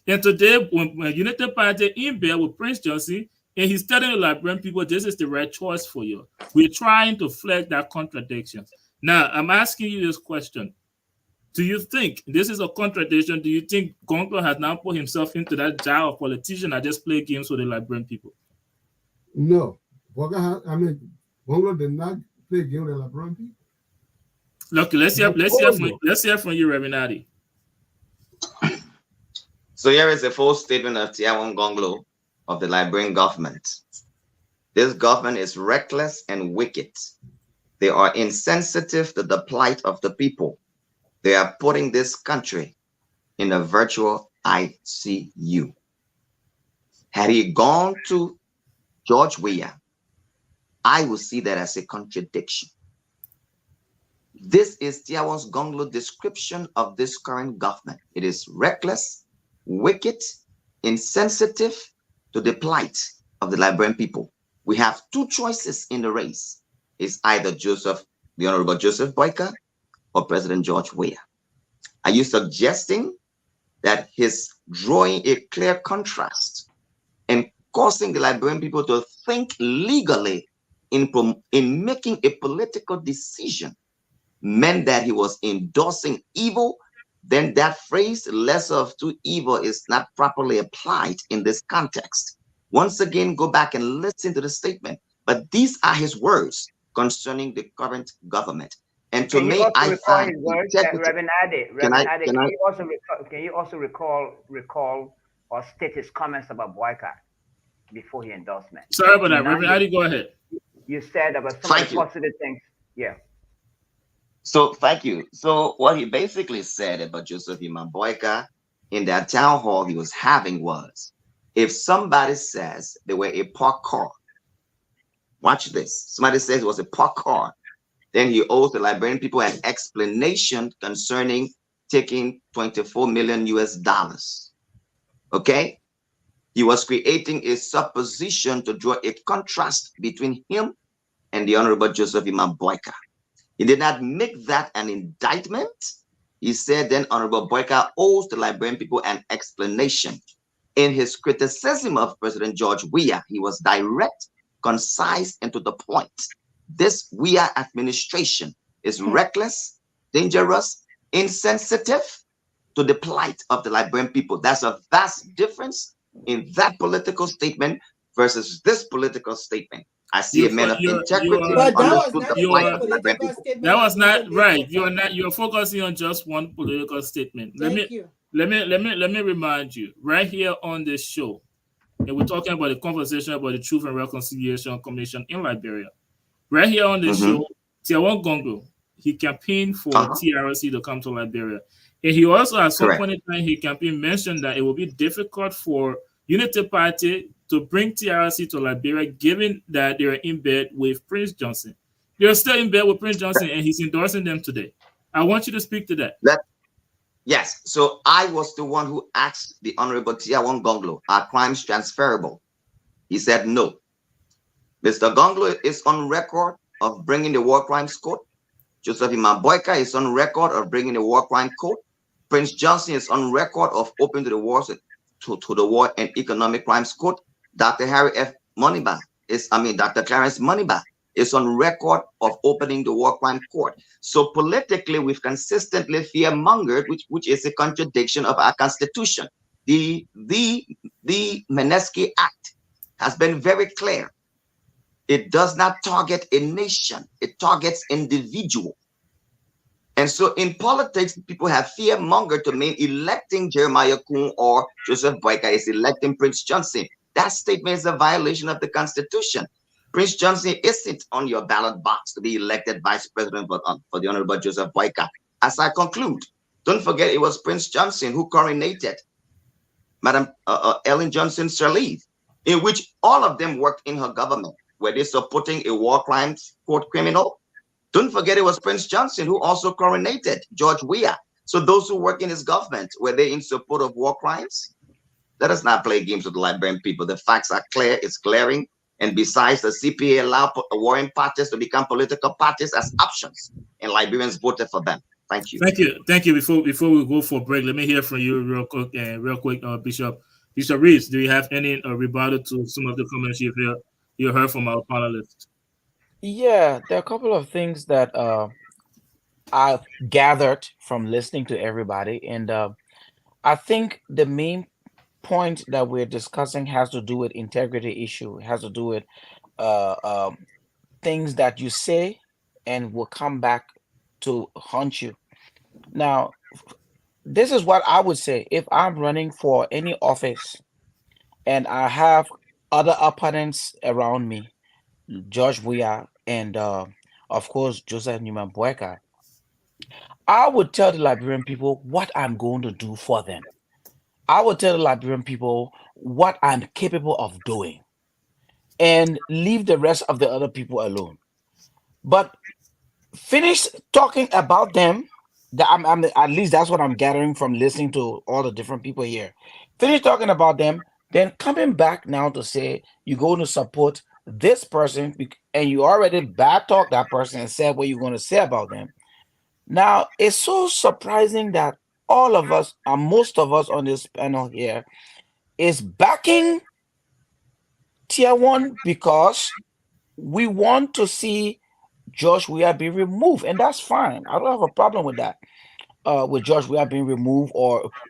And today, when United Party in bed with Prince Johnson, and he's telling the Liberian people, this is the right choice for you. We're trying to flag that contradiction. Now, I'm asking you this question. Do you think this is a contradiction? Do you think Gonglo has now put himself into that jar of politician that just play games with the Liberian people? No. Gonglo did not play games with the Liberian people. Look, let's hear from you, Reverend Adi. So here is a full statement of Tiawan Gonglo of the Liberian government. This government is reckless and wicked. They are insensitive to the plight of the people. They are putting this country in a virtual ICU. Had he gone to George Weah, I would see that as a contradiction. This is Tiawan Gonglo's description of this current government. It is reckless, wicked, insensitive to the plight of the Liberian people. We have two choices in the race. It's either the Honorable Joseph Boyka or President George Weah. Are you suggesting that his drawing a clear contrast and causing the Liberian people to think legally in making a political decision meant that he was endorsing evil, then that phrase, lesser of two evil, is not properly applied in this context. Once again, go back and listen to the statement. But these are his words concerning the current government. And to me, I find his words, Reverend Ade, can you also recall or state his comments about boycott before he endorsement? Sorry about that, Reverend Ade, go ahead. You said about some of the positive things. Yeah. So thank you. So what he basically said about Joseph Iman Boyka in that town hall he was having was, if somebody says they were a parked car, watch this. Somebody says it was a parked car, then he owes the Liberian people an explanation concerning taking $24 million US. Okay? He was creating a supposition to draw a contrast between him and the Honorable Joseph Iman Boyka. He did not make that an indictment. He said then Honorable Boyka owes the Liberian people an explanation. In his criticism of President George Weah, he was direct, concise, and to the point. This Weah administration is reckless, dangerous, insensitive to the plight of the Liberian people. That's a vast difference in that political statement versus this political statement. I see a man of integrity. That was not right. You're focusing on just one political statement. Let me remind you, right here on this show, and we're talking about the conversation about the Truth and Reconciliation Commission in Liberia. Right here on this show, Tiawan Gongo, he campaigned for TRC to come to Liberia. And he also, at some point in time, he campaigned mentioned that it will be difficult for Unity Party to bring TRC to Liberia, given that they're in bed with Prince Johnson. They're still in bed with Prince Johnson, and he's endorsing them today. I want you to speak to that. Yes. So I was the one who asked the Honorable Tiawan Gonglo, are crimes transferable? He said no. Mr. Gonglo is on record of bringing the war crimes court. Joseph Iman Boyka is on record of bringing the war crime court. Prince Johnson is on record of opening to the war and economic crimes court. Dr. Harry F. Moniba Dr. Clarence Moniba is on record of opening the war crime court. So politically, we've consistently fear-mongered, which is a contradiction of our constitution. The Menesky Act has been very clear. It does not target a nation. It targets individual. And so in politics, people have fear-mongered to mean electing Jeremiah Kuhn or Joseph Boyka is electing Prince Johnson. That statement is a violation of the Constitution. Prince Johnson isn't on your ballot box to be elected vice president for the Honorable Joseph Boyka. As I conclude, don't forget it was Prince Johnson who coronated Madam Ellen Johnson Sirleaf, in which all of them worked in her government. Were they supporting a war crimes court criminal? Don't forget it was Prince Johnson who also coronated George Weah. So those who work in his government, were they in support of war crimes? Let us not play games with the Liberian people. The facts are clear, it's glaring. And besides, the CPA allowed warring parties to become political parties as options, and Liberians voted for them. Thank you. Thank you. Before we go for break, let me hear from you real quick, Bishop Reeves. Do you have any rebuttal to some of the comments you heard from our panelists? Yeah, there are a couple of things that I've gathered from listening to everybody, and I think the main point that we're discussing has to do with integrity issue. It has to do with things that you say and will come back to haunt you. Now, this is what I would say if I'm running for any office and I have other opponents around me, George Weah and of course Joseph Newman Boyka, I would tell the Liberian people what I'm going to do for them. I would tell the Liberian people what I'm capable of doing and leave the rest of the other people alone. But finish talking about them. I'm at least that's what I'm gathering from listening to all the different people here. Finish talking about them, then coming back now to say you're going to support this person, and you already bad talked that person and said what you're going to say about them. Now, it's so surprising that all of us, and most of us on this panel here, is backing tier one because we want to see George Weah be removed, and that's fine. I don't have a problem with that. With George Weah being removed,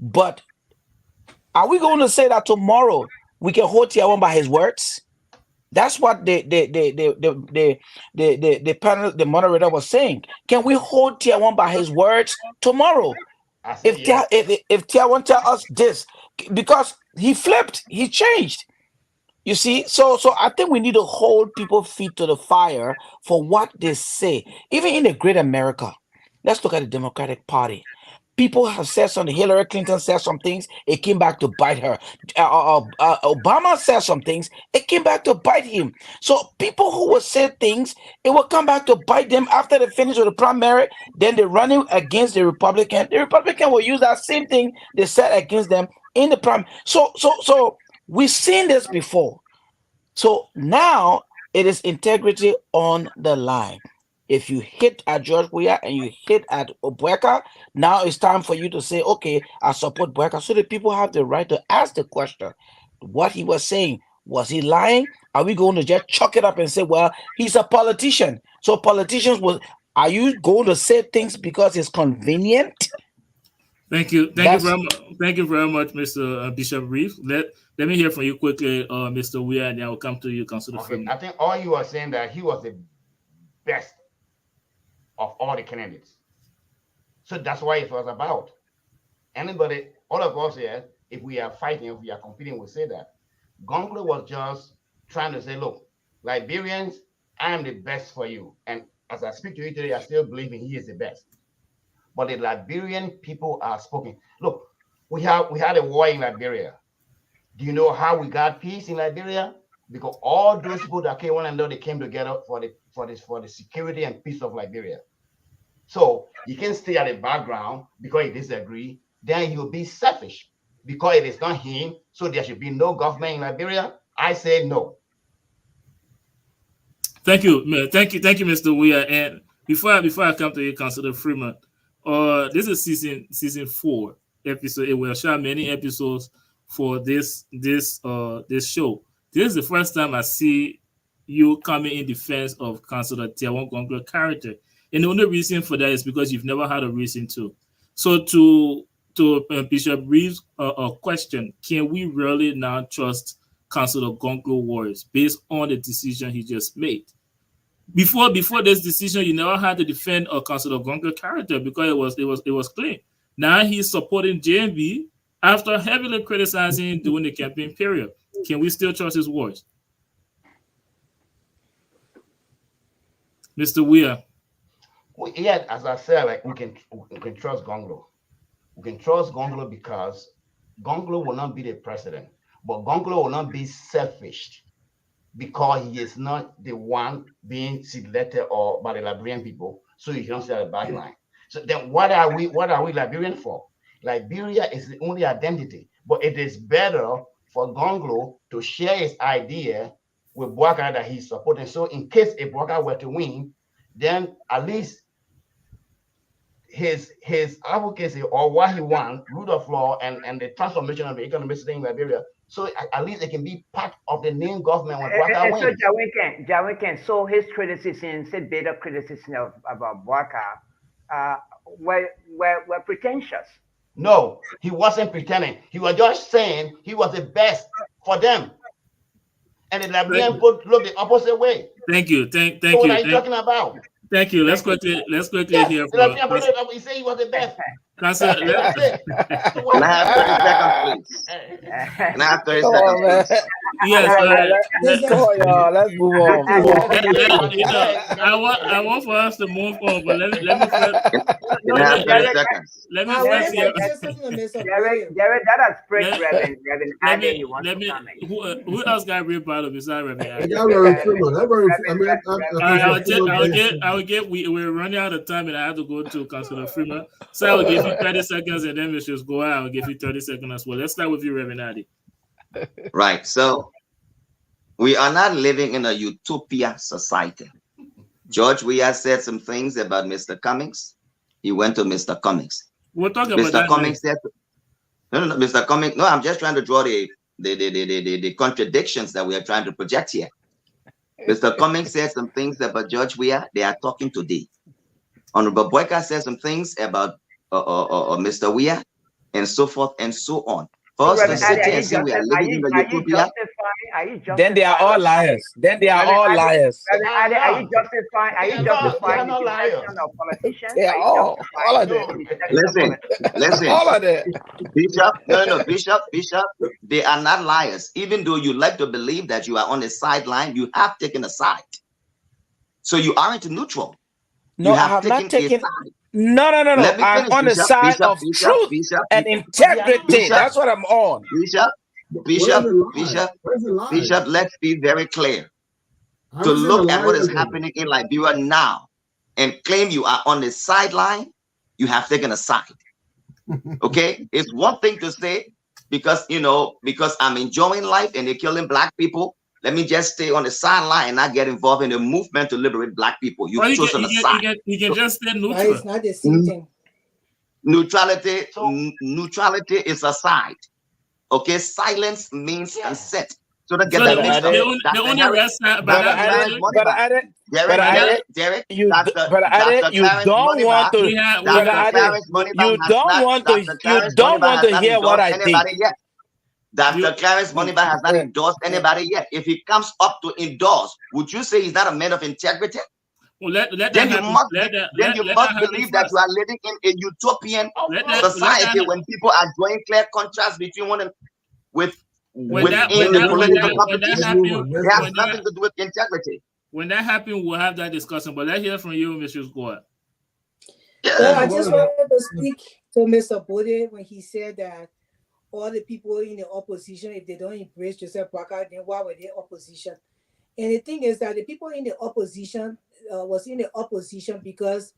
but are we going to say that tomorrow we can hold tier one by his words? That's what the panel, the moderator was saying. Can we hold tier one by his words tomorrow? If tier one tell us this, because he flipped, he changed. You see, so I think we need to hold people's feet to the fire for what they say. Even in the great America, let's look at the Democratic Party. People have said something. Hillary Clinton said some things. It came back to bite her. Obama said some things. It came back to bite him. So people who will say things, it will come back to bite them after they finish with the primary. Then they're running against the Republican. The Republican will use that same thing they said against them in the primary. So we've seen this before. So now it is integrity on the line. If you hit at George Weah and you hit at Bweka, now it's time for you to say, okay, I support Bweka. So the people have the right to ask the question. What he was saying, was he lying? Are we going to just chuck it up and say, well, he's a politician? So politicians are you going to say things because it's convenient? Thank you. Thank you very much, Mr. Bishop Reeves. Let me hear from you quickly, Mr. Weah, and I will come to you, Councilor Freeman. I think all you are saying that he was the best of all the candidates. So that's why it was about. Anybody, all of us here, if we are fighting, if we are competing, we say that. Gonglo was just trying to say, look, Liberians, I am the best for you. And as I speak to you today, I still believe he is the best. But the Liberian people are spoken. Look, we had a war in Liberia. Do you know how we got peace in Liberia? Because all those people that came one another, they came together for the security and peace of Liberia. So you can stay at the background because you disagree, then you'll be selfish because it is not him. So there should be no government in Liberia. I say no. Thank you, Mr. Weah. And before I come to you, Councilor Freeman, this is season 4 episode. It will share many episodes for this show. This is the first time I see you coming in defense of Councilor Tiawan Gonglo character. And the only reason for that is because you've never had a reason to. So to Bishop Reeves' question, can we really now trust Councilor Gonglo words based on the decision he just made? Before this decision, you never had to defend a Councilor Gonglo character because it was clean. Now he's supporting JMB after heavily criticizing during the campaign period. Can we still trust his words? Mr. Weah. Yeah, as I said, like we can trust Gonglo. We can trust Gonglo because Gonglo will not be the president, but Gonglo will not be selfish because he is not the one being selected or by the Liberian people, so he don't see the backline. So then what are we Liberian for? Liberia is the only identity, but it is better for Gonglo to share his idea with Bweka that he's supporting. So in case if Bweka were to win, then at least his advocacy or what he wants, rule of law and the transformation of the economic system in Liberia, so at least it can be part of the new government when Bweka wins. So Jawikin, so his criticism, said better criticism about Bweka, were pretentious. No, he wasn't pretending. He was just saying he was the best for them. And the Liberian put look the opposite way. Thank you. Thank so you. What are you talking about? Thank you. Let's quickly hear from he said he was the best. Councilor, Can I have 30 seconds, please? Can I have 30 seconds, please? Yes. Let's move on. I want for us to move on, but let me first hear. Jared, that has spread Reverend Ade. You want to comment? Who else got real battle besides Reverend Ade? I will get. We're running out of time, and I have to go to Councilor Freeman. So I will give you 30 seconds, and then Mr. Goa, I will give you 30 seconds as well. Let's start with you, Reverend Ade. Right. So we are not living in a utopia society. George Weah said some things about Mr. Cummings. He went to Mr. Cummings. We're talking about Mr. Cummings said, no, Mr. Cummings. No, I'm just trying to draw the the contradictions that we are trying to project here. Mr. Cummings said some things about George Weah. They are talking today. Honorable Boyka said some things about Mr. Weah, and so forth and so on. First, to sit here and say we are living in a utopia. Then they are all liars. Then they are all liars. Are you justifying? Are you justifying the detention of politicians? They are all of them. Listen. All of them. Bishop, no, Bishop. They are not liars. Even though you like to believe that you are on the sideline, you have taken a side. So you aren't neutral. No, I have not taken. No. I'm on the side of truth and integrity. That's what I'm on. Bishop, let's be very clear. To look at what is happening in Liberia now and claim you are on the sideline, you have taken a side. Okay? It's one thing to say, because I'm enjoying life and they're killing black people, let me just stay on the sideline and not get involved in the movement to liberate black people. You've chosen a side. You can just stay neutral. It's not the same thing. Neutrality is a side. Okay, silence means consent. So don't get So that mixed the up. only rest Derek, you don't want to hear what I think. Dr. Clarence Moniba has not endorsed anybody yet. If he comes up to endorse, would you say he's not a man of integrity? Well, then you must believe that you are living in a utopian society when people are drawing clear contrasts between one and within the political competition. It has nothing to do with integrity. When that happens, we'll have that discussion. But let's hear from you, Mr. Squad. Well, I just wanted to speak to Mr. Bode when he said that all the people in the opposition, if they don't embrace Joseph Boakai, then why were they opposition? And the thing is that the people in the opposition was in the opposition because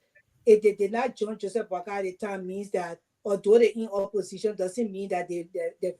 if they did not join Joseph Boakai at the time, means that although they're in opposition, doesn't mean that the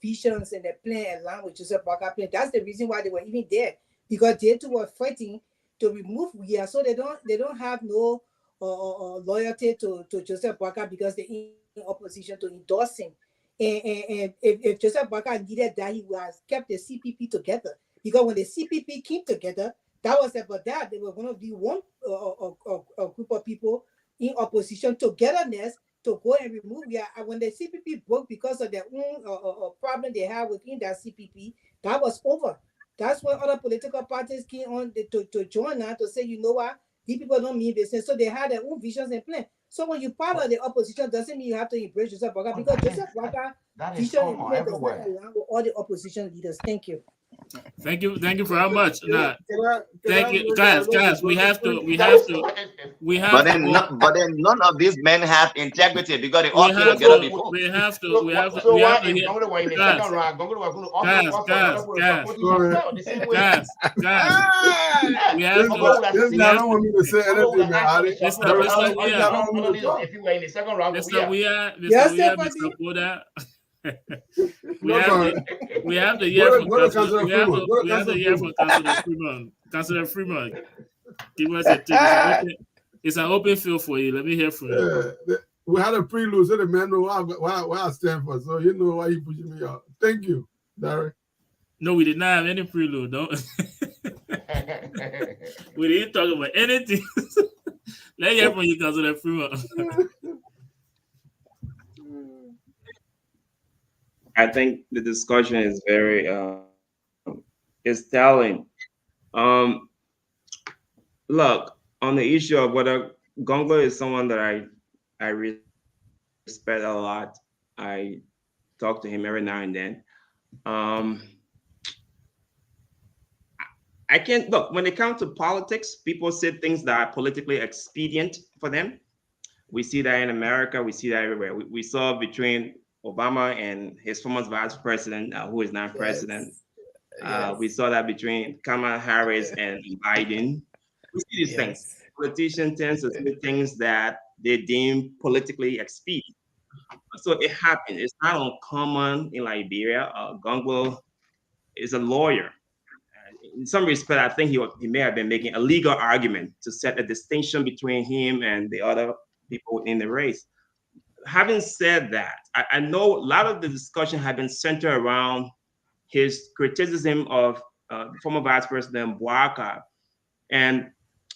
visions and the plan align with Joseph Boakai plan. That's the reason why they were even there, because they too were fighting to remove Weah, so they don't have no loyalty to Joseph Boakai because they're in opposition to endorse him. And if Joseph Boakai needed that, he would have kept the CPP together. Because when the CPP came together, that was about that. They were going to be one group of people in opposition, togetherness, to go and remove. Yeah, when the CPP broke because of their own problem they had within that CPP, that was over. That's when other political parties came on to join now to say, you know what, these people don't mean business. So they had their own visions and plans. So when you're part of the opposition, doesn't mean you have to embrace Joseph Boakai, because Joseph Boakai vision and plan does not align with all the opposition leaders. Thank you. Thank you very much. Thank you, guys. We have to. But then none of these men have integrity because they all came together before. We have to. Guys. I don't want me to say anything, man. If you were in the second round, Mr. Weah, Mr. Boda. We have to hear from Councilor Freeman. Give us a tip. It's an open field for you. Let me hear from you. We had a prelude, so the man know why I stand for. So you know why you pushing me out. Thank you, Derek. No, we did not have any prelude. Don't. We didn't talk about anything. Let's hear from you, Councilor Freeman. I think the discussion is very is telling. Look, on the issue of whether Gongo is someone that I respect a lot. I talk to him every now and then. I can't look when it comes to politics, people say things that are politically expedient for them. We see that in America, we see that everywhere. We saw between Obama and his former vice president, who is now president. We saw that between Kamala Harris and Biden. We see these things. Politicians tend to say things that they deem politically expedient. So it happened. It's not uncommon in Liberia. Gongo is a lawyer. In some respect, I think he may have been making a legal argument to set a distinction between him and the other people in the race. Having said that, I know a lot of the discussion had been centered around his criticism of former Vice President Bouaka. And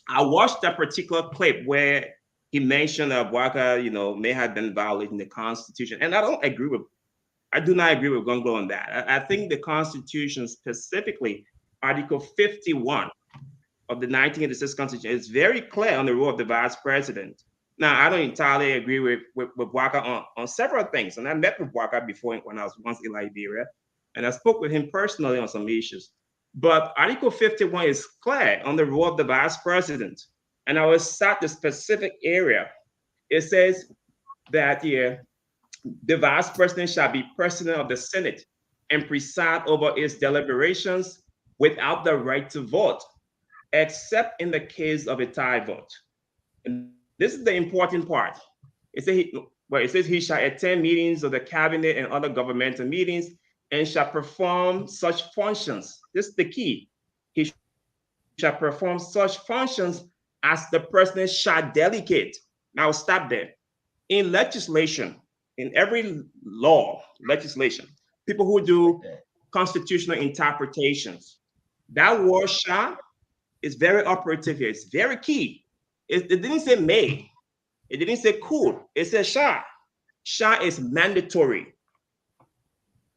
I watched that particular clip where he mentioned that Bouaka, may have been violating the Constitution. And I do not agree with Gonglo on that. I think the Constitution, specifically Article 51 of the 1986 Constitution, is very clear on the role of the Vice President. Now, I don't entirely agree with Bouaka on several things. And I met with Bouaka before when I was once in Liberia, and I spoke with him personally on some issues. But Article 51 is clear on the role of the Vice President. And I will cite the specific area. It says that the Vice President shall be President of the Senate and preside over its deliberations without the right to vote, except in the case of a tie vote. And this is the important part. It says he shall attend meetings of the cabinet and other governmental meetings and shall perform such functions. This is the key. He shall perform such functions as the president shall delegate. Now stop there. In legislation, in every legislation, people who do constitutional interpretations, that word shall is very operative here. It's very key. It didn't say may. It didn't say could. It said shall. Shall is mandatory.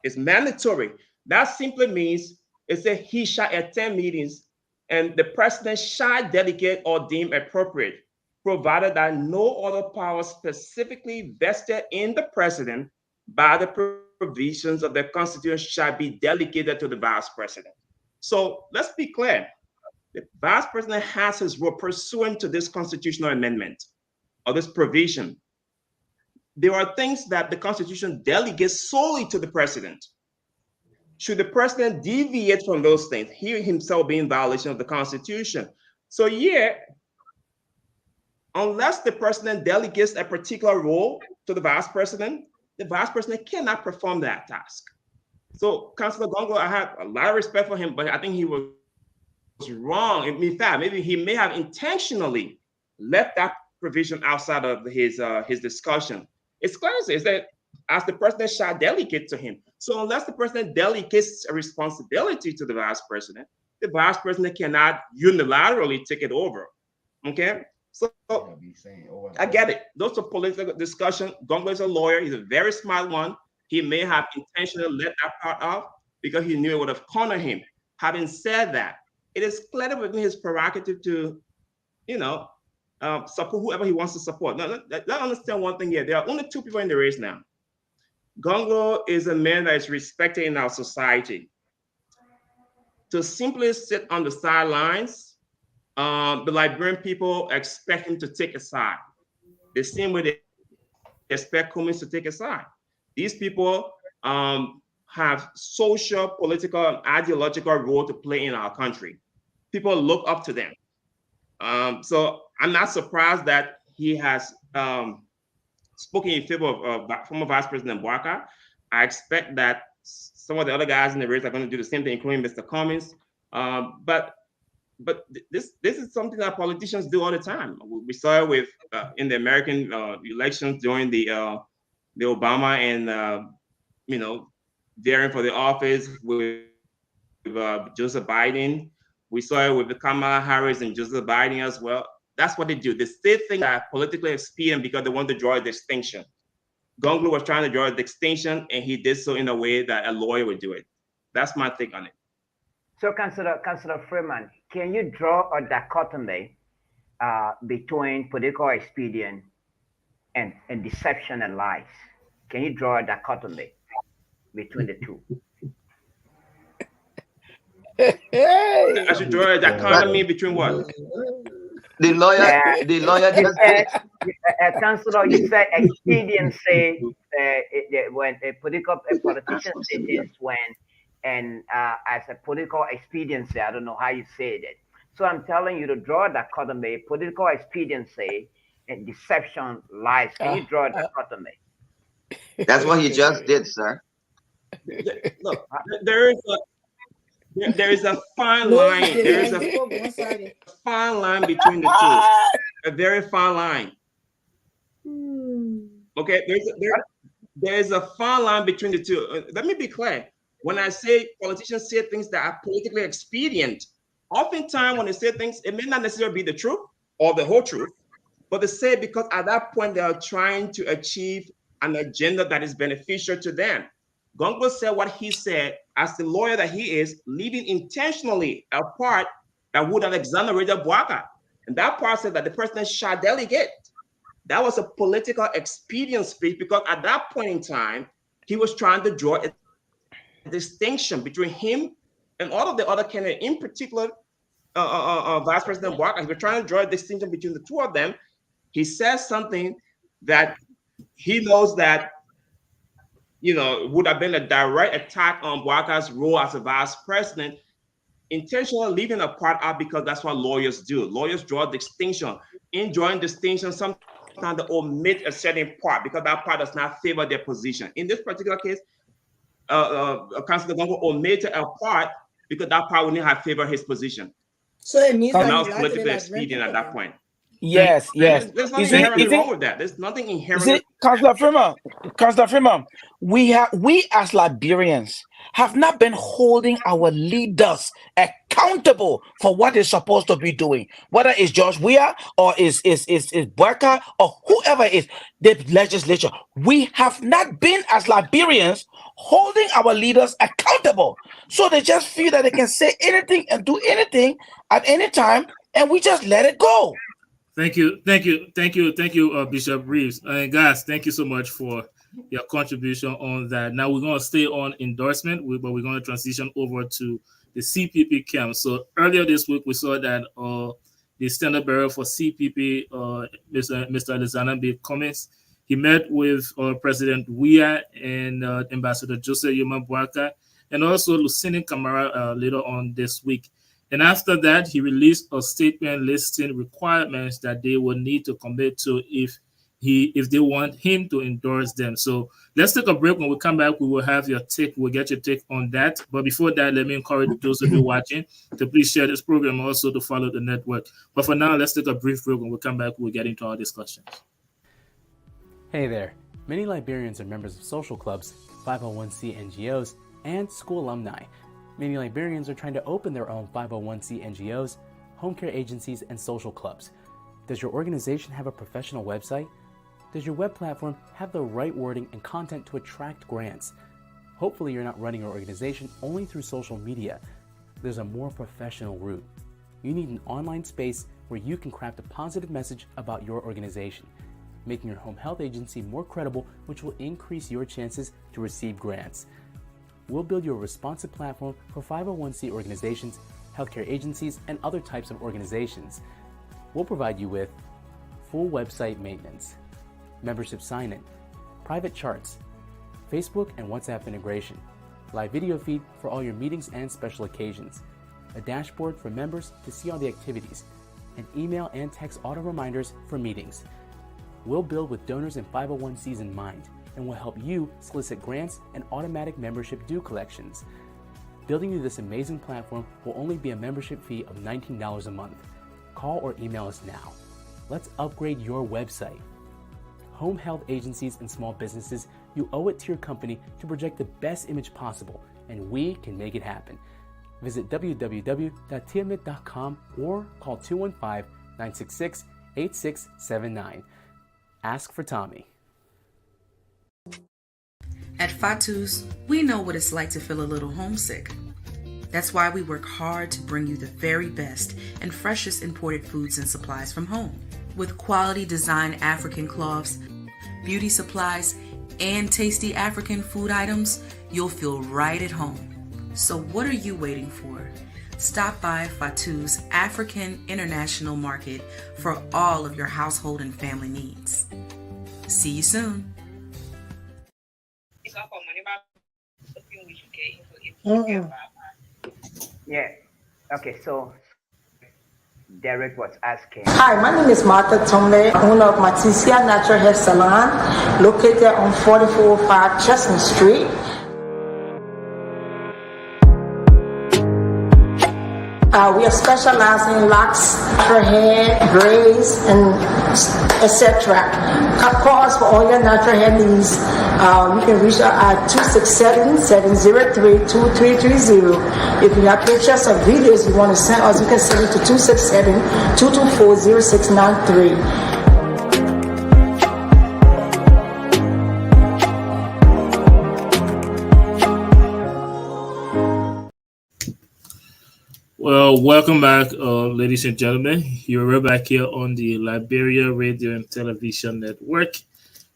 It's mandatory. That simply means it says he shall attend meetings and the president shall delegate or deem appropriate, provided that no other power specifically vested in the president by the provisions of the Constitution shall be delegated to the Vice President. So let's be clear. The Vice President has his role pursuant to this constitutional amendment or this provision. There are things that the Constitution delegates solely to the president. Should the president deviate from those things, he himself be in violation of the Constitution. So unless the president delegates a particular role to the vice president cannot perform that task. So Councillor Gonglo, I have a lot of respect for him, but I think he was wrong. In fact, maybe he may have intentionally left that provision outside of his discussion. It's clear is that as the president shall delegate to him. So unless the president delegates a responsibility to the vice president cannot unilaterally take it over. Okay? So I get it. Those are political discussion. Gonglo is a lawyer. He's a very smart one. He may have intentionally let that part off because he knew it would have cornered him. Having said that, it is clearly within his prerogative to, support whoever he wants to support. Now, let's understand one thing here. There are only two people in the race now. Gonglo is a man that is respected in our society. To simply sit on the sidelines, the Liberian people expect him to take a side. The same way they expect Cummings to take a side. These people have social, political, and ideological role to play in our country. People look up to them. So I'm not surprised that he has spoken in favor of former Vice President Bouaka. I expect that some of the other guys in the race are going to do the same thing, including Mr. Cummings. But this is something that politicians do all the time. We saw it with in the American elections during the Obama and daring for the office with Joseph Biden. We saw it with the Kamala Harris and Joseph Biden as well. That's what they do. They say things that are politically expedient because they want to draw a distinction. Gonglo was trying to draw a distinction, and he did so in a way that a lawyer would do it. That's my take on it. So, Councillor Freeman, can you draw a dichotomy between political expedient and deception and lies? Can you draw a dichotomy between the two? I should draw a dichotomy between what? The lawyer. Councillor, you said expediency when a politician says this when, and as a political expediency, I don't know how you said it. So I'm telling you to draw a dichotomy, political expediency and deception, lies. Can you draw a dichotomy? That's what he just did, sir. Look, there is a fine line. There is a fine line between the two. A very fine line. Okay, there is a fine line between the two. Let me be clear. when I say politicians say things that are politically expedient, oftentimes when they say things, it may not necessarily be the truth or the whole truth, but they say it because at that point they are trying to achieve an agenda that is beneficial to them. Gongolo said what he said as the lawyer that he is, leaving intentionally a part that would have exonerated Bouaka. And that part said that the person shot delegate. That was a political expedient speech because at that point in time, he was trying to draw a distinction between him and all of the other candidates, in particular, Vice President Bouaka. He was trying to draw a distinction between the two of them. He says something that he knows that, would have been a direct attack on Bouaka's role as a vice president, intentionally leaving a part out because that's what lawyers do. Lawyers draw distinction. In drawing distinction, sometimes they omit a certain part because that part does not favor their position. In this particular case, Councilor Gongolo omitted a part because that part would not have favored his position. So it means that was politically expedient at that point. Yes. There's nothing inherently wrong with that. There's nothing inherently. Councilor Freeman, we as Liberians have not been holding our leaders accountable for what they're supposed to be doing, whether it's George Weah or is Bouaka or whoever is the legislature. We have not been as Liberians holding our leaders accountable. So they just feel that they can say anything and do anything at any time, and we just let it go. Thank you, Bishop Reeves. And guys, thank you so much for your contribution on that. Now we're going to stay on endorsement, but we're going to transition over to the CPP camp. So earlier this week, we saw that the standard bearer for CPP, Mr. Alexander B. Cummings, he met with President Weah and Ambassador Joseph Yoma Bouaka, and also Lucini Camara later on this week. And after that, he released a statement listing requirements that they will need to commit to if they want him to endorse them. So let's take a break. When we come back, we will have your take. We'll get your take on that. But before that, let me encourage those of you watching to please share this program, also to follow the network. But for now, let's take a brief break. When we come back, we'll get into our discussions. Hey there. Many Liberians are members of social clubs, 501c NGOs, and school alumni. Many Liberians are trying to open their own 501c NGOs, home care agencies, and social clubs. Does your organization have a professional website? Does your web platform have the right wording and content to attract grants? Hopefully you're not running your organization only through social media. There's a more professional route. You need an online space where you can craft a positive message about your organization, making your home health agency more credible, which will increase your chances to receive grants. We'll build you a responsive platform for 501c organizations, healthcare agencies, and other types of organizations. We'll provide you with full website maintenance, membership sign-in, private charts, Facebook and WhatsApp integration, live video feed for all your meetings and special occasions, a dashboard for members to see all the activities, and email and text auto reminders for meetings. We'll build with donors and 501cs in mind, and will help you solicit grants and automatic membership due collections. Building you this amazing platform will only be a membership fee of $19 a month. Call or email us now. Let's upgrade your website. Home health agencies and small businesses, you owe it to your company to project the best image possible, and we can make it happen. Visit www.tiamit.com or call 215-966-8679. Ask for Tommy. At Fatu's, we know what it's like to feel a little homesick. That's why we work hard to bring you the very best and freshest imported foods and supplies from home. With quality design African cloths, beauty supplies, and tasty African food items, you'll feel right at home. So what are you waiting for? Stop by Fatu's African International Market for all of your household and family needs. See you soon. Yeah. Okay, so Derek was asking. Hi, my name is Martha Tomle, owner of Matisia Natural Hair Salon, located on 4405 Chestnut Street. We are specializing in locks for hair, braids, and etc. Call us for all your natural hair needs. You can reach out at 267-703-2330. If you have pictures or videos you want to send us, you can send it to 267-224-0693. Well, welcome back, ladies and gentlemen. You're right back here on the Liberia Radio and Television Network.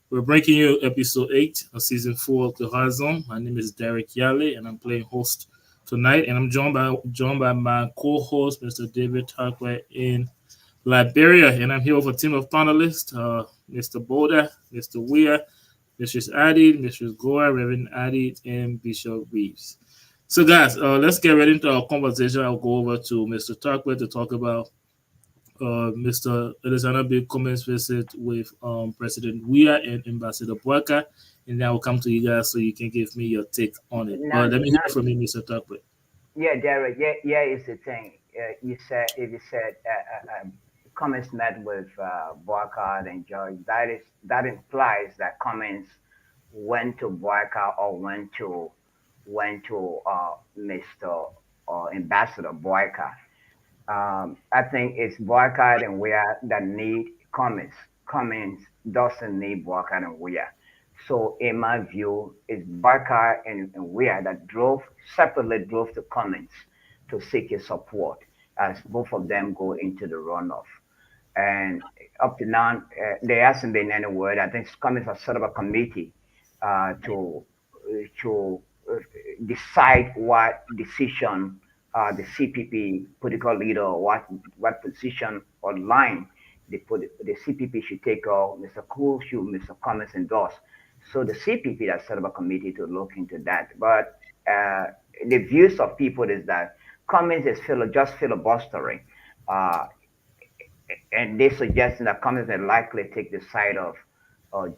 We're bringing you episode 8 of season 4 of the Hard Zone. My name is Derek Yale, and I'm playing host tonight. And I'm joined by my co-host, Mr. David Tarquin in Liberia. And I'm here with a team of panelists, Mr. Boda, Mr. Weir, Mrs. Adid, Mrs. Goa, Reverend Adid, and Bishop Reeves. So, guys, let's get right into our conversation. I'll go over to Mr. Tarquin to talk about Mr. Alexander B. Cummings' visit with President Weir and Ambassador Boyka, and then I'll come to you guys so you can give me your take on it. Let me hear from you, Mr. Tarquin. Yeah, Derek. Yeah, is the thing. You said Cummings met with Boyka and George. That implies that Cummings went to Boyka or went to Mr. Ambassador Boyka. I think it's Boyka and Weir that need Cummings. Cummings doesn't need Boyka and Weir. So in my view, it's Boyka and Weir that separately drove to Cummings to seek his support as both of them go into the runoff. And up to now, there hasn't been any word. I think Cummings has set up a committee to decide what decision the CPP political leader, what position or line the CPP should take, or Mr. Cool should Mr. Cummings endorse. So the CPP has set up a committee to look into that. But the views of people is that Cummings is just filibustering, and they suggesting that Cummings will likely take the side of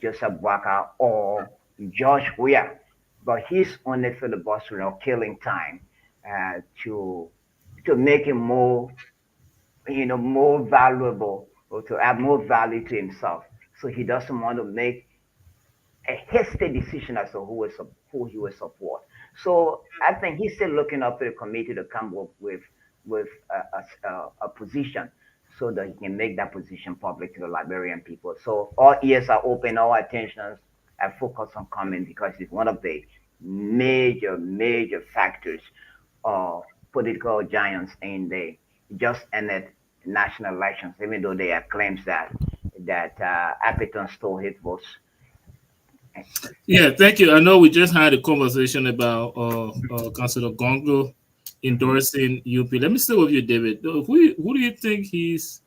Joseph Boyka or George Weir. But he's only filibustering or killing time to make him more valuable, or to add more value to himself. So he doesn't want to make a hasty decision as to who he will support. So I think he's still looking up to the committee to come up with a position so that he can make that position public to the Liberian people. So all ears are open, all attentions are focused on Cummings because it's one of the major factors of political giants in the just ended national elections, even though there are claims that Appleton stole his votes. Yeah, thank you. I know we just had a conversation about Councilor Gongo endorsing UP. Let me start with you, David. Who do you think he's?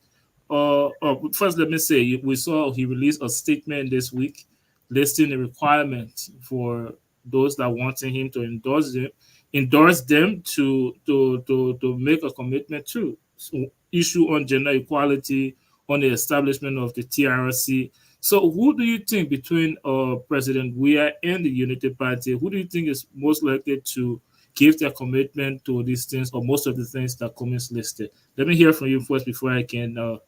First, let me say we saw he released a statement this week listing the requirements for those that wanted him to endorse them to make a commitment to issue on gender equality, on the establishment of the TRC. So who do you think between President Weir and the Unity Party, who do you think is most likely to give their commitment to these things or most of the things that Cummings listed? Let me hear from you first before I can go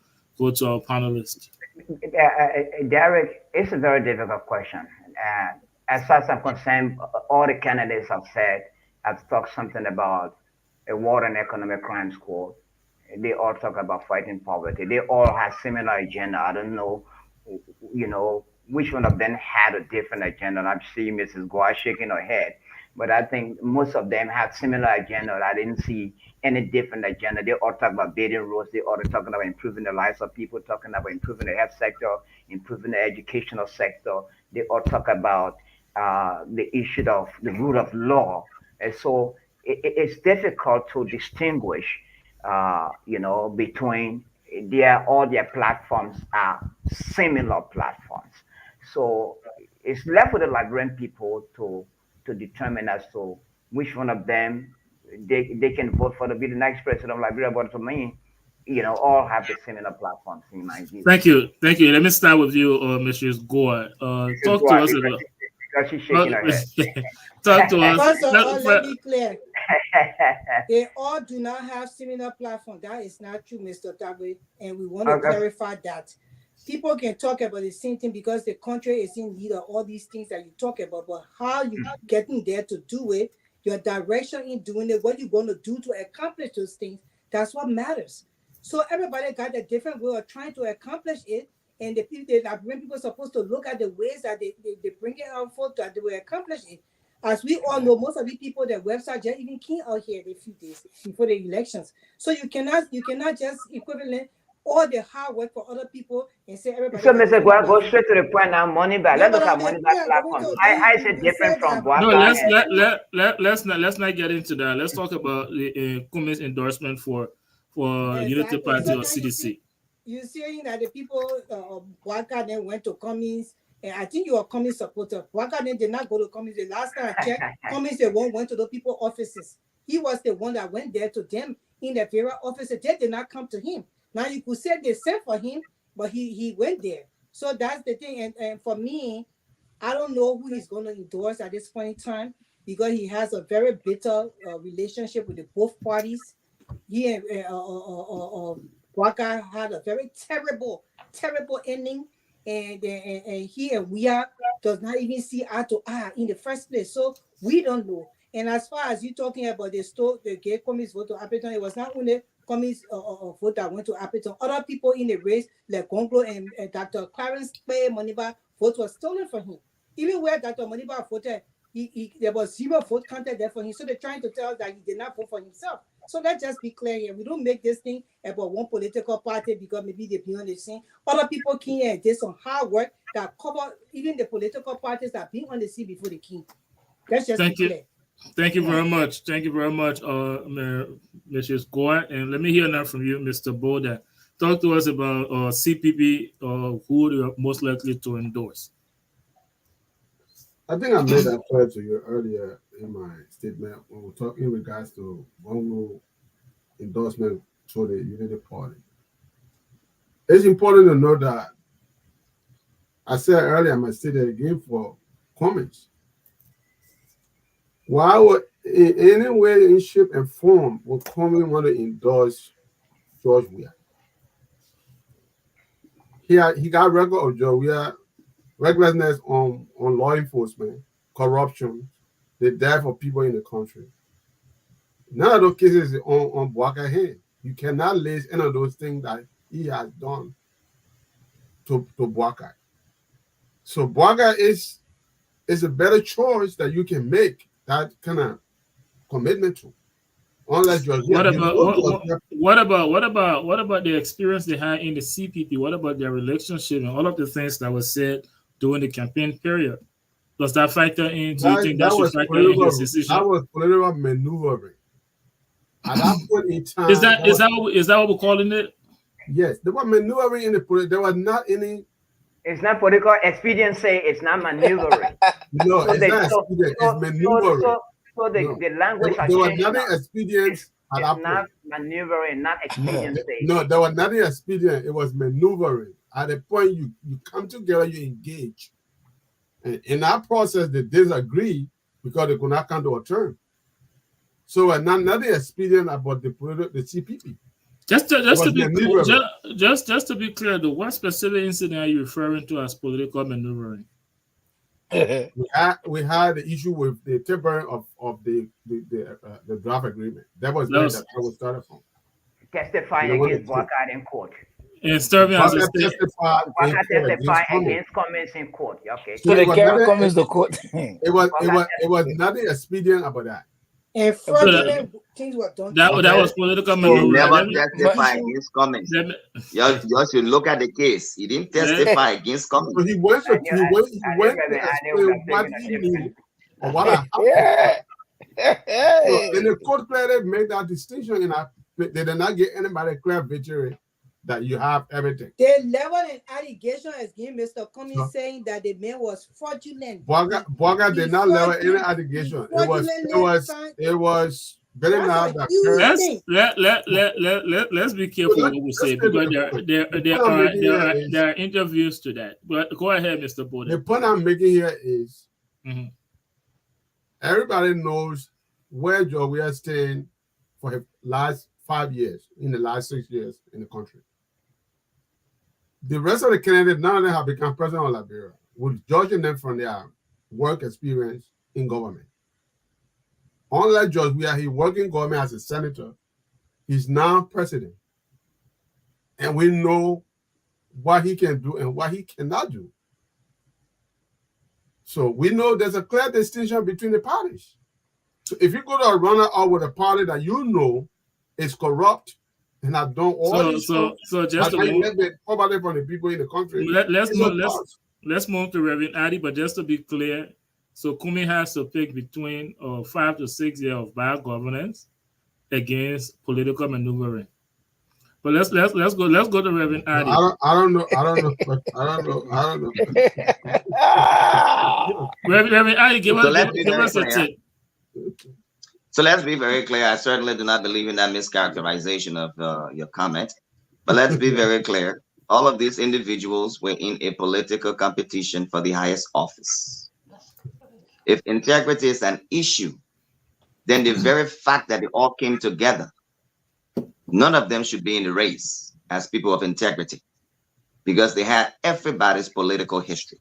to our panelists. Derek, it's a very difficult question. As far as I'm concerned, all the candidates have talked something about a war and economic crime squad. They all talk about fighting poverty. They all have similar agenda. I don't know, which one of them had a different agenda. I'm seeing Mrs. Goa shaking her head, but I think most of them have similar agenda. I didn't see any different agenda. They all talk about building roads. They all talking about improving the lives of people, talking about improving the health sector, improving the educational sector. They all talk about the issue of the rule of law. And so it's difficult to distinguish, between all their platforms are similar platforms. So it's left with the Liberian people to determine as to which one of them they can vote for to be the next president of Liberia. But to me, all have the similar platforms in my view. Thank you. Let me start with you, Mrs. Gore. Talk to us about Because she's shaking her head. Talk to us. First of all, let me clear. They all do not have similar platform. That is not true, Mr. Tabe. And we want to clarify that. People can talk about the same thing because the country is in need of all these things that you talk about, but how you getting there to do it, your direction in doing it, what you're going to do to accomplish those things, that's what matters. So everybody got a different way of trying to accomplish it, and the people are supposed to look at the ways that they bring it out for that they will accomplish it. As we all know, most of the people, their website just even came out here a few days before the elections. So you cannot just equivalent all the hard work for other people and say everybody. So, Mr. Gua, go straight to the point now. Money back. Let's look at money back platform. How is it different from Boaka? No, let's not get into that. Let's talk about the Cummings endorsement for Unity Party or CDC. You're saying that the people Boaka then went to Cummings, and I think you are Cummings supporter. Boaka then did not go to Cummings. The last time I checked, Cummings the one went to the people offices. He was the one that went there to them in the various offices. They did not come to him. Now you could say they sent for him, but he went there. So that's the thing. And for me, I don't know who he's going to endorse at this point in time because he has a very bitter relationship with the both parties. He and Boaka had a very terrible ending, and he and Weah does not even see eye to eye in the first place. So we don't know. And as far as you talking about the gay Cummings vote to Appleton, it was not only Cummings vote that went to Appleton. Other people in the race, like Gonglo and Dr. Clarence Bay Moniba, vote was stolen from him. Even where Dr. Moniba voted, there was 0 vote counted there for him. So they're trying to tell us that he did not vote for himself. So let's just be clear here. We don't make this thing about one political party because maybe they're beyond the scene. Other people came here and did some hard work that cover even the political parties that been on the scene before they came. Let's just be clear. Thank you very much. Thank you very much, Mrs. Goa. And let me hear now from you, Mr. Boda. Talk to us about CPP, who you're most likely to endorse. I think I made that clear to you earlier in my statement when we were talking in regards to Bongo endorsement to the Unity Party. It's important to know that I said earlier, I must say that again for Cummings. Why would in any way, in shape and form, would Cummings want to endorse George Weah? He got record of George Weah, recklessness on law enforcement, corruption, the death of people in the country. None of those cases is on Boaka's hand. You cannot list any of those things that he has done to Boaka. So Boaka is a better choice that you can make that kind of commitment to. Unless you're what about the experience they had in the CPP? What about their relationship and all of the things that was said during the campaign period? Does that factor in? Do you think that should factor in his decision? That was political maneuvering. At that point in time, is that what we're calling it? Yes, there was maneuvering in the there was not any. It's not political expediency. It's not maneuvering. No, it's not expedient. It's maneuvering. So the language there was nothing expedient at that point. Not maneuvering, not expediency. No, there was nothing expedient. It was maneuvering. At the point you come together, you engage. And in that process, they disagree because they could not come to a term. So nothing expedient about the CPP. Just to be clear, the what specific incident are you referring to as political maneuvering? we had the issue with the tempering of the draft agreement. That was where that was started from. Testifying against Boaka in court. And serving as a state. Boaka testified against Cummings in court. Okay. So they carry Cummings to court. It was nothing expedient about that. And fraudulent things were done. That was political maneuvering. He never testified against Cummings. You should look at the case. He didn't testify against Cummings. So he went to explain what he knew or what happened. So in the court clearly made that distinction, and they did not get anybody clear victory that you have everything. They leveled an allegation against Mr. Cummings saying that the man was fraudulent. Boaka did not level any allegation. It was very now that let's be careful what we say because there are interviews to that. But go ahead, Mr. Bode. The point I'm making here is Mm-hmm. Everybody knows where George Weah staying for the last 5 years, in the last 6 years in the country. The rest of the candidates, none of them have become president of Liberia, with judging them from their work experience in government. Unlike George Weah, he worked in government as a senator. He's now president. And we know what he can do and what he cannot do. So we know there's a clear distinction between the parties. So if you go to a runner up with a party that you know is corrupt and have done all these so just to move, probably from the people in the country. Let's move to Reverend Addy, but just to be clear, so Kumi has to pick between 5 to 6 years of bad governance against political maneuvering. But let's go to Reverend Addy. I don't know. Reverend Addy, give us a tip. So let's be very clear. I certainly do not believe in that mischaracterization of your comment. But let's be very clear. All of these individuals were in a political competition for the highest office. If integrity is an issue, then the very fact that they all came together, none of them should be in the race as people of integrity, because they had everybody's political history.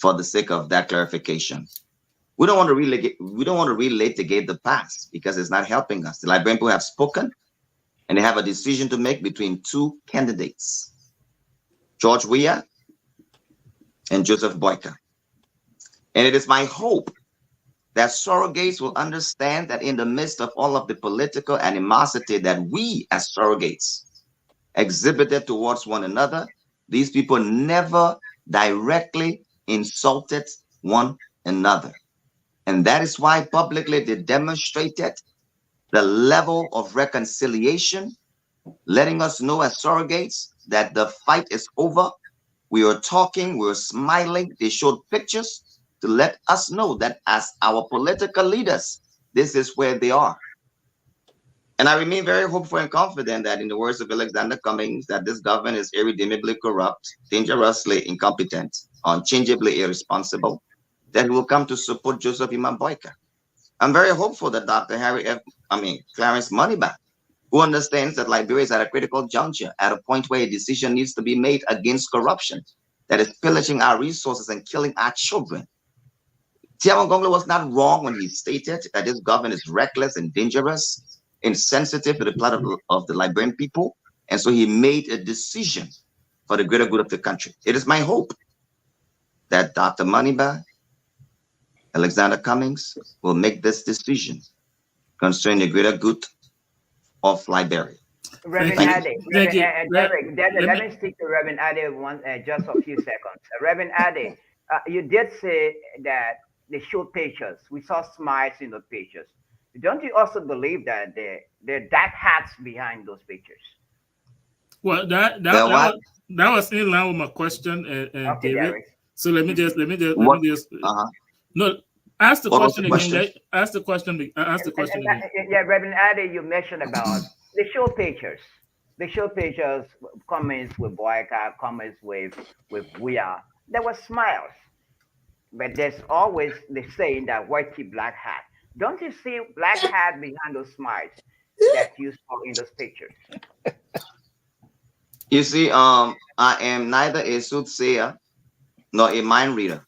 For the sake of that clarification, we don't want to relitigate the past because it's not helping us. The Liberian people have spoken, and they have a decision to make between two candidates, George Weah and Joseph Boyka. And it is my hope that surrogates will understand that in the midst of all of the political animosity that we as surrogates exhibited towards one another, these people never directly insulted one another. And that is why publicly they demonstrated the level of reconciliation, letting us know as surrogates that the fight is over. We are talking, we're smiling. They showed pictures to let us know that as our political leaders, this is where they are. And I remain very hopeful and confident that, in the words of Alexander Cummings, that this government is irredeemably corrupt, dangerously incompetent, unchangeably irresponsible, that will come to support Joseph Imam Boyka. I'm very hopeful that Dr. Clarence Moneyback, who understands that Liberia is at a critical juncture, at a point where a decision needs to be made against corruption that is pillaging our resources and killing our children. Tiawan Gonglo was not wrong when he stated that this government is reckless and dangerous, insensitive to the plight of the Liberian people, and so he made a decision for the greater good of the country. It is my hope that Dr. Moneyback, Alexander Cummings will make this decision concerning the greater good of Liberia. Reverend Ade, let me speak to Reverend Ade just a few seconds. Reverend Ade, you did say that they showed pictures. We saw smiles in those pictures. Don't you also believe that there are dark hats behind those pictures? Well, that was in line with my question, okay, David. Derek. So let me just no, ask the question again. Ask the question again. Yeah, Reverend Ade, you mentioned about they show pictures. They show pictures, comments with Boyka, comments with Weah. There were smiles, but there's always the saying that white keep black hat. Don't you see black hat behind those smiles that you saw in those pictures? You see, I am neither a soothsayer nor a mind reader.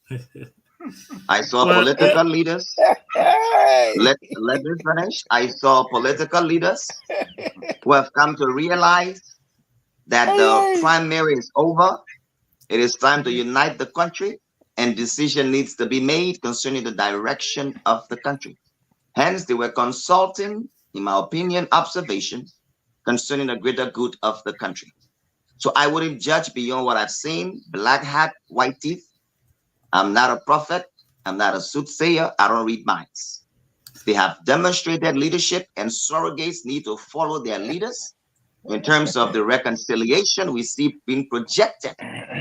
I saw political leaders. Let me finish. I saw political leaders who have come to realize that the primary is over. It is time to unite the country, and decision needs to be made concerning the direction of the country. Hence, they were consulting, in my opinion, observation concerning the greater good of the country. So I wouldn't judge beyond what I've seen. Black hat, white teeth. I'm not a prophet. I'm not a soothsayer. I don't read minds. They have demonstrated leadership, and surrogates need to follow their leaders in terms of the reconciliation we see being projected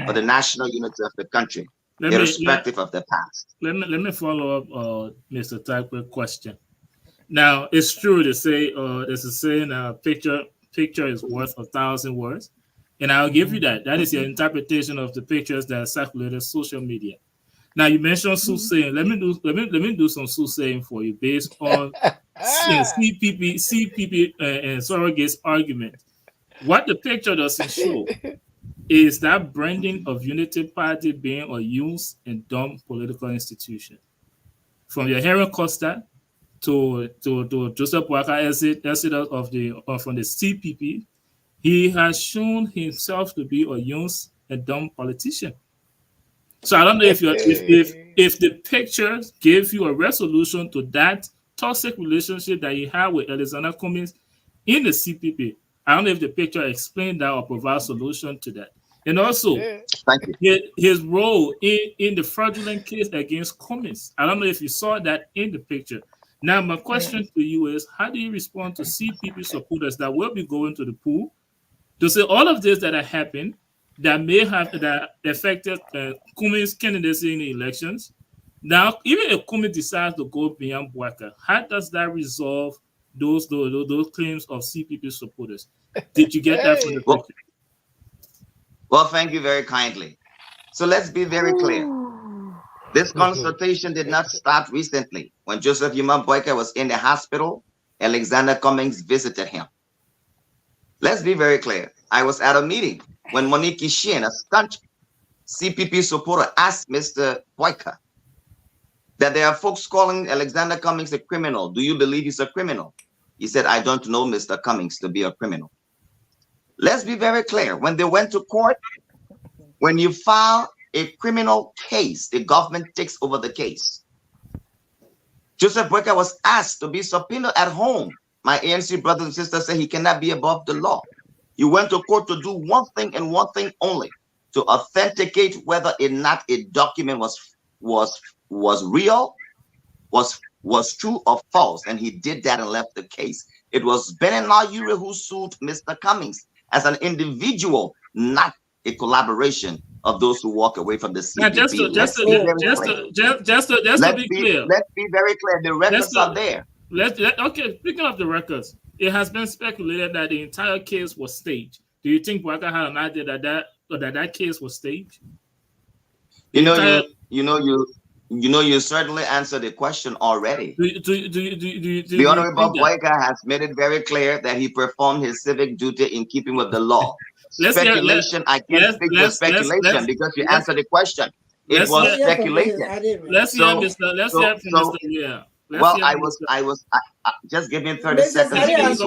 for the national unity of the country, irrespective of the past. Let me follow up Mr. Type's question. Now, it's true to say, there's a saying, picture is worth 1,000 words. And I'll give you that. That is your interpretation of the pictures that circulated social media. Now you mentioned soothsaying. Let me do some soothsaying for you based on CPP and surrogates argument. What the picture doesn't show is that branding of Unity Party being a used and dumb political institution. From your Henry Costa to Joseph Boakai from the CPP, he has shown himself to be a used and dumb politician. So I don't know if the pictures gave you a resolution to that toxic relationship that you have with Alexander Cummings in the CPP. I don't know if the picture explained that or provide a solution to that. And also, his role in the fraudulent case against Cummings. I don't know if you saw that in the picture. Now, my question to you is, how do you respond to CPP supporters that will be going to the pool to say all of this that happened that may have that affected Cummings' candidacy in the elections? Now, even if Cummings decides to go beyond Boakai, how does that resolve those claims of CPP supporters? Did you get that from the picture? Well, thank you very kindly. So let's be very clear. This consultation did not start recently. When Joseph Yuma Boakai was in the hospital, Alexander Cummings visited him. Let's be very clear. I was at a meeting when Monique Sheehan, a staunch CPP supporter, asked Mr. Boakai that there are folks calling Alexander Cummings a criminal. Do you believe he's a criminal? He said, I don't know Mr. Cummings to be a criminal. Let's be very clear. When they went to court, when you file a criminal case, the government takes over the case. Joseph Boakai was asked to be subpoenaed at home. My ANC brothers and sisters say he cannot be above the law. You went to court to do one thing and one thing only, to authenticate whether or not a document was real, was true or false, and he did that and left the case. It was Benin Ure who sued Mr. Cummings as an individual, not a collaboration of those who walk away from the CPP. Now, just to be clear. Let's be very clear. The records are there. Okay, speaking of the records, it has been speculated that the entire case was staged. Do you think Boakai had an idea that case was staged? You certainly answered the question already. The Honorable Boakai has made it very clear that he performed his civic duty in keeping with the law. Speculation, I can't speak for speculation because you answered the question. It was speculation. Let's hear Mr. Weir. Well, I was just give me 30 seconds.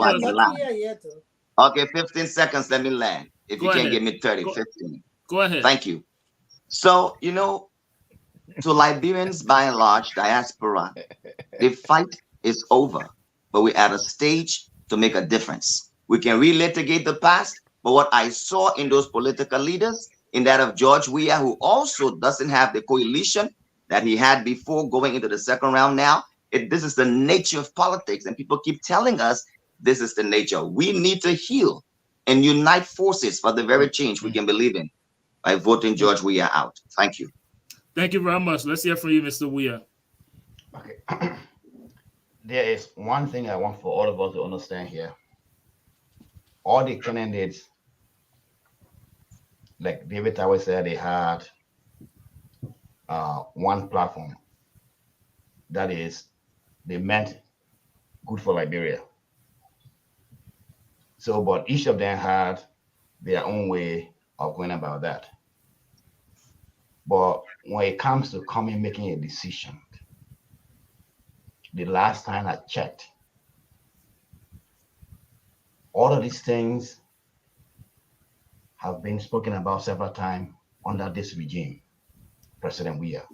Okay, 15 seconds. Let me land. If you can't give me 30, 15. Go ahead. Thank you. So, to Liberians, by and large, diaspora, the fight is over, but we're at a stage to make a difference. We can relitigate the past, but what I saw in those political leaders, in that of George Weah, who also doesn't have the coalition that he had before going into the second round now, this is the nature of politics, and people keep telling us this is the nature. We need to heal and unite forces for the very change we can believe in by voting George Weah out. Thank you. Thank you very much. Let's hear from you, Mr. Weah. Okay. There is one thing I want for all of us to understand here. All the candidates, like David Tawe said, they had one platform. That is, they meant good for Liberia. So, but each of them had their own way of going about that. But when it comes to making a decision, the last time I checked, all of these things have been spoken about several times under this regime, President Weah.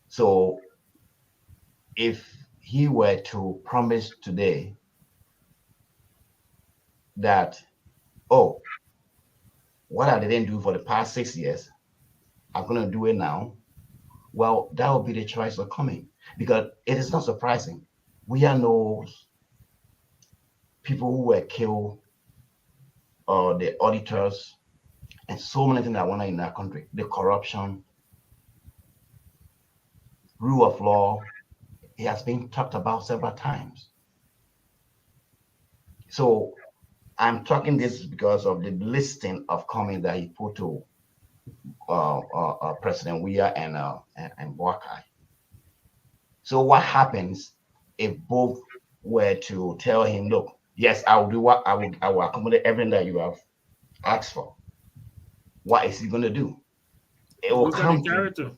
So if he were to promise today that, oh, what I didn't do for the past 6 years, I'm going to do it now, well, that will be the choice of coming, because it is not surprising. Weah knows people who were killed, or the auditors, and so many things that went on in that country, the corruption, rule of law. It has been talked about several times. So I'm talking this because of the listing of comments that he put to President Weah and Boakai. So what happens if both were to tell him, look, yes, I will do what I will accommodate everything that you have asked for. What is he going to do? It will Look at come the character.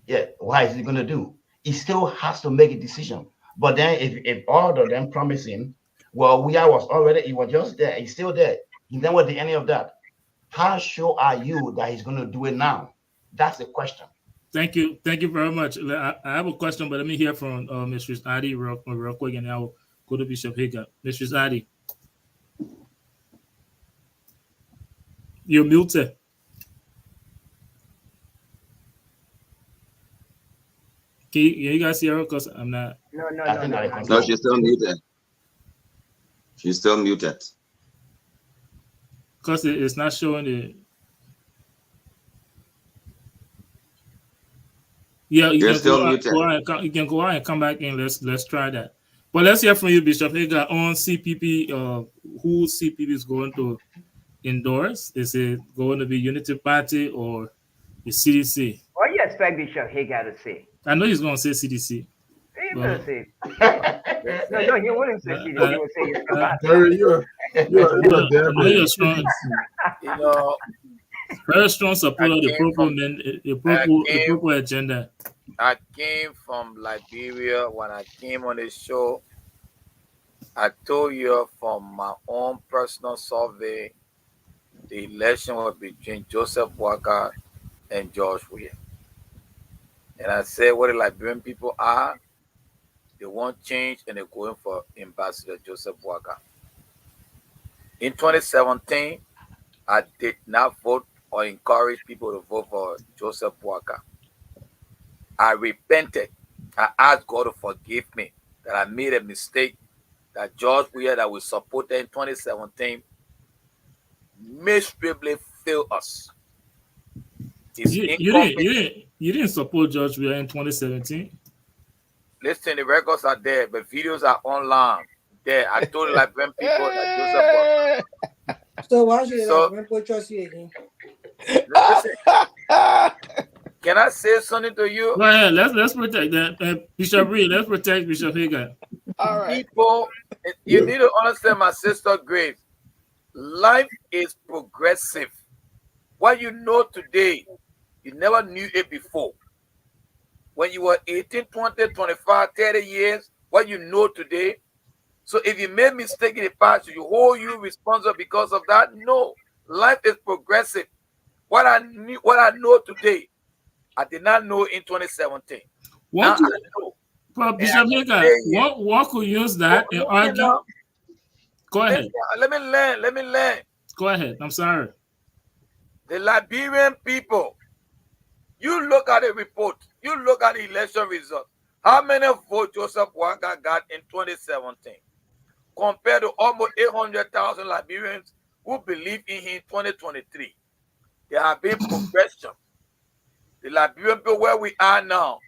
yeah, what is he going to do? He still has to make a decision. But then if all of them promise him, well, Weah was already, he was just there, he's still there. He never did any of that. How sure are you that he's going to do it now? That's the question. Thank you very much. I have a question, but let me hear from Mistress Adi real quick, and I'll go to Bishop Higa. Mistress Adi, you're muted. Can you guys hear her? Because I'm not. No, she's still muted. She's still muted. Because it's not showing it. Yeah, you can still muted. You can go out and come back in. Let's try that. But let's hear from you, Bishop Higa, on CPP. Who CPP is going to endorse? Is it going to be Unity Party or the CDC? What do you expect Bishop Higa to say? I know he's going to say CDC. He will say. No, he wouldn't say CDC. He would say Unity Party. Terry, you're you're strong. You know, very strong supporter of the Propo agenda. I came from Liberia. When I came on the show, I told you from my own personal survey, the election was between Joseph Boakai and George Weah. And I said what the Liberian people are, they want change and they're going for Ambassador Joseph Boakai. In 2017, I did not vote or encourage people to vote for Joseph Boakai. I repented. I asked God to forgive me that I made a mistake, that George Weah that we supported in 2017 miserably failed us. You didn't support George Weah in 2017. Listen, the records are there, but videos are online. There, I told the Liberian people that Joseph Boakai. So why should the Liberian people trust you again? Listen, can I say something to you? Go ahead. Let's protect that. Bishop Reed, let's protect Bishop Higa. All right. People, you need to understand, my sister Grace. Life is progressive. What you know today, you never knew it before. When you were 18, 20, 25, 30 years, what you know today. So if you made mistake in the past, you hold you responsible because of that? No. Life is progressive. What I know today, I did not know in 2017. What Bishop Higa, what could use that and argue? Go ahead. Let me learn. Go ahead. I'm sorry. The Liberian people, you look at the report, you look at the election results. How many votes Joseph Boakai got in 2017 compared to almost 800,000 Liberians who believe in him in 2023? There have been progression. The Liberian people where we are now,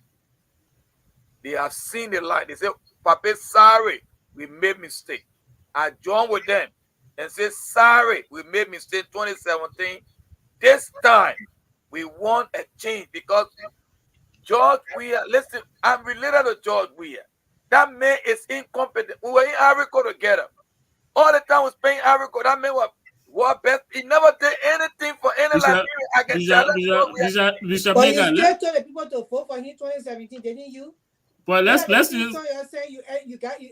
they have seen the light. They say, Papa, sorry, we made mistake. I joined with them and said, sorry, we made mistake in 2017. This time, we want a change because George Weah, listen, I'm related to George Weah. That man is incompetent. We were in Africa together. All the time we spent in Africa. That man was best. He never did anything for any Liberian. I can tell you. But you still told the people to vote for him in 2017, didn't you? But let's use. So you're saying you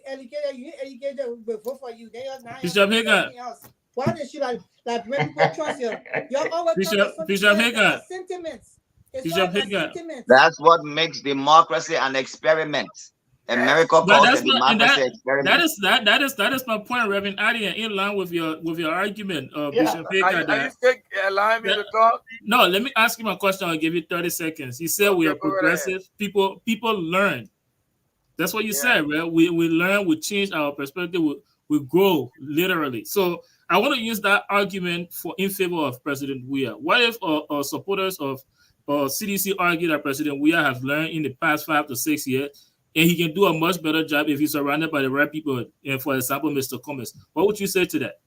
educated, we vote for you. Then you're not Bishop Higa. Why did you like when people trust you? You're always Bishop Higa. Sentiments. Bishop Higa. That's what makes democracy an experiment. America calls it democracy experiment. That is my point, Reverend Adi, in line with your argument, Bishop Higa. Are you allowing me to talk? No, let me ask you my question. I'll give you 30 seconds. You said we are progressive. People learn. That's what you said, right? We learn, we change our perspective, we grow literally. So I want to use that argument in favor of President Weah. What if supporters of CDC argue that President Weah has learned in the past 5 to 6 years, and he can do a much better job if he's surrounded by the right people, and for example, Mr. Cummings? What would you say to that?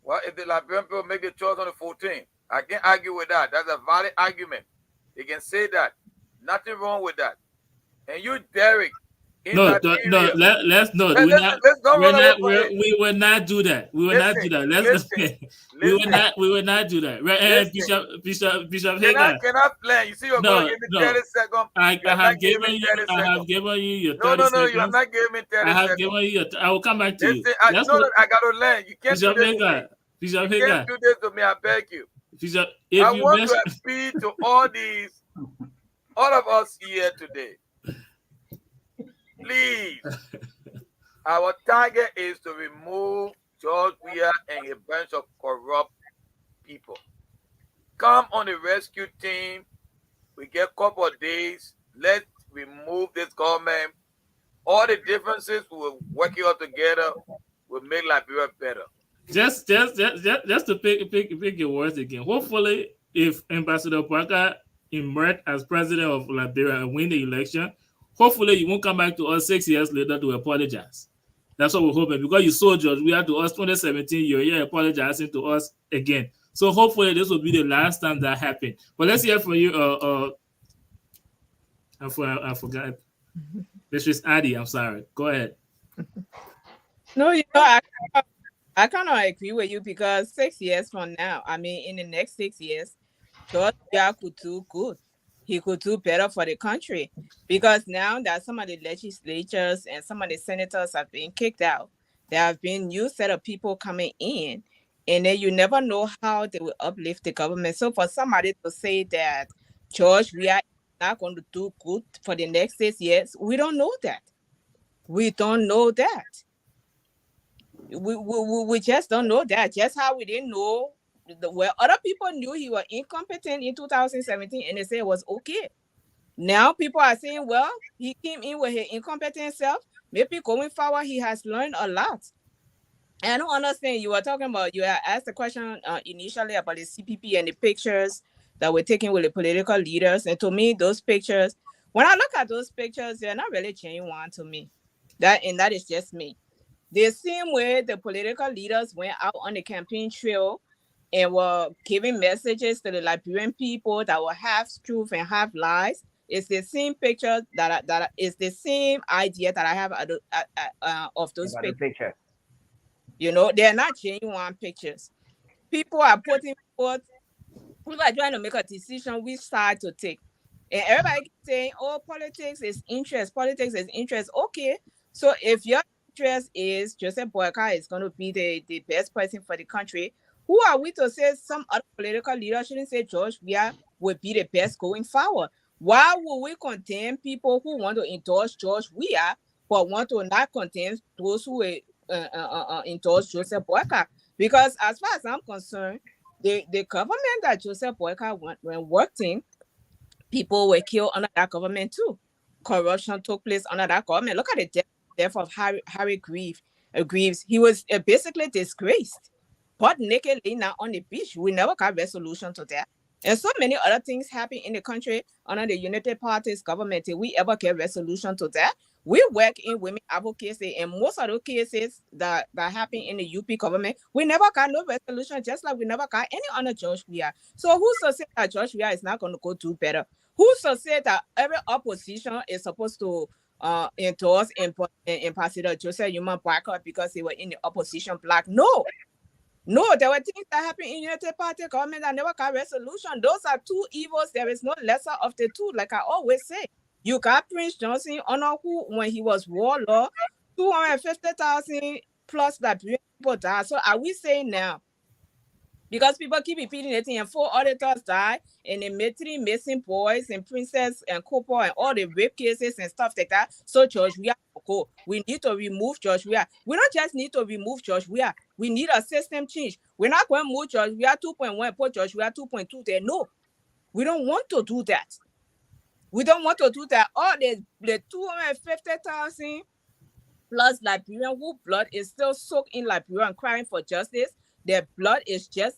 Well, if the Liberian people make the choice on the 14th, I can't argue with that. That's a valid argument. They can say that. Nothing wrong with that. And you, Derek, let's not. We will not do that. We will not do that. We will not do that. Right, Bishop Hagar. Cannot plan. You see, you're going to give me 30 seconds. I have given you your 30 seconds. No, you have not given me 30 seconds. I have given you I will come back to you. I got to learn. You can't do this to me. Bishop You can't do this to me. I beg you. I want to appeal to all of us here today. Please, our target is to remove George Weah and a bunch of corrupt people. Come on the rescue team. We get a couple of days. Let's remove this government. All the differences will work it all together. Will make Liberia better. Just to pick your words again. Hopefully, if Ambassador Parker emerged as president of Liberia and win the election, hopefully you won't come back to us 6 years later to apologize. That's what we're hoping, because you saw George Weah to us 2017, you're here apologizing to us again. So hopefully this will be the last time that happened. But let's hear from you. I forgot. This is Addie. I'm sorry. Go ahead. No, I kind of agree with you, because 6 years from now, I mean, in the next 6 years, George Weah could do good. He could do better for the country, because now that some of the legislatures and some of the senators have been kicked out, there have been new set of people coming in, and then you never know how they will uplift the government. So for somebody to say that George Weah is not going to do good for the next 6 years, we don't know that. We don't know that. We just don't know that. Just how we didn't know where other people knew he was incompetent in 2017 and they said it was okay. Now people are saying, well, he came in with his incompetent self. Maybe going forward, he has learned a lot. And I don't understand. You were talking about, you had asked the question initially about the CPP and the pictures that were taken with the political leaders. And to me, those pictures, when I look at those pictures, they're not really genuine to me. That is just me. The same way the political leaders went out on the campaign trail and were giving messages to the Liberian people that were half truth and half lies. It's the same picture that is the same idea that I have of those pictures. You know, they're not genuine pictures. People are putting forth, people are trying to make a decision which side to take. And everybody keeps saying, oh, politics is interest. Politics is interest. Okay, so if your interest is Joseph Boyka is going to be the best person for the country, who are we to say some other political leader shouldn't say George Weah would be the best going forward? Why would we condemn people who want to endorse George Weah but want to not condemn those who endorse Joseph Boyka? Because as far as I'm concerned, the government that Joseph Boyka worked in, people were killed under that government too. Corruption took place under that government. Look at the death of Harry Greaves. He was basically disgraced. But naked laying out on the beach, we never got resolution to that. And so many other things happen in the country under the United Party's government. Till we ever get resolution to that, we work in women advocacy, and most of the cases that happen in the UP government, we never got no resolution, just like we never got any under George Weah. So who's to say that George Weah is not going to go do better? Who's to say that every opposition is supposed to endorse Ambassador Joseph Human Boyka because they were in the opposition bloc? No, there were things that happened in United Party government that never got resolution. Those are two evils. There is no lesser of the two, like I always say. You got Prince Johnson, who, when he was warlord, 250,000 plus Liberian people died. So are we saying now, because people keep repeating it, and 4 auditors died, and they made 3 missing boys and Princess and Cooper and all the rape cases and stuff like that. So George Weah, we need to remove George Weah. We don't just need to remove George Weah. We need a system change. We're not going to move George Weah 2.1, put George Weah 2.2 there. No, we don't want to do that. We don't want to do that. All the 250,000 plus Liberian whose blood is still soaked in Liberia and crying for justice. Their blood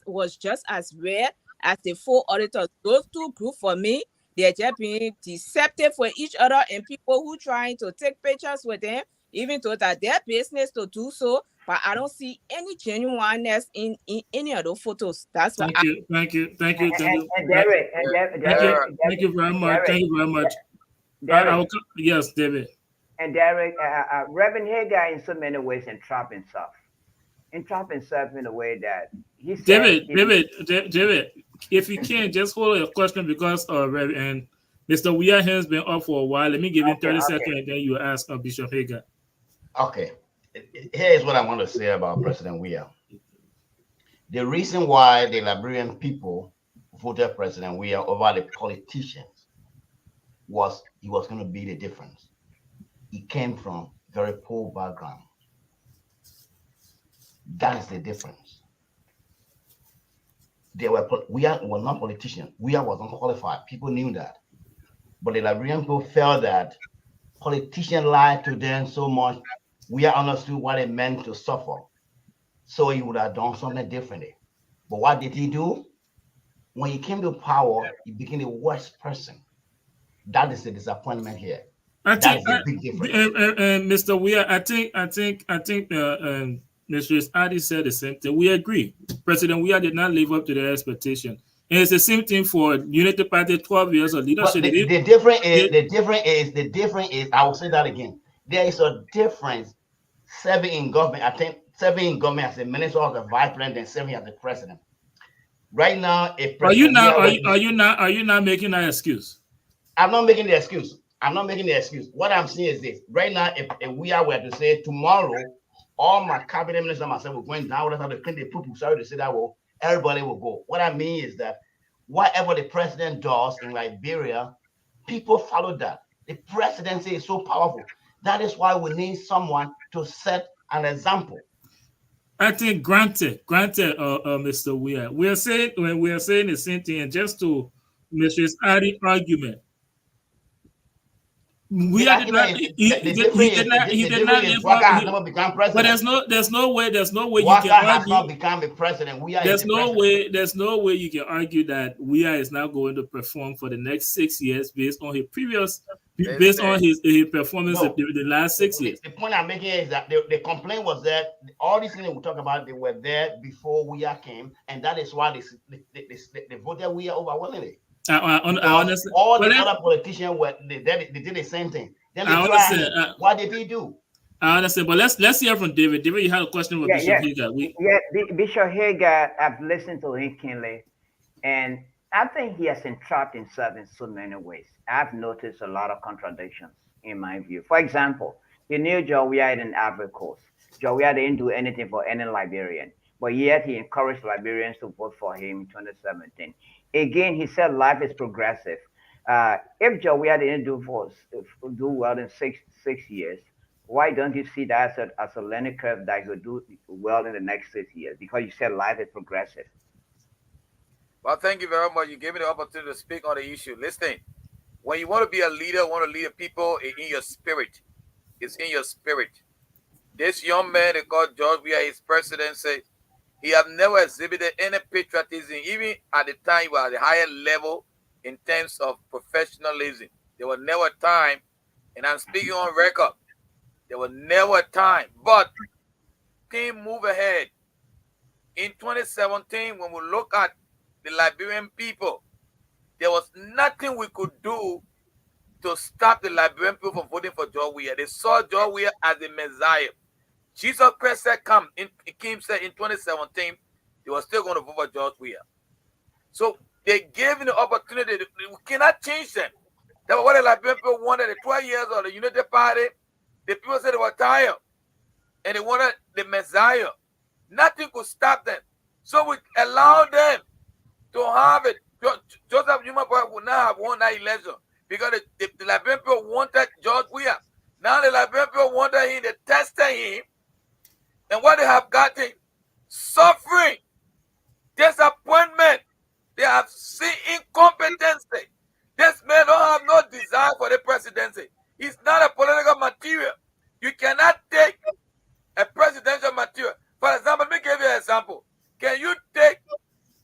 was just as red as the 4 auditors. Those two groups, for me, they're just being deceptive with each other, and people who trying to take pictures with them, even though that their business to do so, but I don't see any genuineness in any of those photos. That's why. Thank you. And Derek, Thank you very much. Derek, Thank you very much. Derek. Yes, David. And Derek, Reverend Hagar in so many ways entrap himself in a way that he said. David, if you can, just hold your question because and Mr. Weah has been up for a while. Let me give him 30 seconds and then you ask Bishop Hagar. Okay. Here's what I want to say about President Weah. The reason why the Liberian people voted President Weah over the politicians was he was going to be the difference. He came from very poor background. That is the difference. Weah was not politicians. Weah was unqualified. People knew that. But the Liberian people felt that politicians lied to them so much. Weah understood what it meant to suffer. So he would have done something differently. But what did he do? When he came to power, he became the worst person. That is the disappointment here. That is a big difference. And Mr. Weah, I think Mr. Adi said the same thing. We agree. President Weah did not live up to their expectation. And it's the same thing for Unity Party, 12 years of leadership. But the difference is, I will say that again. There is a difference serving in government. I think serving in government as a minister or the vice president and serving as the president. Right now, if are you not making that excuse? I'm not making the excuse. What I'm saying is this: right now, if we were to say tomorrow, all my cabinet ministers and myself will going down, that's how they clean the poo-poo. Sorry to say that, well, everybody will go. What I mean is that whatever the president does in Liberia, people follow that. The presidency is so powerful. That is why we need someone to set an example. I think granted, Mr. Weah. We are saying the same thing, and just to Mr. Adi's argument. He did not but there's no way you can argue. Not become the president. There's no way you can argue that Weah is now going to perform for the next 6 years based on his performance of the last 6 years. The point I'm making is that the complaint was that all these things we talk about, they were there before Weah came, and that is why they voted Weah overwhelmingly. I understand. All the other politicians they did the same thing. Then what did he do? I understand, but let's hear from David. David, you had a question with Bishop Hagar. Bishop Hagar, I've listened to him keenly, and I think he has entrapped himself in so many ways. I've noticed a lot of contradictions in my view. For example, he knew George Weah in Ivory Coast. George Weah didn't do anything for any Liberian, but yet he encouraged Liberians to vote for him in 2017. Again, he said life is progressive. If George Weah didn't do well in six years, why don't you see that as a learning curve that will do well in the next 6 years? Because you said life is progressive. Well, thank you very much. You gave me the opportunity to speak on the issue. Listen, when you want to be a leader, want to lead people in your spirit. It's in your spirit. This young man, they call George Weah, his presidency, he have never exhibited any patriotism, even at the time he was at the higher level in terms of professionalism. There was never a time, and I'm speaking on record, there was never a time, but things move ahead. In 2017, when we look at the Liberian people, there was nothing we could do to stop the Liberian people from voting for George Weah. They saw George Weah as the Messiah. Jesus Christ said, come. Kim said in 2017, they were still going to vote for George Weah. So they gave him the opportunity. We cannot change them. That was what the Liberian people wanted. The 12 years of the Unity Party, the people said they were tired. And they wanted the Messiah. Nothing could stop them. So we allowed them to have it. Joseph Njouma would not have won that election because the Liberian people wanted George Weah. Now the Liberian people wanted him, they tested him. And what they have gotten, suffering, disappointment. They have seen incompetency. This man don't have no desire for the presidency. He's not a political material. You cannot take a presidential material. For example, let me give you an example. Can you take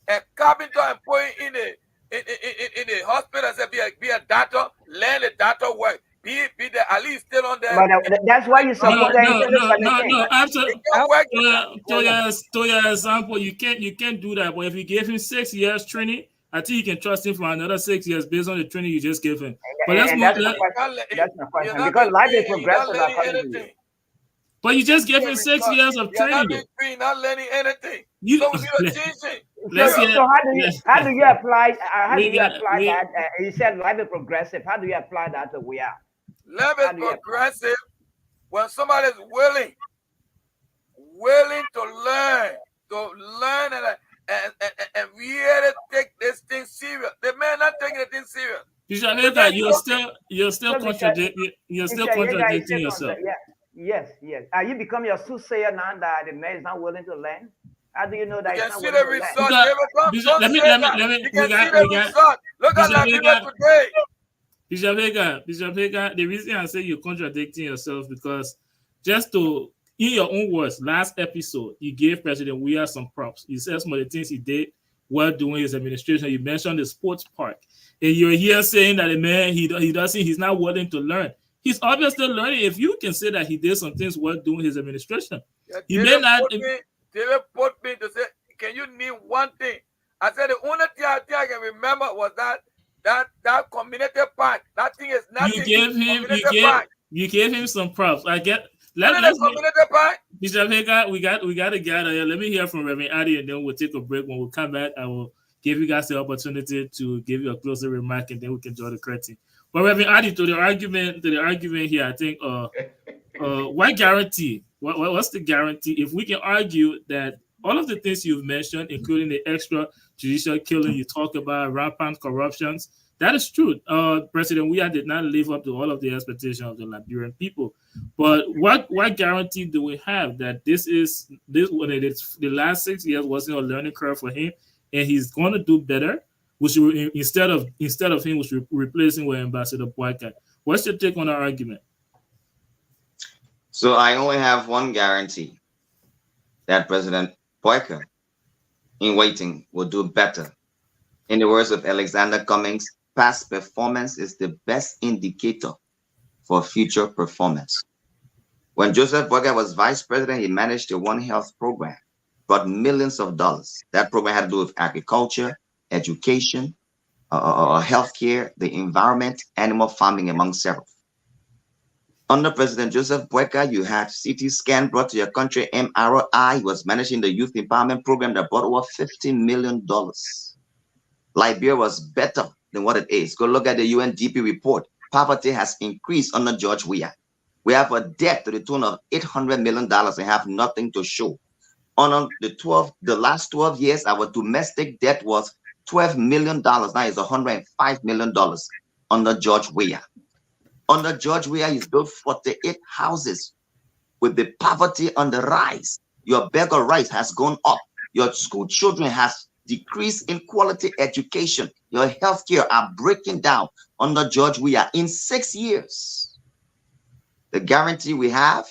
a carpenter and put it in a hospital and say, be a doctor, learn the doctor work, at least he's still on there. But that's why you support that. No. To your example, you can't do that. But if you gave him 6 years training, I think you can trust him for another 6 years based on the training you just gave him. But that's my question. Because life is progressive according to you. But you just gave him 6 years of training. You're not learning anything. So how do you apply that? You said life is progressive. How do you apply that to we are? Life is progressive when somebody is willing to learn and really take this thing serious. The man not taking the thing serious. You're still contradicting yourself. Yes. You become your soothsayer now that the man is not willing to learn. How do you know that? You can see the result. Let me. You can see the result. Look at Liberia today. Bishop Vega, the reason I say you're contradicting yourself because just to, in your own words, last episode, you gave President Weah some props. You said some of the things he did while doing his administration. You mentioned the sports park. And you're here saying that the man, he's not willing to learn. He's obviously learning. If you can say that he did some things while doing his administration. He may not... David put me to say, can you name one thing? I said the only thing I can remember was that community park. That thing is nothing. You gave him some props. I get. Bishop Vega, we got a guy here. Let me hear from Reverend Adi, and then we'll take a break. When we come back, I will give you guys the opportunity to give you a closer remark, and then we can draw the curtain. But Reverend Adi, to the argument here, I think why guarantee? What's the guarantee? If we can argue that all of the things you've mentioned, including the extrajudicial killing you talk about, rampant corruptions, that is true. President Weah did not live up to all of the expectations of the Liberian people. But what guarantee do we have that the last 6 years wasn't a learning curve for him, and he's going to do better? Which instead of him, was replacing with Ambassador Boyka. What's your take on our argument? So I only have one guarantee, that President Boyka, in waiting, will do better. In the words of Alexander Cummings, past performance is the best indicator for future performance. When Joseph Boyka was vice president, he managed the One Health program, brought millions of dollars. That program had to do with agriculture, education, healthcare, the environment, animal farming, among several. Under President Joseph Boyka, you had CT scan brought to your country. MRI was managing the youth empowerment program that brought over $50 million. Liberia was better than what it is. Go look at the UNDP report. Poverty has increased under George Weah. We have a debt to the tune of $800 million and have nothing to show. On the last 12 years, our domestic debt was $12 million. Now it's $105 million under George Weah. Under George Weah, he's built 48 houses with the poverty on the rise. Your beggar rate has gone up. Your school children has decreased in quality education. Your healthcare are breaking down under George Weah in 6 years. The guarantee we have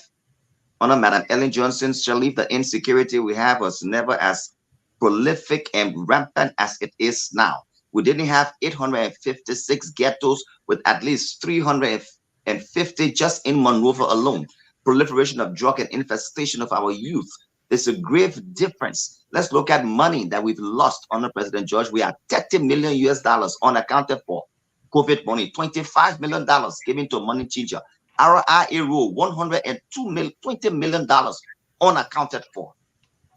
under Madam Ellen Johnson Sirleaf, the insecurity we have was never as prolific and rampant as it is now. We didn't have 856 ghettos with at least 350 just in Monrovia alone. Proliferation of drug and infestation of our youth. There's a grave difference. Let's look at money that we've lost under President George. We have $30 million unaccounted for. COVID money, $25 million given to money changer. RIA rule, $20 million unaccounted for.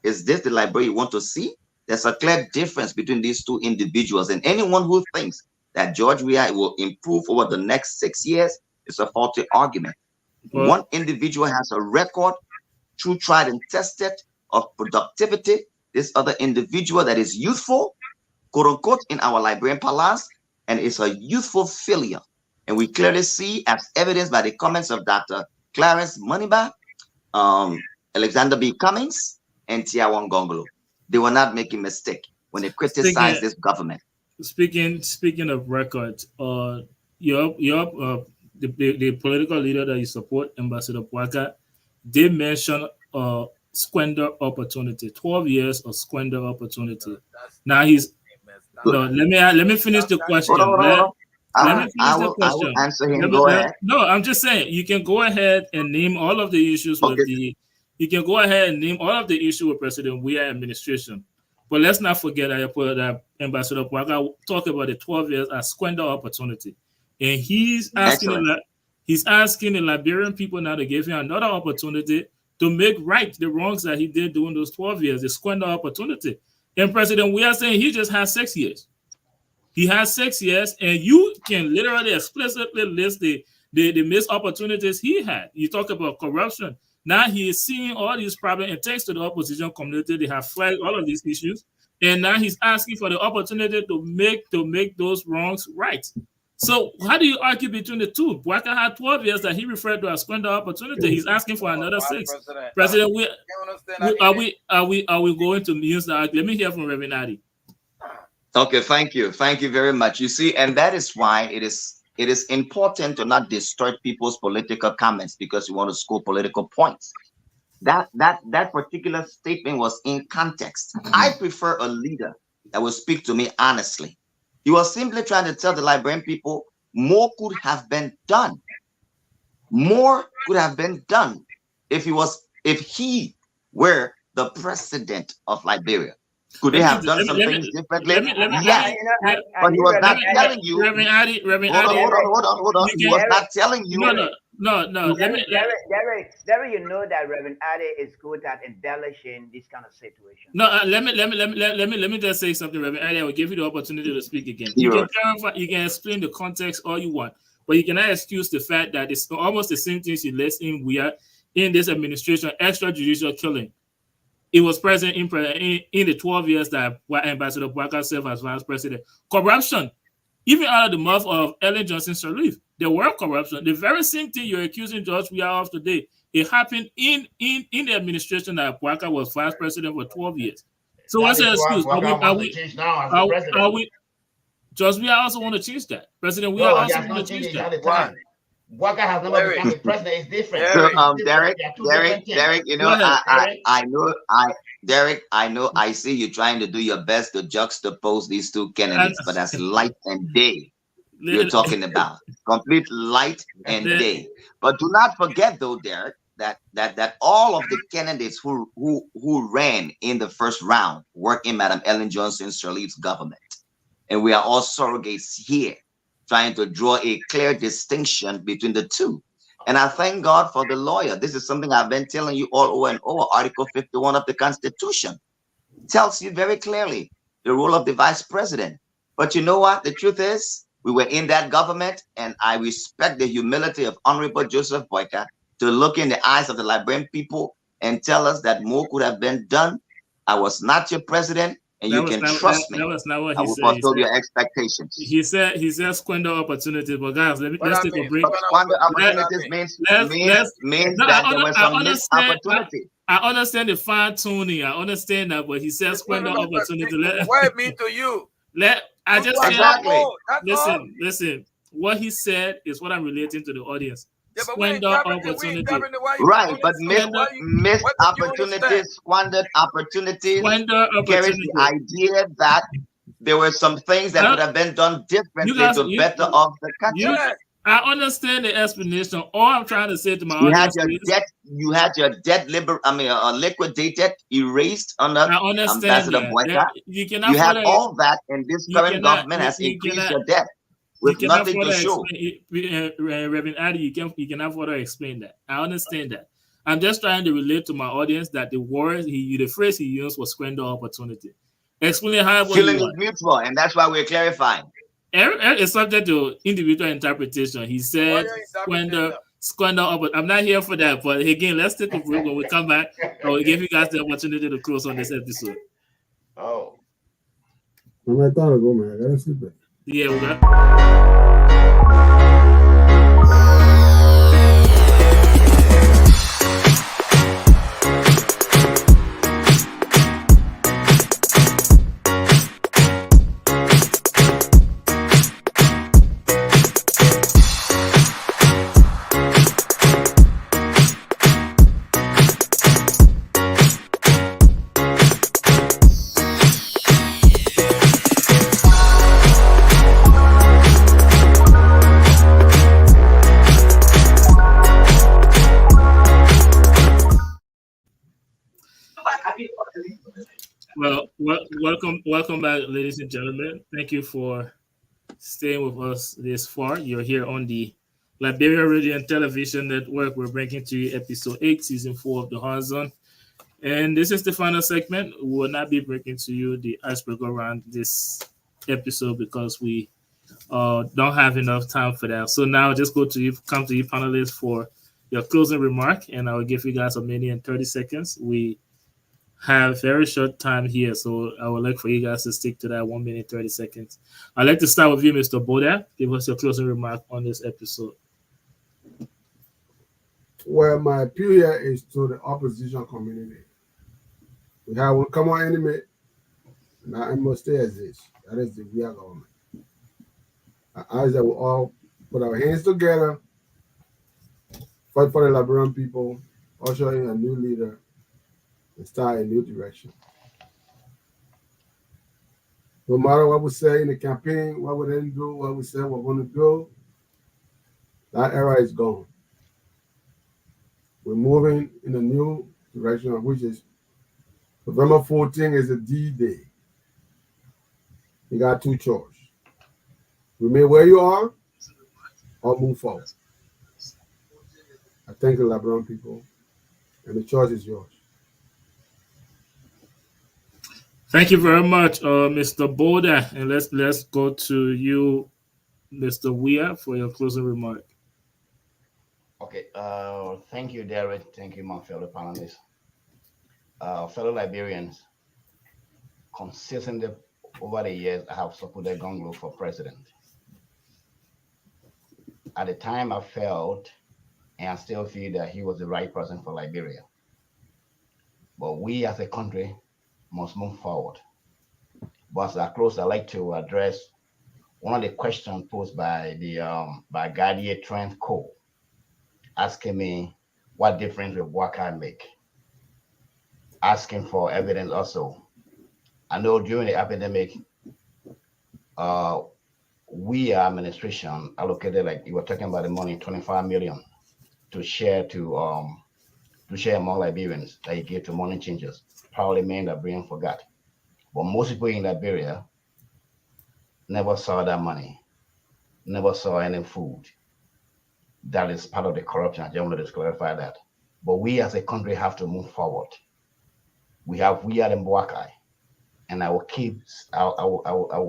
Is this the Liberia you want to see? There's a clear difference between these two individuals, and anyone who thinks that George Weah will improve over the next 6 years is a faulty argument. One individual has a record, true, tried and tested, of productivity. This other individual that is youthful, quote unquote, in our Liberian palace, and is a youthful failure. And we clearly see, as evidenced by the comments of Dr. Clarence Maniba, Alexander B. Cummings, and Tiawan Gongolo. They were not making a mistake when they criticized this government. Speaking of records, the political leader that you support, Ambassador Boyka, they mentioned squander opportunity, 12 years of squander opportunity. Now let me finish the question. Let me finish I the will question. answer him. Go ahead. No, I'm just saying you can go ahead and name all of the issues with the. You can go ahead and name all of the issues with President Weah administration, but let's not forget that Ambassador Bouaka talked about the 12 years as squander opportunity, and he's asking the Liberian people now to give him another opportunity to make right the wrongs that he did during those 12 years. The squander opportunity, and President Weah saying he just has 6 years. He has 6 years, and you can literally explicitly list the missed opportunities he had. You talk about corruption. Now he is seeing all these problems, and thanks to the opposition community, they have flagged all of these issues. And now he's asking for the opportunity to make those wrongs right. So how do you argue between the two? Bouaka had 12 years that he referred to as squander opportunity. He's asking for another 6. President, are we going to use that? Let me hear from Reverend Adi. Okay, thank you very much. You see, and that is why it is important to not distort people's political comments because you want to score political points. That particular statement was in context. I prefer a leader that will speak to me honestly. He was simply trying to tell the Liberian people more could have been done. More could have been done if he were the president of Liberia. Could they have done some things differently? Yes, but he was not telling you. Reverend Adi, hold on. He was not telling you. No. Derek, you know that Reverend Adi is good at embellishing this kind of situation. No, let me just say something, Reverend Adi. I will give you the opportunity to speak again. You can clarify, you can explain the context all you want, but you cannot excuse the fact that it's almost the same things you list in. We are in this administration, extrajudicial killing. It was present in the 12 years that Ambassador Bouaka served as vice president. Corruption, even out of the mouth of Ellen Johnson Sirleaf, there were corruption. The very same thing you're accusing George Weah of today, it happened in the administration that Bouaka was vice president for 12 years. So what's the excuse? Are we? George Weah also want to change that. President Weah also want to change that. Bouaka has never become the president. It's different. So, Derek, you know, I know, I see you trying to do your best to juxtapose these two candidates, but that's light and day you're talking about. Complete light and day. But do not forget, though, Derek, that all of the candidates who ran in the first round work in Madam Ellen Johnson Sirleaf's government, and we are all surrogates here, trying to draw a clear distinction between the two. And I thank God for the lawyer. This is something I've been telling you all over and over. Article 51 of the Constitution tells you very clearly the role of the vice president. But you know what? The truth is, we were in that government, and I respect the humility of Honorable Joseph Bouaka to look in the eyes of the Liberian people and tell us that more could have been done. I was not your president. And you can trust me. That was not what I he will said. fulfill your expectations. He said squander opportunities. But guys, let's take a break. Squander opportunities means that there was some missed opportunity. I understand the fine tuning. I understand that, but he says squander opportunity. What it mean to you? I just exactly. Listen. What he said is what I'm relating to the audience. Yeah, squander opportunity. Right, but missed opportunities, squandered opportunities, carries the idea that there were some things that would have been done differently to better off the country. I understand the explanation. All I'm trying to say to my audience you had your debt liquidated, erased under Ambassador Bouaka. You have all that, and this current government has increased your debt. With nothing to show. Reverend Adi, you cannot further explain that. I understand that. I'm just trying to relate to my audience that the word the phrase he used was squander opportunity. Explain how killing is mutual, and that's why we're clarifying. It's subject to individual interpretation. He said squander opportunity. I'm not here for that, but again, let's take a break. When we come back, I will give you guys the opportunity to close on this episode. Oh. I thought I'd go, man. I gotta sleep back. Yeah, we got. welcome back, ladies and gentlemen. Thank you for staying with us this far. You're here on the Liberia Radio and Television Network. We're bringing to you episode 8, season 4 of the Horizon. And this is the final segment. We will not be bringing to you the icebreaker around this episode because we don't have enough time for that. So now just come to you panelists for your closing remark, and I will give you guys a minute and 30 seconds. We have very short time here, so I would like for you guys to stick to that 1 minute 30 seconds. I'd like to start with you, Mr. Boda. Give us your closing remark on this episode. Well, my appeal here is to the opposition community. We have one common enemy, and it must stay as is. That is the real government. I ask that we all put our hands together, fight for the Liberian people, usher in a new leader, and start a new direction. No matter what we say in the campaign, what we didn't do, what we said we're going to do, that era is gone. We're moving in a new direction, which is November 14th is a D-Day. You got two choices. Remain where you are or move forward. I thank the Liberian people, and the choice is yours. Thank you very much, Mr. Boda. And let's go to you, Mr. Weah, for your closing remark. Okay. Thank you, Derek. Thank you, my fellow panelists. Fellow Liberians, consistently over the years, I have supported Gonglo for president. At the time, I felt, and I still feel, that he was the right person for Liberia. But we as a country must move forward. But as I close, I'd like to address one of the questions posed by by Gadier Trent Cole, asking me what difference will Bouakai make? Asking for evidence also. I know during the epidemic, we, our administration, allocated, like you were talking about the money, 25 million to share among Liberians that he gave to money changers. Probably men that Brian forgot. But most people in Liberia never saw that money, never saw any food. That is part of the corruption. I just want to just clarify that. But we as a country have to move forward. We are in Bouakai. And I will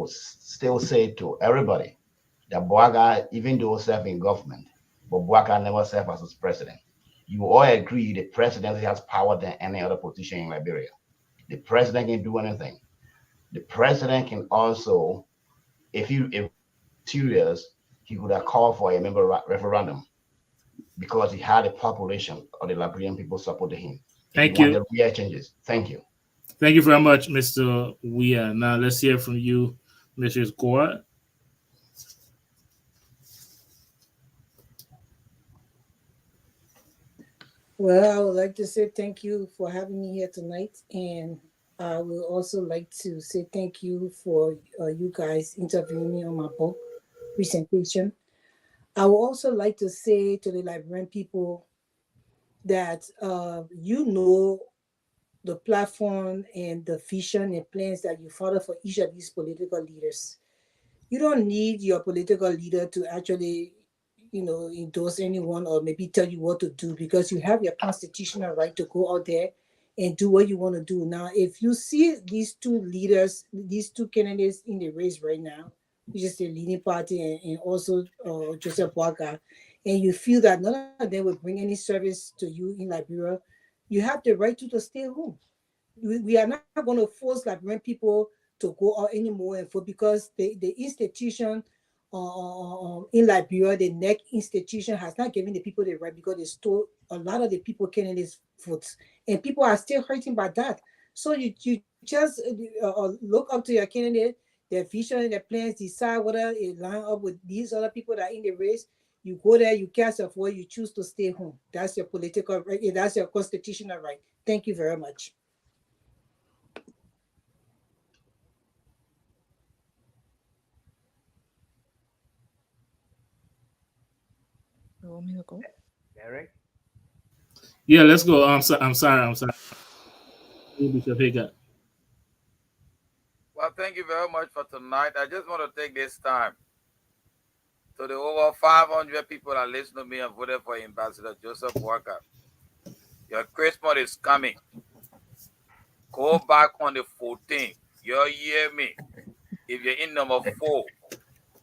still say to everybody that Bouakai, even though serve in government, but Bouakai never served as his president. You all agree the presidency has power than any other politician in Liberia. The president can do anything. The president can also, if serious, he could have called for a member referendum because he had a population of the Liberian people supporting him. Thank you. The real changes. Thank you. Thank you very much, Mr. Weah. Now let's hear from you, Mrs. Gore. Well, I would like to say thank you for having me here tonight, and I would also like to say thank you for you guys interviewing me on my book presentation. I would also like to say to the Liberian people that the platform and the vision and plans that you follow for each of these political leaders. You don't need your political leader to actually, endorse anyone or maybe tell you what to do, because you have your constitutional right to go out there and do what you want to do. Now, if you see these two leaders, these two candidates in the race right now, which is the leading party and also Joseph Bouakai, and you feel that none of them will bring any service to you in Liberia, you have the right to stay home. We are not going to force Liberian people to go out anymore and vote, because the institution in Liberia, the NEC institution, has not given the people the right, because they stole a lot of the people candidates' votes, and people are still hurting by that. So you just look up to your candidate, their vision and their plans, decide whether it line up with these other people that are in the race. You go there, you cast your vote, you choose to stay home. That's your political right. That's your constitutional right. Thank you very much. You want me to go? Derek? Yeah, let's go. I'm sorry. Bishop Hagar. thank you very much for tonight. I just want to take this time to the over 500 people that listen to me and voted for Ambassador Joseph Boakai. Your Christmas is coming. Go back on the 14th. You hear me? If you're in number 4,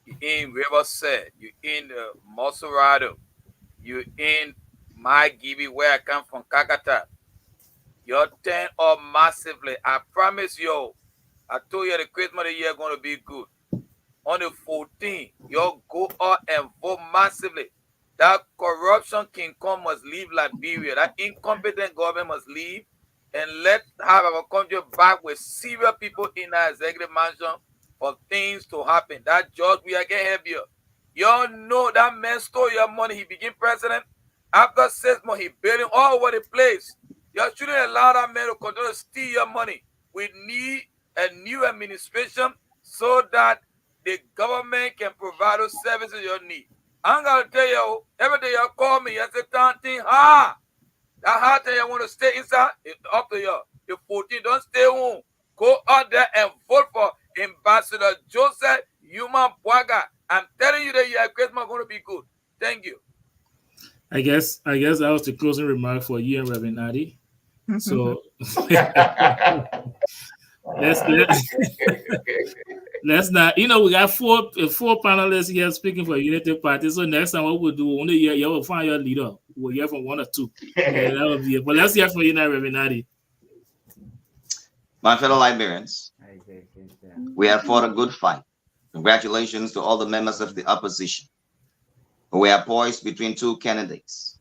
you're in Riverside, you're in Moserado, you're in my Gibi, where I come from, Kakata. Your turn up massively. I promise you. I told you the Christmas of the year going to be good. On the 14th, you'll go out and vote massively. That corruption King Kong must leave Liberia. That incompetent government must leave. And let's have our country back with serious people in our executive mansion for things to happen. That George, we are getting heavier. Y'all know that man stole your money. He became president. After 6 months, he building all over the place. Y'all shouldn't allow that man to continue to steal your money. We need a new administration so that the government can provide those services you need. I'm going to tell you, every day you call me, you say, that hard thing you want to stay inside, it's up to you. The 14th, don't stay home. Go out there and vote for Ambassador Joseph Yuma Boakai. I'm telling you that your Christmas is going to be good. Thank you. I guess that was the closing remark for you and Reverend Adi. So let's not. We got four panelists here speaking for Unity Party. So next time what we'll do, only you will find your leader. We'll hear from 1 or 2. That will be it. But let's hear from you now, Reverend Adi. My fellow Liberians, we have fought a good fight. Congratulations to all the members of the opposition. We are poised between 2 candidates.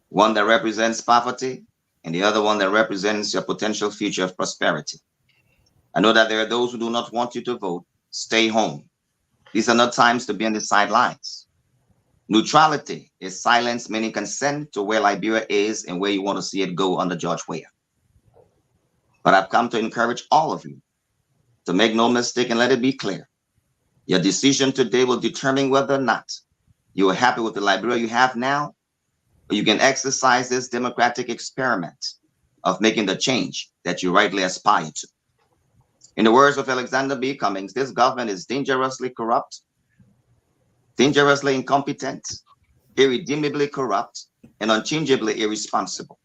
One that represents poverty and the other one that represents your potential future of prosperity. I know that there are those who do not want you to vote. Stay home. These are not times to be on the sidelines. Neutrality is silence, meaning consent to where Liberia is and where you want to see it go under George Weah. But I've come to encourage all of you to make no mistake and let it be clear. Your decision today will determine whether or not you are happy with the Liberia you have now, or you can exercise this democratic experiment of making the change that you rightly aspire to. In the words of Alexander B. Cummings, this government is dangerously corrupt, dangerously incompetent, irredeemably corrupt, and unchangeably irresponsible.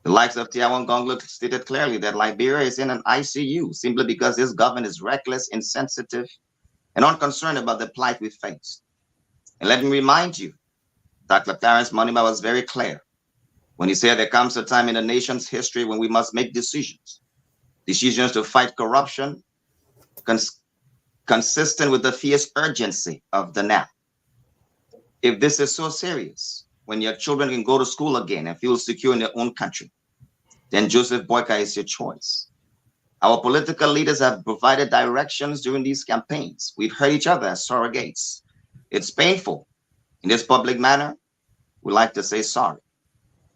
The likes of Tiawan Gonglo stated clearly that Liberia is in an ICU simply because this government is reckless, insensitive, and unconcerned about the plight we face. And let me remind you, Dr. Clarence Monima was very clear when he said there comes a time in the nation's history when we must make decisions to fight corruption, consistent with the fierce urgency of the now. If this is so serious, when your children can go to school again and feel secure in their own country, then Joseph Boakai is your choice. Our political leaders have provided directions during these campaigns. We've heard each other as surrogates. It's painful. In this public manner, we like to say sorry.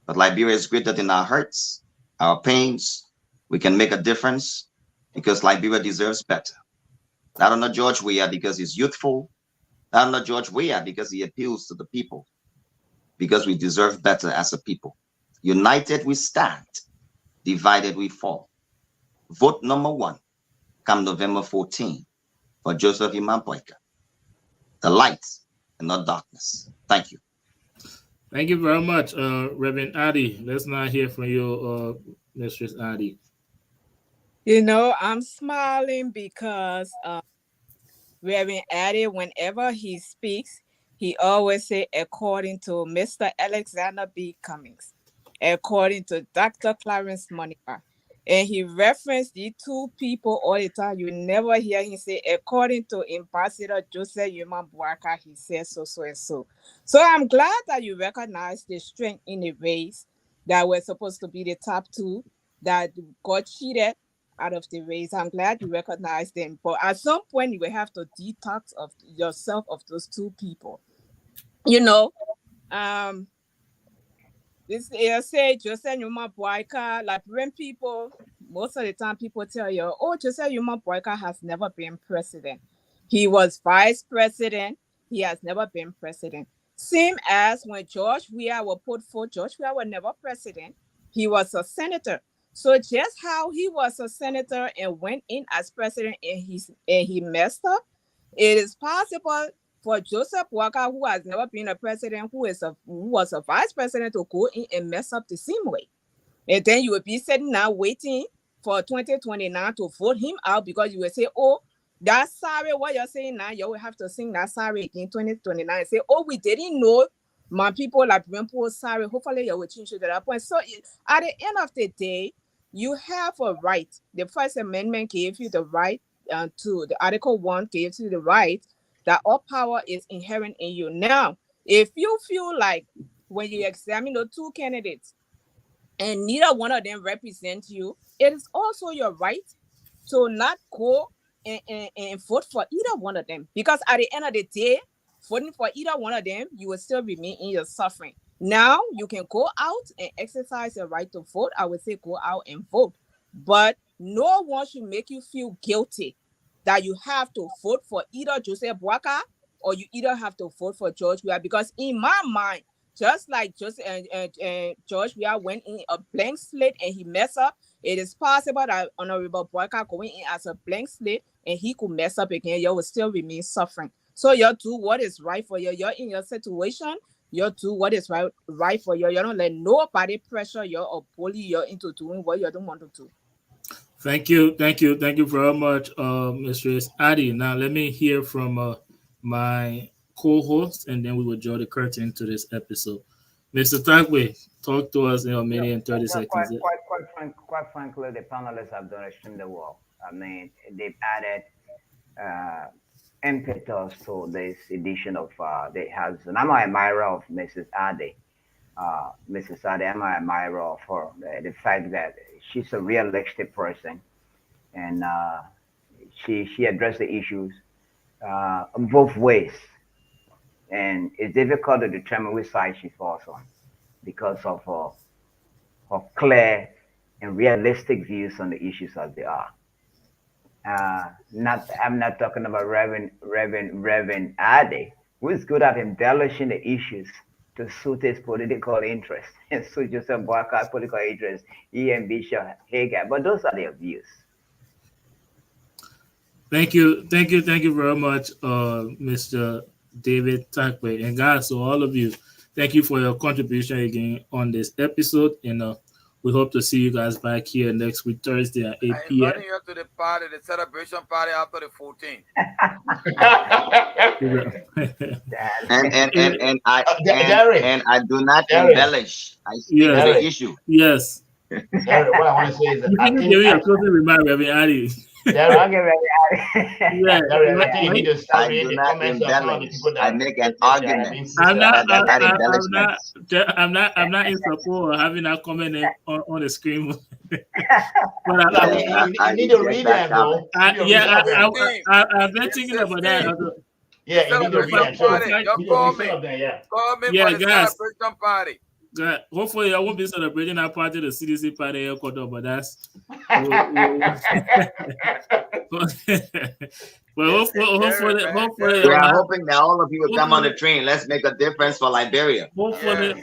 But Liberia is greater than our hurts, our pains. We can make a difference because Liberia deserves better. Not under George Weah because he's youthful, not under George Weah because he appeals to the people, because we deserve better as a people. United we stand, divided we fall. Vote number 1, come November 14, for Joseph Yuma Boakai. The light and not darkness. Thank you. Thank you very much, Reverend Adi. Let's now hear from you, Mistress Adi. I'm smiling because Reverend Adi, whenever he speaks, he always say, according to Mr. Alexander B. Cummings, according to Dr. Clarence Monima. And he referenced these 2 people all the time. You never hear him say, according to Ambassador Joseph Yuma Boakai, he says so, so, and so. So I'm glad that you recognize the strength in the race that were supposed to be the top 2 that got cheated out of the race. I'm glad you recognize them. But at some point, you will have to detox of yourself of those 2 people. This say Joseph Yuma Boakai, Liberian people, most of the time people tell you, oh, Joseph Yuma Boakai has never been president. He was vice president. He has never been president. Same as when George Weah was put forth, George Weah was never president. He was a senator. So just how he was a senator and went in as president and he messed up, it is possible for Joseph Walker, who has never been a president, who was a vice president, to go in and mess up the same way. And then you will be sitting now waiting for 2029 to vote him out, because you will say, oh, that's sorry what you're saying now. You will have to sing that sorry again 2029 and say, oh, we didn't know. My people like Brimpo, sorry. Hopefully you will change to that point. So at the end of the day, you have a right. The First Amendment gave you the right to the Article 1 gives you the right that all power is inherent in you. Now, if you feel like when you examine the two candidates and neither one of them represent you, it is also your right to not go and vote for either one of them. Because at the end of the day, voting for either one of them, you will still remain in your suffering. Now, you can go out and exercise your right to vote. I would say go out and vote. But no one should make you feel guilty that you have to vote for either Joseph Boakai or you either have to vote for George Weah. Because in my mind, just like Joseph and George Weah went in a blank slate and he messed up, it is possible that Honorable Boakai going in as a blank slate and he could mess up again. You will still remain suffering. So you do what is right for you. You're in your situation. You do what is right for you. You don't let nobody pressure you or bully you into doing what you don't want to do. Thank you very much, Mistress Addie. Now let me hear from my co-host, and then we will draw the curtain to this episode. Mr. Takwe, talk to us in a minute and 30 seconds. Quite frankly, the panelists have done extremely well. I mean, they've added impetus to this edition of and I'm an admirer of Mrs. Ade. Mrs. Ade, I'm an admirer of her. The fact that she's a realistic person, and she addressed the issues both ways. And it's difficult to determine which side she falls on because of her clear and realistic views on the issues as they are. I'm not talking about Reverend Ade, who is good at embellishing the issues to suit his political interests and suit Joseph Boakai's political interests, and Bishop Hagar. But those are their views. Thank you very much, Mr. David Takwe. And guys, so all of you, thank you for your contribution again on this episode. And we hope to see you guys back here next week, Thursday at 8 p.m. I'm inviting you to the party, the celebration party after the 14th. and I do not embellish. I speak to the issue. Yes. What I want to say is that I think give you a closing remark, Reverend Adi. I'll get ready. Yeah. I think you need to start I do reading the not comments of some of the embellish. people that I make an argument. I'm not in support of having that comment on the screen. But I need to read that, bro. I've been thinking about that. Yeah, you need to read that. Call me for the celebration party. God, hopefully I won't be celebrating that party, the CDC party headquarters, but that's well, hopefully we are hoping that all of you will come on the train. Let's make a difference for Liberia.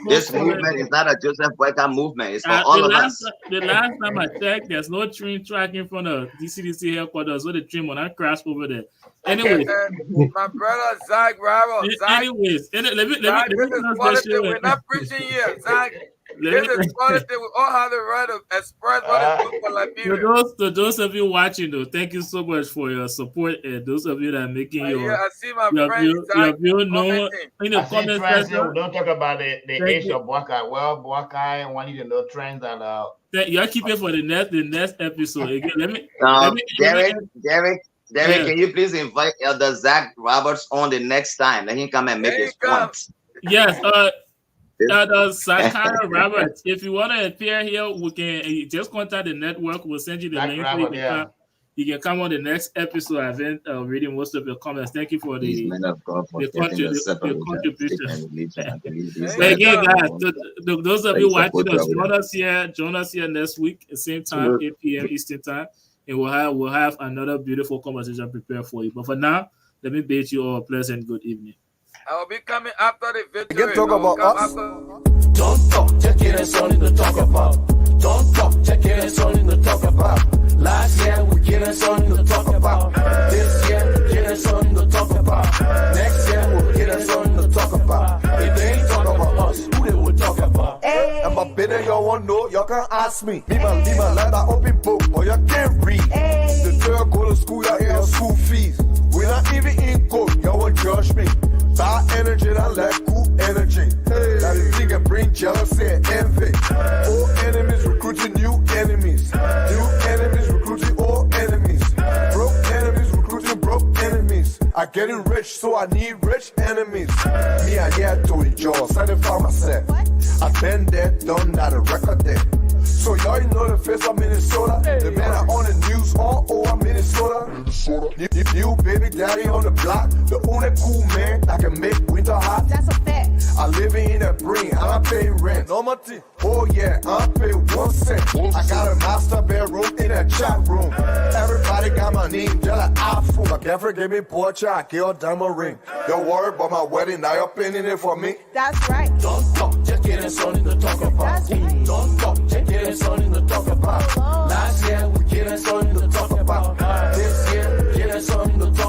This movement is not a Joseph Boakai movement. It's for all of us. The last time I checked, there's no train track in front of the CDC headquarters, so the train will not crash over there. Anyway, my brother Zach Bravo. Anyways, let me we're not preaching here, Zach. This is politics. We all have the right to express what is good for Liberia. To those of you watching, though, thank you so much for your support, and those of you that are making your I see my friend view known in the comment section. Don't talk about the age of Boakai. Well, Boakai, I want you to know trends that you're keeping for the next episode. Again, let me Derek, can you please invite Elder Zach Roberts on the next time? Let him come and make his point. Yes, Elder Zachariah Roberts. If you want to appear here, we can just contact the network. We'll send you the link. You can come on the next episode. I've been reading most of your comments. Thank you for the contribution. Again, guys, those of you watching us, join us here next week, same time, 8 p.m. Eastern time. And we'll have another beautiful conversation prepared for you. But for now, let me bid you all a pleasant good evening. I will be coming after the victory. You can talk about us. Don't talk, just get us something to talk about. Don't talk, just getting something to talk about. Last year, we getting something to talk about. This year, getting something to talk about. Next year, we'll getting something to talk about. If they ain't talk about us, who they will talk about? Hey. I'm a better, y'all want to know, y'all can ask me. Be my letter open book, or you can't read. Hey. The third go to school, y'all hear school fees. We're not even in court, y'all won't judge me. Bad energy, I like cool energy. Hey. That is thing that bring jealousy and envy. Old enemies recruiting new enemies. New enemies recruiting old enemies. Broke enemies recruiting broke enemies. I'm getting rich, so I need rich enemies. Me, I here to enjoy, satisfy myself. I've been there, done that, a record there. So y'all know the face of Minnesota. The man are on the news all over Minnesota. New baby daddy on the block. The only cool man that can make winter hot. That's a fact. I live in a brain and I pay rent. Oh yeah, I pay 1 cent. I got a master bedroom in a chat room. Everybody got my name, just like iPhone. My girlfriend gave me portrait, I gave her diamond ring. Don't worry about my wedding, now you're pinning it for me. That's right. Don't talk, just getting something to talk about. Right. Don't talk, just getting something to talk about. Last year, we getting something to talk about. This year, we getting something to talk about.